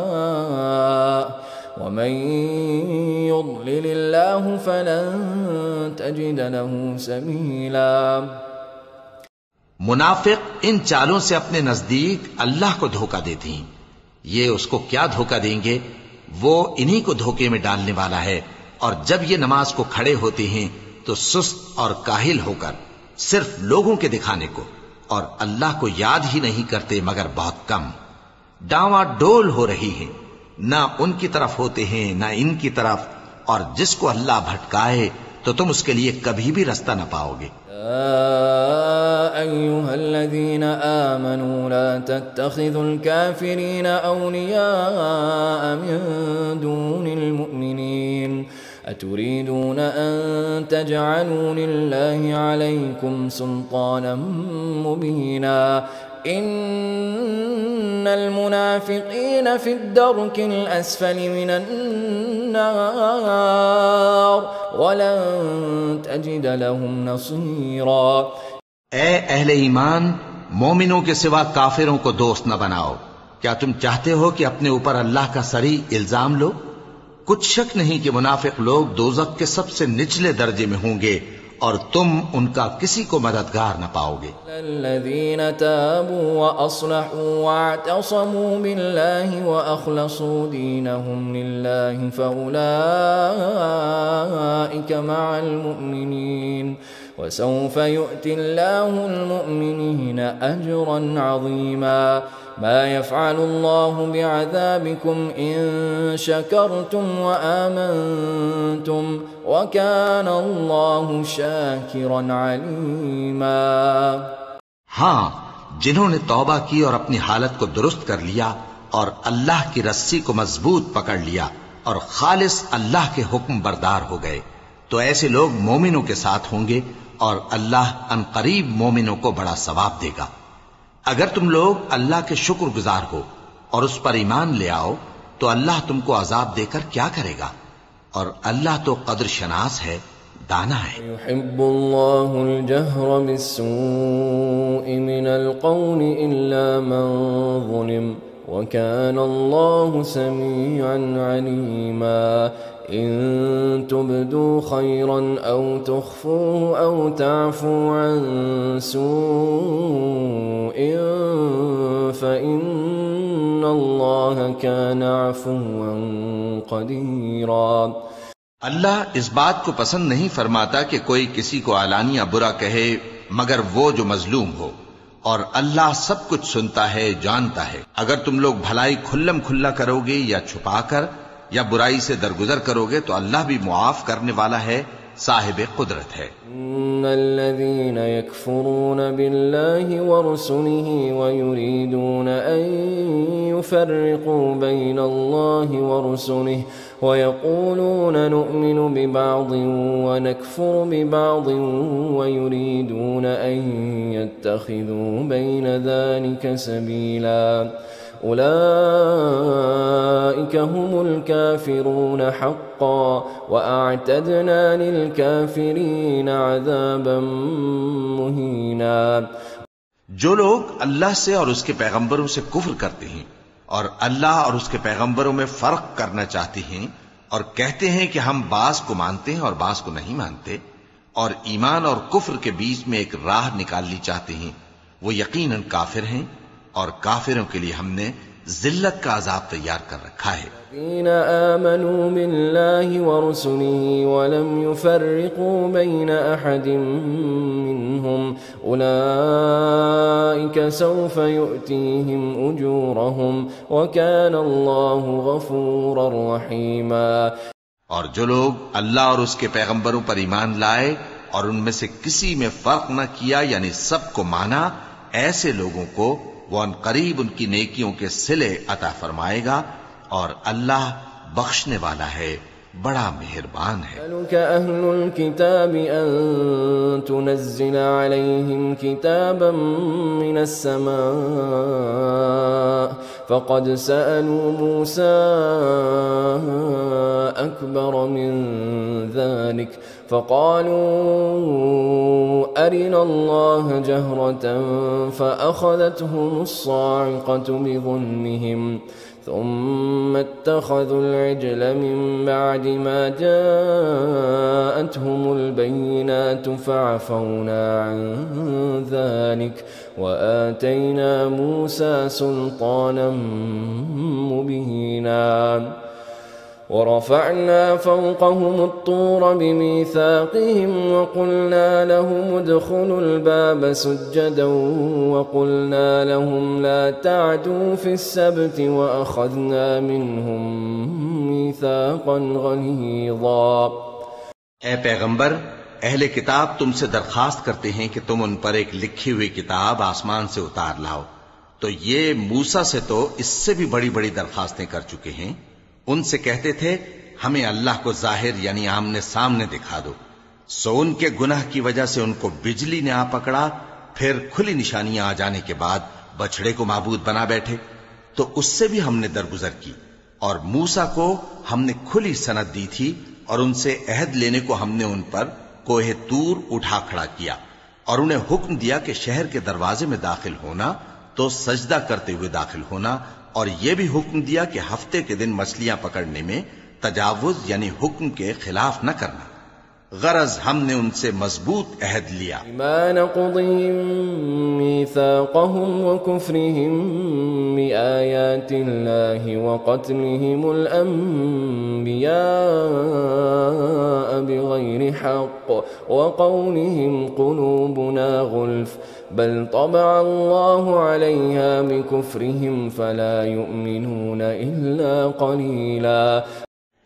هؤلاء ومن يضلل الله فلن تجد له سبيلا۔ منافق ان چالوں سے اپنے نزدیک اللہ کو دھوکہ دیتے ہیں، یہ اس کو کیا دھوکہ دیں گے؟ وہ انہی کو دھوکے میں ڈالنے والا ہے۔ اور جب یہ نماز کو کھڑے ہوتے ہیں تو سست اور کاہل ہو کر صرف لوگوں کے دکھانے کو اور اللہ کو یاد ہی نہیں کرتے مگر بہت کم، ڈاواں ڈول ہو رہی ہیں، نہ ان کی طرف ہوتے ہیں نہ ان کی طرف، اور جس کو اللہ بھٹکائے تو تم اس کے لیے کبھی بھی رستہ نہ پاؤ گے۔ أيها الذين آمنوا لا تتخذوا الكافرين أولياء من دون المؤمنين أتريدون أن تجعلوا لله عليكم سلطانا مبينا إن المنافقين في الدرك الأسفل من النار ولن تجد لهم نصيرا۔ اے اہل ایمان، مومنوں کے سوا کافروں کو دوست نہ بناؤ۔ کیا تم چاہتے ہو کہ اپنے اوپر اللہ کا صریح الزام لو؟ کچھ شک نہیں کہ منافق لوگ دوزخ کے سب سے نچلے درجے میں ہوں گے اور تم ان کا کسی کو مددگار نہ پاؤ گے۔ الذين تابوا وأصلحوا واعتصموا بالله وأخلصوا دينهم لله فأولئك مع المؤمنين وسوف يؤتي الله المؤمنين أجرا عظيما ما يفعل الله بعذابكم إن شكرتم وآمنتم وكان الله شاكرا عليما۔ ہاں، جنہوں نے توبہ کی اور اپنی حالت کو درست کر لیا اور اللہ کی رسی کو مضبوط پکڑ لیا اور خالص اللہ کے حکم بردار ہو گئے، تو ایسے لوگ مومنوں کے ساتھ ہوں گے اور اللہ عنقریب مومنوں کو بڑا ثواب دے گا۔ اگر تم لوگ اللہ کے شکر گزار ہو اور اس پر ایمان لے آؤ تو اللہ تم کو عذاب دے کر کیا کرے گا، اور اللہ تو قدر شناس ہے، دانا ہے۔ يحب الله الجهر بالسوء من القول إلا من ظلم وكان الله سميعا عليما۔ إن تبدوا خيرا أو تخفوه أو تعفوا عن سوء فإن الله كان عفوا قديرا۔ اللہ اس بات کو پسند نہیں فرماتا کہ کوئی کسی کو علانیہ برا کہے مگر وہ جو مظلوم ہو، اور اللہ سب کچھ سنتا ہے، جانتا ہے۔ اگر تم لوگ بھلائی کھلم کھلا کرو گے یا چھپا کر یا برائی سے درگزر کرو گے تو اللہ بھی معاف کرنے والا ہے، صاحب قدرت ہے۔ ان الذين يكفرون بالله ورسله ويريدون ان يفرقوا بين الله ورسله ويقولون نؤمن ببعض ونكفر ببعض ويريدون ان يتخذوا بين ذلك سبيلا أولئك هم الكافرون حقا وأعتدنا للكافرين عذابا مهينا۔ جو لوگ اللہ سے اور اس کے پیغمبروں سے کفر کرتے ہیں اور اللہ اور اس کے پیغمبروں میں فرق کرنا چاہتے ہیں اور کہتے ہیں کہ ہم بعض کو مانتے ہیں اور بعض کو نہیں مانتے، اور ایمان اور کفر کے بیچ میں ایک راہ نکالنی چاہتے ہیں، وہ یقیناً کافر ہیں، اور کافروں کے لیے ہم نے ذلت کا عذاب تیار کر رکھا ہے۔ الذين آمنوا بالله ورسله ولم يفرقوا بين أحد منهم أولئك سوف يؤتيهم أجورهم وكان الله غفورا رحيما۔ اور جو لوگ اللہ اور اس کے پیغمبروں پر ایمان لائے اور ان میں سے کسی میں فرق نہ کیا، یعنی سب کو مانا، ایسے لوگوں کو وہ عنقریب ان کی نیکیوں کے صلے عطا فرمائے گا، اور اللہ بخشنے والا ہے، بڑا مہربان ہے۔ سألك أهل الكتاب أن تنزل عليهم كتابا من السماء فقد سألوا موسى أكبر من ذلك فقالوا أرنا الله جهرة فأخذتهم الصاعقة بظلمهم ثم اتخذوا العجل من بعد ما جاءتهم البينات فعفونا عن ذلك وآتينا موسى سلطانا مبينا ورفعنا فوقهم الطور بميثاقهم وقلنا لهم ادخلوا الباب سجدا وقلنا لهم لا تعدوا في السبت وأخذنا منهم ميثاقا غليظا۔ اے پیغمبر، اہل کتاب تم سے درخواست کرتے ہیں کہ تم ان پر ایک لکھی ہوئی کتاب آسمان سے اتار لاؤ، تو یہ موسیٰ سے تو اس سے بھی بڑی بڑی درخواستیں کر چکے ہیں۔ ان سے کہتے تھے ہمیں اللہ کو ظاہر یعنی آمنے سامنے دکھا دو، سو ان کے گناہ کی وجہ سے ان کو بجلی نے آ پکڑا، پھر کھلی نشانیاں آ جانے کے بعد بچڑے کو معبود بنا بیٹھے، تو اس سے بھی ہم نے درگزر کی، اور موسیٰ کو ہم نے کھلی سند دی تھی، اور ان سے عہد لینے کو ہم نے ان پر کوہ طور اٹھا کھڑا کیا، اور انہیں حکم دیا کہ شہر کے دروازے میں داخل ہونا تو سجدہ کرتے ہوئے داخل ہونا، اور یہ بھی حکم دیا کہ ہفتے کے دن مچھلیاں پکڑنے میں تجاوز یعنی حکم کے خلاف نہ کرنا۔ غرض ہم نے ان سے مضبوط عہد لیا. بما نقضهم ميثاقهم وكفرهم بآيات الله وقتلهم الأنبياء بغير حق وقولهم قلوبنا غلف بل طبع الله عليها بكفرهم فلا يؤمنون إلا قليلا.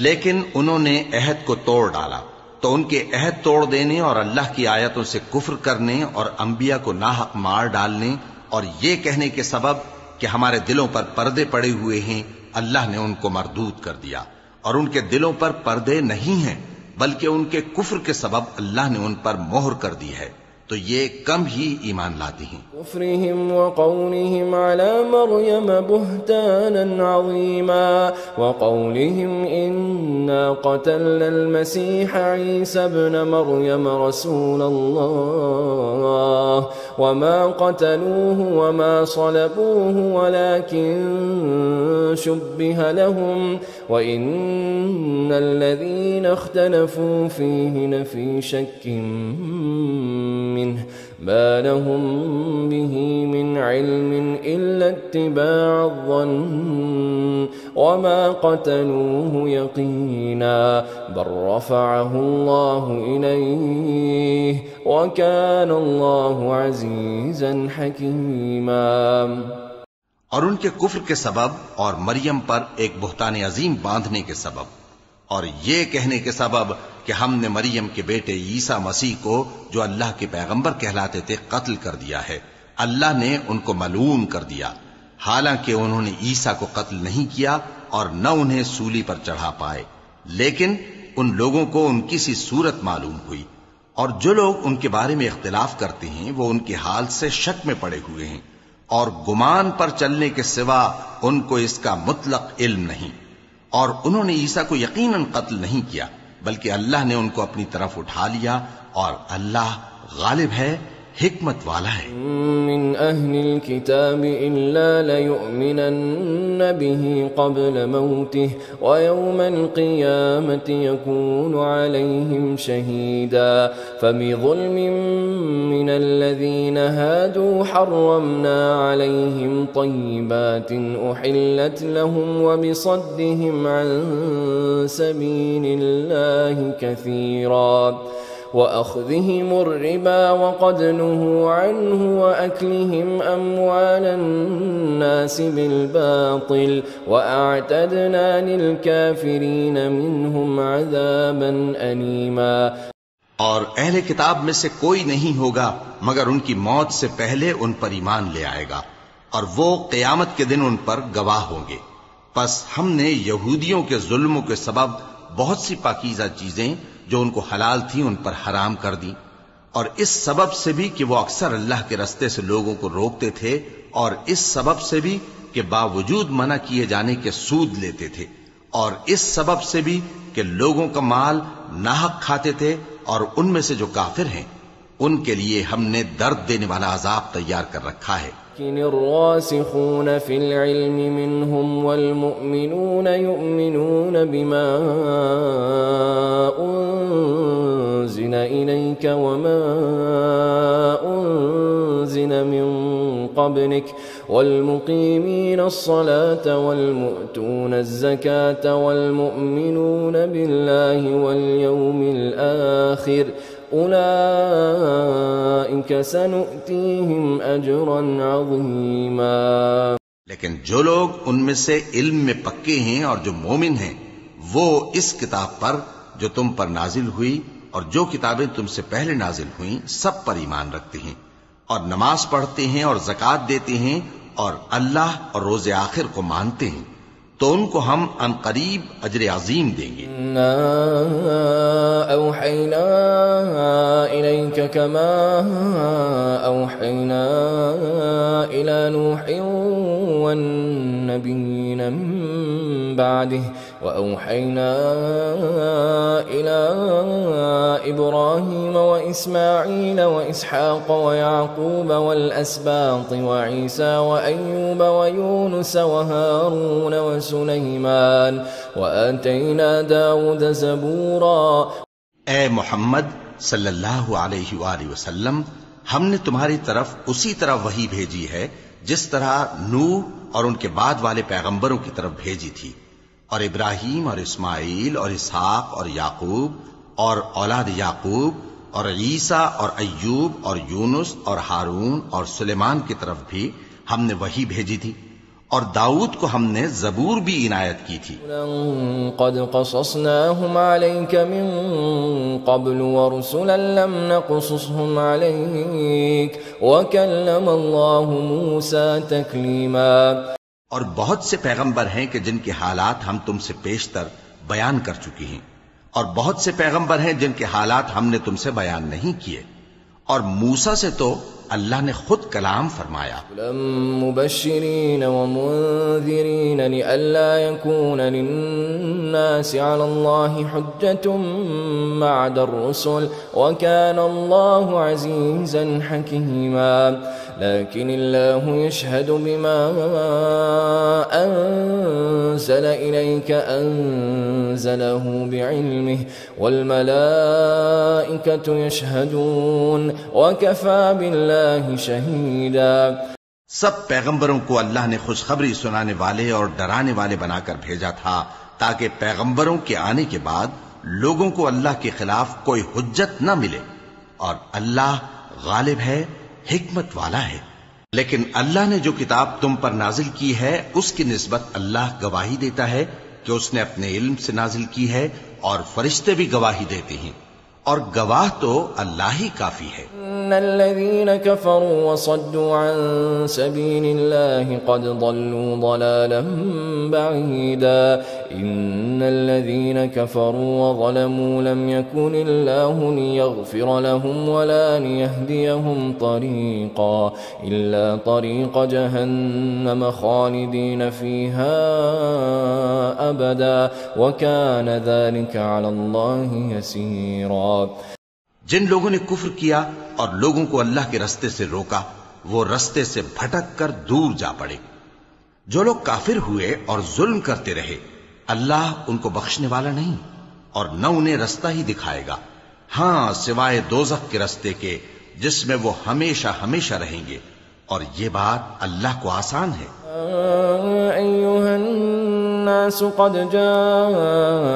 لیکن انہوں نے عہد کو توڑ ڈالا تو ان کے عہد توڑ دینے اور اللہ کی آیتوں سے کفر کرنے اور انبیاء کو ناحق مار ڈالنے اور یہ کہنے کے سبب کہ ہمارے دلوں پر پردے پڑے ہوئے ہیں اللہ نے ان کو مردود کر دیا. اور ان کے دلوں پر پردے نہیں ہیں بلکہ ان کے کفر کے سبب اللہ نے ان پر مہر کر دی ہے تو یہ کم ہی ایمان لاتے ہیں. كفرهم وقولهم على مريم بهتانا عظيما وقولهم إنا قتلنا المسيح عيسى ابن مريم رسول الله وما قتلوه وما صلبوه ولكن شبه لهم وإن الذين اختلفوا فيه لفي شك منه ما لهم به من علم إلا اتباع الظن وما قتلوه يقينا بل رفعه الله إليه وكان الله عزيزا حكيما. اور ان کے کفر کے سبب اور مریم پر ایک بہتان عظیم باندھنے کے سبب اور یہ کہنے کے سبب کہ ہم نے مریم کے بیٹے عیسیٰ مسیح کو جو اللہ کے پیغمبر کہلاتے تھے قتل کر دیا ہے. اللہ نے ان کو ملعون کر دیا حالانکہ انہوں نے عیسیٰ کو قتل نہیں کیا اور نہ انہیں سولی پر چڑھا پائے لیکن ان لوگوں کو ان کی سی صورت معلوم ہوئی. اور جو لوگ ان کے بارے میں اختلاف کرتے ہیں وہ ان کے حال سے شک میں پڑے ہوئے ہیں اور گمان پر چلنے کے سوا ان کو اس کا مطلق علم نہیں. اور انہوں نے عیسیٰ کو یقیناً قتل نہیں کیا بلکہ اللہ نے ان کو اپنی طرف اٹھا لیا اور اللہ غالب ہے حکمت والا ہے. من أهل الكتاب إلا ليؤمنن به قبل موته ويوم القيامة يكون عليهم شهيدا فبظلم من الذين هادوا حرمنا عليهم طيبات أحلت لهم وبصدهم عن سبيل الله كثيرا وأخذهم الربا وقد نهوا عنه وأكلهم أموال الناس بالباطل وأعتدنا للكافرين منهم عذابا أليما. اور اہل کتاب میں سے کوئی نہیں ہوگا مگر ان کی موت سے پہلے ان پر ایمان لے آئے گا اور وہ قیامت کے دن ان پر گواہ ہوں گے. پس ہم نے یہودیوں کے ظلموں کے سبب بہت سی پاکیزہ چیزیں جو ان کو حلال تھیں ان پر حرام کر دی اور اس سبب سے بھی کہ وہ اکثر اللہ کے رستے سے لوگوں کو روکتے تھے اور اس سبب سے بھی کہ باوجود منع کیے جانے کے سود لیتے تھے اور اس سبب سے بھی کہ لوگوں کا مال ناحق کھاتے تھے اور ان میں سے جو کافر ہیں ان کے لیے ہم نے درد دینے والا عذاب تیار کر رکھا ہے. لكن الراسخون في العلم منهم والمؤمنون يؤمنون بما أنزل إليك وما أنزل من قبلك والمقيمين الصلاة والمؤتون الزكاة والمؤمنون بالله واليوم الآخر أولئك سنؤتيهم أجرا عظيما. لیکن جو لوگ ان میں سے علم میں پکے ہیں اور جو مومن ہیں وہ اس کتاب پر جو تم پر نازل ہوئی اور جو کتابیں تم سے پہلے نازل ہوئیں سب پر ایمان رکھتے ہیں اور نماز پڑھتے ہیں اور زکوٰۃ دیتے ہیں اور اللہ اور روز آخر کو مانتے ہیں تو ان کو ہم ان قریب اجر عظیم دیں گے. اوحینا الیک کما اوحینا الی نوح والنبیین من بعده واوحینا الی ابراہیم واسماعیل واسحاق ویعقوب والاسباط وعیسی وایوب ویونس وهارون وسليمان وآتينا داود زبورا. اے محمد صلی اللہ علیہ وآلہ وسلم، ہم نے تمہاری طرف اسی طرح وحی بھیجی ہے جس طرح نوح اور ان کے بعد والے پیغمبروں کی طرف بھیجی تھی، اور ابراہیم اور اسماعیل اور اسحاق اور یعقوب اور اولاد یعقوب اور عیسیٰ اور ایوب اور یونس اور ہارون اور سلیمان کی طرف بھی ہم نے وحی بھیجی تھی، اور داؤد کو ہم نے زبور بھی عنایت کی تھی۔ قد قصصناهم عليك من قبل ورسلا لم نقصصهم عليك وكلم الله موسى تكليما۔ اور بہت سے پیغمبر ہیں کہ جن کے حالات ہم تم سے پیشتر بیان کر چکی ہیں، اور بہت سے پیغمبر ہیں جن کے حالات ہم نے تم سے بیان نہیں کیے، اور موسیٰ سے تو اللہ نے خود کلام فرمایا۔ مبشرین ومنذرین لئلا يكون للناس على الله حجة بعد الرسل وكان الله عزيزا حكيما۔ لكن الله يشهد بما أنزل إليك أنزله بعلمه والملائكة يشهدون وكفى بالله شهيدا۔ سب پیغمبروں کو اللہ نے خوشخبری سنانے والے اور ڈرانے والے بنا کر بھیجا تھا تاکہ پیغمبروں کے آنے کے بعد لوگوں کو اللہ کے خلاف کوئی حجت نہ ملے، اور اللہ غالب ہے، حکمت والا ہے۔ لیکن اللہ نے جو کتاب تم پر نازل کی ہے اس کی نسبت اللہ گواہی دیتا ہے کہ اس نے اپنے علم سے نازل کی ہے، اور فرشتے بھی گواہی دیتے ہیں، اور گواہ تو اللہ ہی کافی ہے۔ ان الذين كفروا وصدوا عن سبيل الله قد ضلوا ضلالا بعيدا۔ ان الذين كفروا وظلموا لم يكن الله ليغفر لهم ولا ليهديهم طريقا الا طريق جهنم خالدين فيها ابدا وكان ذلك على الله يسيرا۔ جن لوگوں نے کفر کیا اور لوگوں کو اللہ کے رستے سے روکا وہ رستے سے بھٹک کر دور جا پڑے۔ جو لوگ کافر ہوئے اور ظلم کرتے رہے اللہ ان کو بخشنے والا نہیں، اور نہ انہیں رستہ ہی دکھائے گا، ہاں سوائے دوزخ کے رستے کے جس میں وہ ہمیشہ ہمیشہ رہیں گے، اور یہ بات اللہ کو آسان ہے۔ أيها الناس قد جاءكم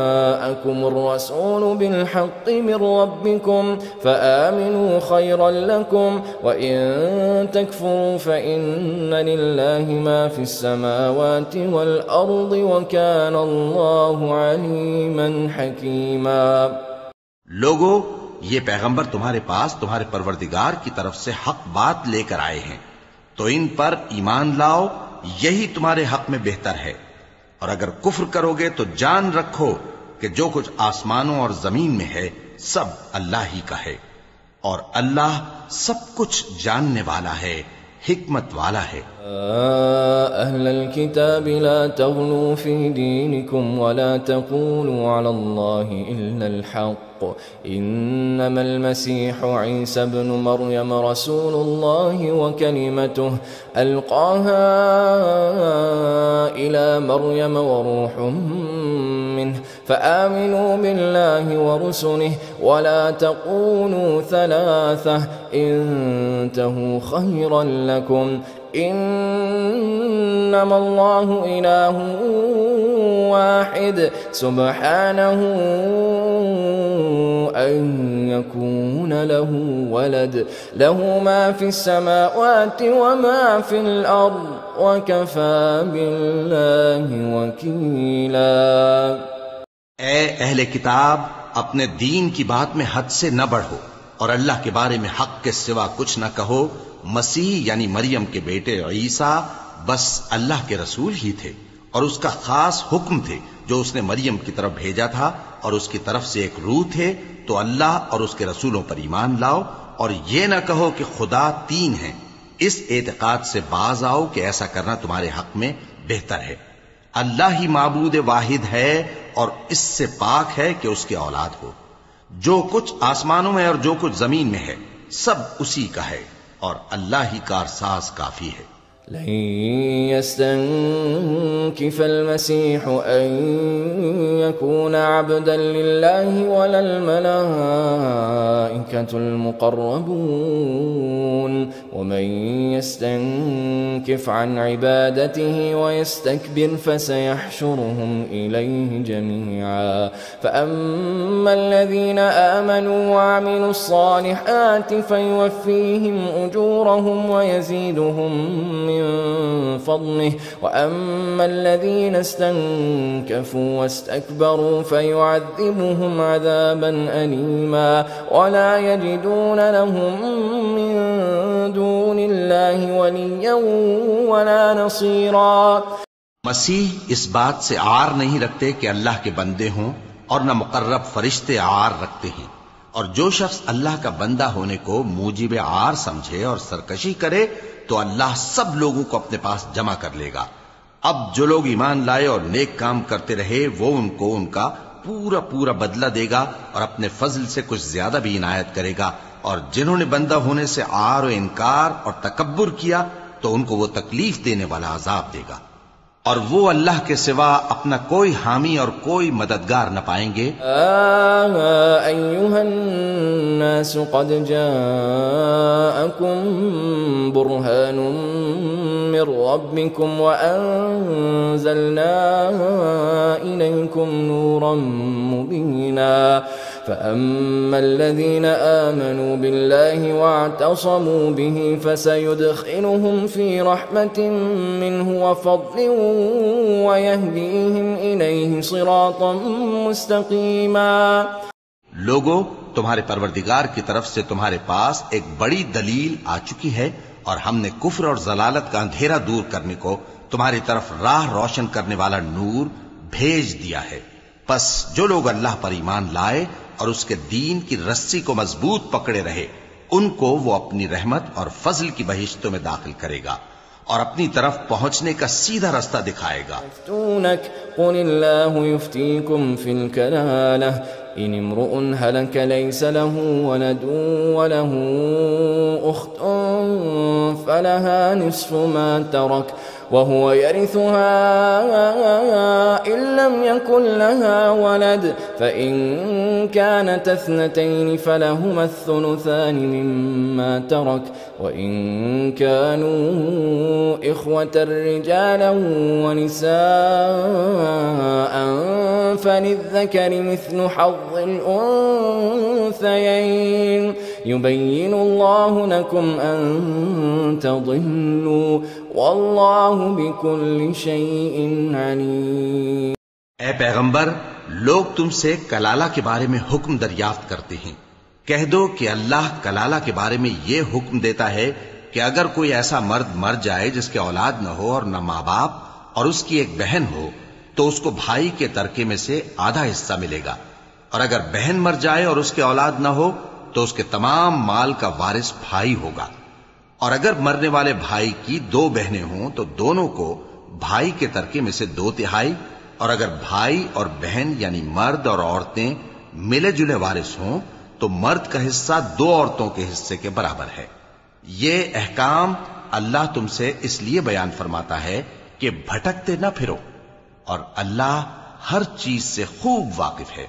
الرسول بالحق من ربكم فآمنوا خيرا لكم وإن تكفروا فإن لله ما في السماوات والأرض وكان الله عليما حكيما۔ لوگو، یہ پیغمبر تمہارے پاس تمہارے پروردگار کی طرف سے حق بات لے کر آئے ہیں، تو ان پر ایمان لاؤ، یہی تمہارے حق میں بہتر ہے، اور اگر کفر کرو گے تو جان رکھو کہ جو کچھ آسمانوں اور زمین میں ہے سب اللہ ہی کا ہے، اور اللہ سب کچھ جاننے والا ہے، حکمت والا ہے۔ أهل الكتاب لا تغلوا في دينكم ولا تقولوا على الله إلا الحق إنما المسيح عيسى ابن مريم رسول الله وكلمته ألقاها إلى مريم وروح منه فآمنوا بالله ورسله ولا تقولوا ثلاثة انتهوا خيرا لكم إنما الله إله واحد سبحانه أن يكون له ولد له ما في السماوات وما في الأرض وكفى بالله وكيلا۔ اے اہل کتاب، اپنے دین کی بات میں حد سے نہ بڑھو، اور اللہ کے بارے میں حق کے سوا کچھ نہ کہو۔ مسیح یعنی مریم کے بیٹے عیسیٰ بس اللہ کے رسول ہی تھے، اور اس کا خاص حکم تھے جو اس نے مریم کی طرف بھیجا تھا، اور اس کی طرف سے ایک روح تھے، تو اللہ اور اس کے رسولوں پر ایمان لاؤ، اور یہ نہ کہو کہ خدا تین ہیں۔ اس اعتقاد سے باز آؤ کہ ایسا کرنا تمہارے حق میں بہتر ہے۔ اللہ ہی معبود واحد ہے اور اس سے پاک ہے کہ اس کے اولاد ہو۔ جو کچھ آسمانوں میں اور جو کچھ زمین میں ہے سب اسی کا ہے، اور اللہ ہی کارساز کافی ہے۔ لن يستنكف المسيح أن يكون عبدا لله ولا الملائكة المقربون ومن يستنكف عن عبادته ويستكبر فسيحشرهم إليه جميعا فأما الذين آمنوا وعملوا الصالحات فيوفيهم أجورهم ويزيدهم من فضله وأما الذين استنكفوا واستكبروا فيعذبهم عذابا أليما ولا يجدون لهم من دون الله وليا ولا نصيرا. مسیح اس بات سے عار نہیں رکھتے کہ اللہ کے بندے ہوں اور نہ مقرب فرشتے عار رکھتے ہیں، اور جو شخص اللہ کا بندہ ہونے کو موجب عار سمجھے اور سرکشی کرے تو اللہ سب لوگوں کو اپنے پاس جمع کر لے گا. اب جو لوگ ایمان لائے اور نیک کام کرتے رہے وہ ان کو ان کا پورا پورا بدلہ دے گا اور اپنے فضل سے کچھ زیادہ بھی عنایت کرے گا، اور جنہوں نے بندہ ہونے سے عار و انکار اور تکبر کیا تو ان کو وہ تکلیف دینے والا عذاب دے گا، اور وہ اللہ کے سوا اپنا کوئی حامی اور کوئی مددگار نہ پائیں گے. أيها الناس قد جاءكم برهان من ربكم وأنزلنا إليكم نورا مبينا فأما الذين آمنوا بالله واعتصموا به فسيدخلهم في رحمة منه وفضل ويهديهم إليه صراطا مستقيما. لوگو، تمہارے پروردگار کی طرف سے تمہارے پاس ایک بڑی دلیل آ چکی ہے، اور ہم نے کفر اور ضلالت کا اندھیرا دور کرنے کو تمہاری طرف راہ روشن کرنے والا نور بھیج دیا ہے. پس جو لوگ اللہ پر ایمان لائے اور اس کے دین کی رسی کو مضبوط پکڑے رہے ان کو وہ اپنی رحمت اور فضل کی بہشتوں میں داخل کرے گا اور اپنی طرف پہنچنے کا سیدھا رستہ دکھائے گا. قل الله يفتيكم في الكلالة إن امرؤ هلك ليس له ولد وله أخت فلها نصف ما ترك وهو يرثها إن لم يكن لها ولد فإن كانت اثنتين فلهما الثلثان مما ترك وإن كانوا إخوة رجالا ونساء فللذكر مثل حظ الأنثيين يبين الله لكم أن تضلوا واللہ بکل شیء علیم. اے پیغمبر، لوگ تم سے کلالہ کے بارے میں حکم دریافت کرتے ہیں. کہہ دو کہ اللہ کلالہ کے بارے میں یہ حکم دیتا ہے کہ اگر کوئی ایسا مرد مر جائے جس کے اولاد نہ ہو اور نہ ماں باپ اور اس کی ایک بہن ہو تو اس کو بھائی کے ترکے میں سے آدھا حصہ ملے گا، اور اگر بہن مر جائے اور اس کے اولاد نہ ہو تو اس کے تمام مال کا وارث بھائی ہوگا. اور اگر مرنے والے بھائی کی دو بہنیں ہوں تو دونوں کو بھائی کے ترکے میں سے 2/3، اور اگر بھائی اور بہن یعنی مرد اور عورتیں ملے جلے وارث ہوں تو مرد کا حصہ 2 عورتوں کے حصے کے برابر ہے. یہ احکام اللہ تم سے اس لیے بیان فرماتا ہے کہ بھٹکتے نہ پھرو، اور اللہ ہر چیز سے خوب واقف ہے.